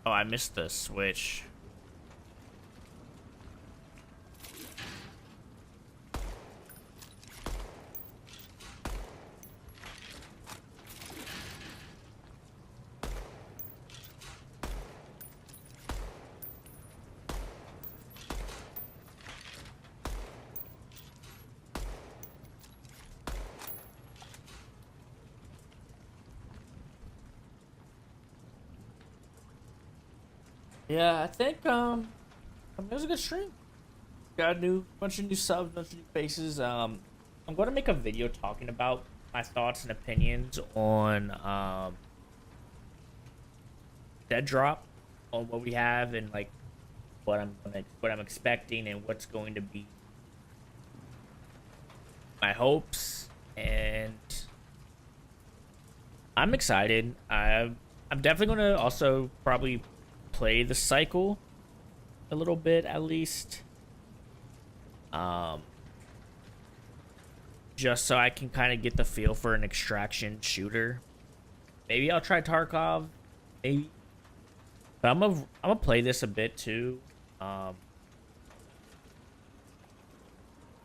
Speaker 1: Oh, I missed the switch. Yeah, I think it was a good stream. Got a bunch of new subs, bunch of new faces. I'm going to make a video talking about my thoughts and opinions on DEADROP, on what we have, and like what I'm expecting, and what's going to be my hopes. And I'm excited. I'm definitely going to also probably play the cycle a little bit, at least, just so I can kind of get the feel for an extraction shooter. Maybe I'll try Tarkov, maybe, but I'm gonna play this a bit too,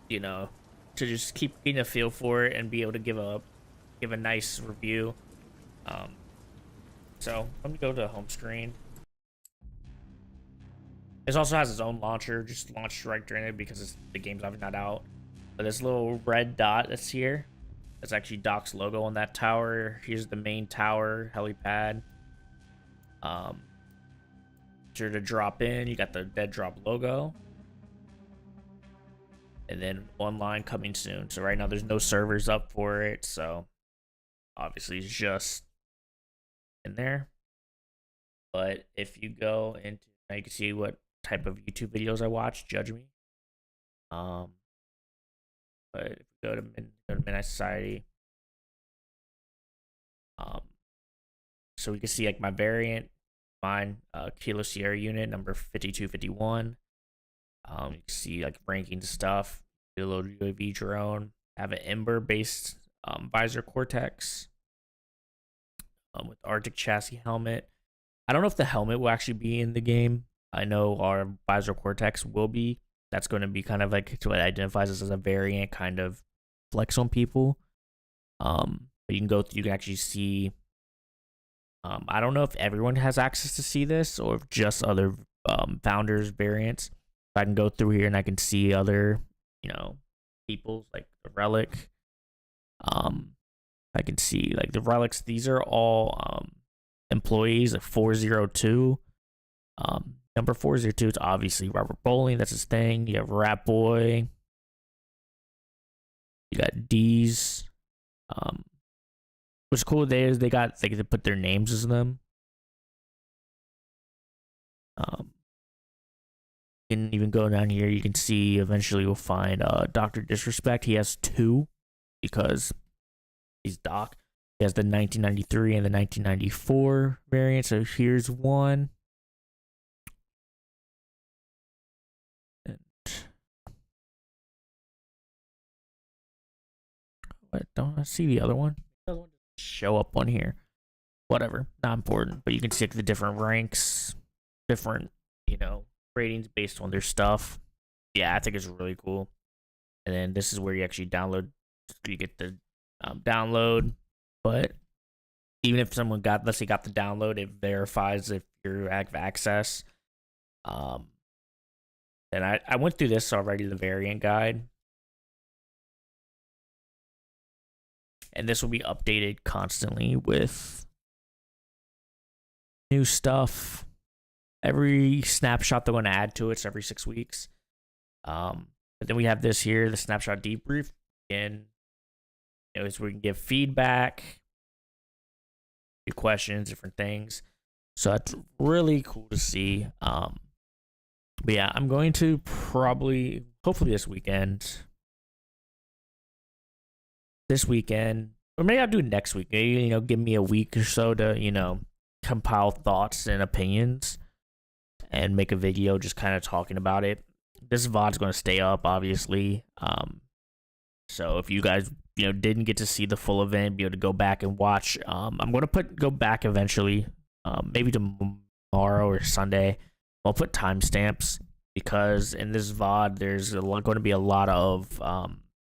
Speaker 1: you know, to just keep getting a feel for it and be able to give a nice review. So let me go to the home screen. This also has its own launcher, just launched right during it because the game's obviously not out. But this little red dot that's here, that's actually Doc's logo on that tower. Here's the main tower, helipad. Sure to drop in, you got the DEADROP logo. And then online coming soon. So right now there's no servers up for it, so obviously it's just in there. But if you go into, now you can see what type of YouTube videos I watch, judge me. But if you go to Midnight Society, so we can see like my variant, mine, Kilo Sierra unit number 5251. You can see like ranking stuff. Do a little UAV drone. Have an Ember based visor Cortex with Arctic chassis helmet. I don't know if the helmet will actually be in the game. I know our visor Cortex will be. That's going to be kind of like what identifies us as a variant, kind of flex on people. But you can go through, you can actually see. I don't know if everyone has access to see this or if just other founders variants. I can go through here and I can see other, you know, people's like the Relic. I can see like the Relics. These are all employees of 402. Number 402 is obviously Robert Bowling. That's his thing. You have Rat Boy. You got D's. What's cool today is they could put their names as them. You can even go down here. You can see eventually we'll find Dr. Disrespect. He has 2 because he's Doc. He has the 1993 and the 1994 variant. So here's one. And what? Don't I see the other one? The other one doesn't show up on here. Whatever, not important. But you can see the different ranks, different, you know, ratings based on their stuff. Yeah, I think it's really cool. And then this is where you actually download. You get the download. But even if someone let's say got the download, it verifies if you have access. And I went through this already, the variant guide. And this will be updated constantly with new stuff. Every snapshot they're going to add to it's every 6 weeks. But then we have this here, the snapshot debrief. And it's where we can give feedback, your questions, different things. So that's really cool to see. But yeah, I'm going to hopefully this weekend, or maybe I'll do it next week. Maybe, you know, give me a week or so to, you know, compile thoughts and opinions and make a video just kind of talking about it. This VOD's going to stay up, obviously. So if you guys, you know, didn't get to see the full event, be able to go back and watch. I'm going to go back eventually, maybe tomorrow or Sunday. I'll put timestamps because in this VOD, there's going to be a lot of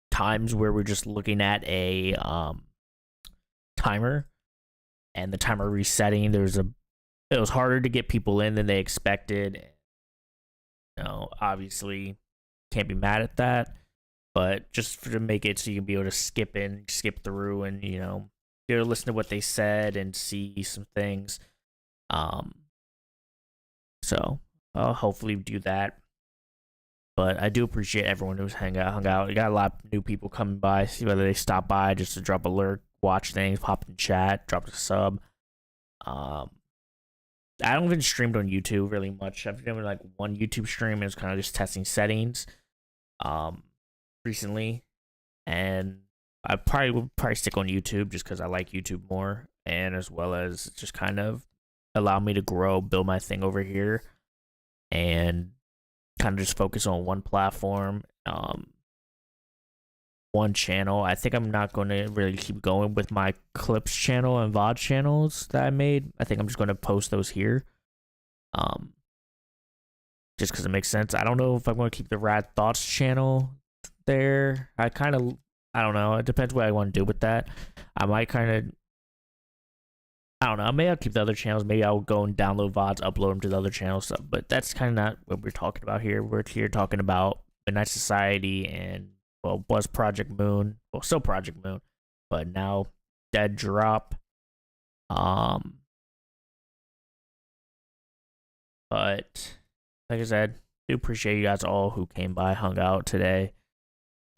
Speaker 1: times where we're just looking at a timer and the timer resetting. It was harder to get people in than they expected. You know, obviously can't be mad at that, but just to make it so you can be able to skip through and, you know, be able to listen to what they said and see some things. So I'll hopefully do that. But I do appreciate everyone who's hung out. We got a lot of new people coming by, see whether they stop by just to drop a lurk, watch things, pop in chat, drop a sub. I don't even streamed on YouTube really much. I've done like one YouTube stream and it's kind of just testing settings recently. And I will stick on YouTube just because I like YouTube more, and as well as just kind of allow me to grow, build my thing over here, and kind of just focus on one platform, one channel. I think I'm not going to really keep going with my clips channel and VOD channels that I made. I think I'm just going to post those here. Just because it makes sense. I don't know if I'm going to keep the Rad Thoughts channel there. I don't know. It depends what I want to do with that. I might kind of I don't know. Maybe I'll keep the other channels. Maybe I'll go and download VODs, upload them to the other channels. Stuff. But that's kind of not what we're talking about here. We're here talking about Midnight Society and, well, was Project Moon. Well, still Project Moon. But now DEADROP. But like I said, do appreciate you guys all who came by, hung out today.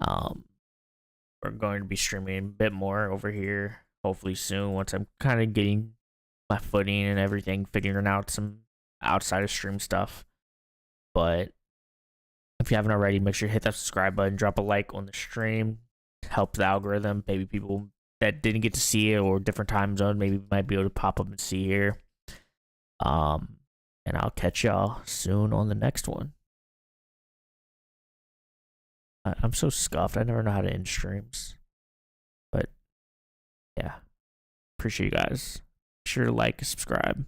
Speaker 1: We're going to be streaming a bit more over here, hopefully soon, once I'm kind of getting my footing and everything, figuring out some outside of stream stuff. But if you haven't already, make sure to hit that subscribe button, drop a like on the stream, help the algorithm. Maybe people that didn't get to see it or different time zone maybe might be able to pop up and see here. And I'll catch y'all soon on the next one. I'm so scuffed. I never know how to end streams. But yeah, appreciate you guys. Be sure to like, subscribe.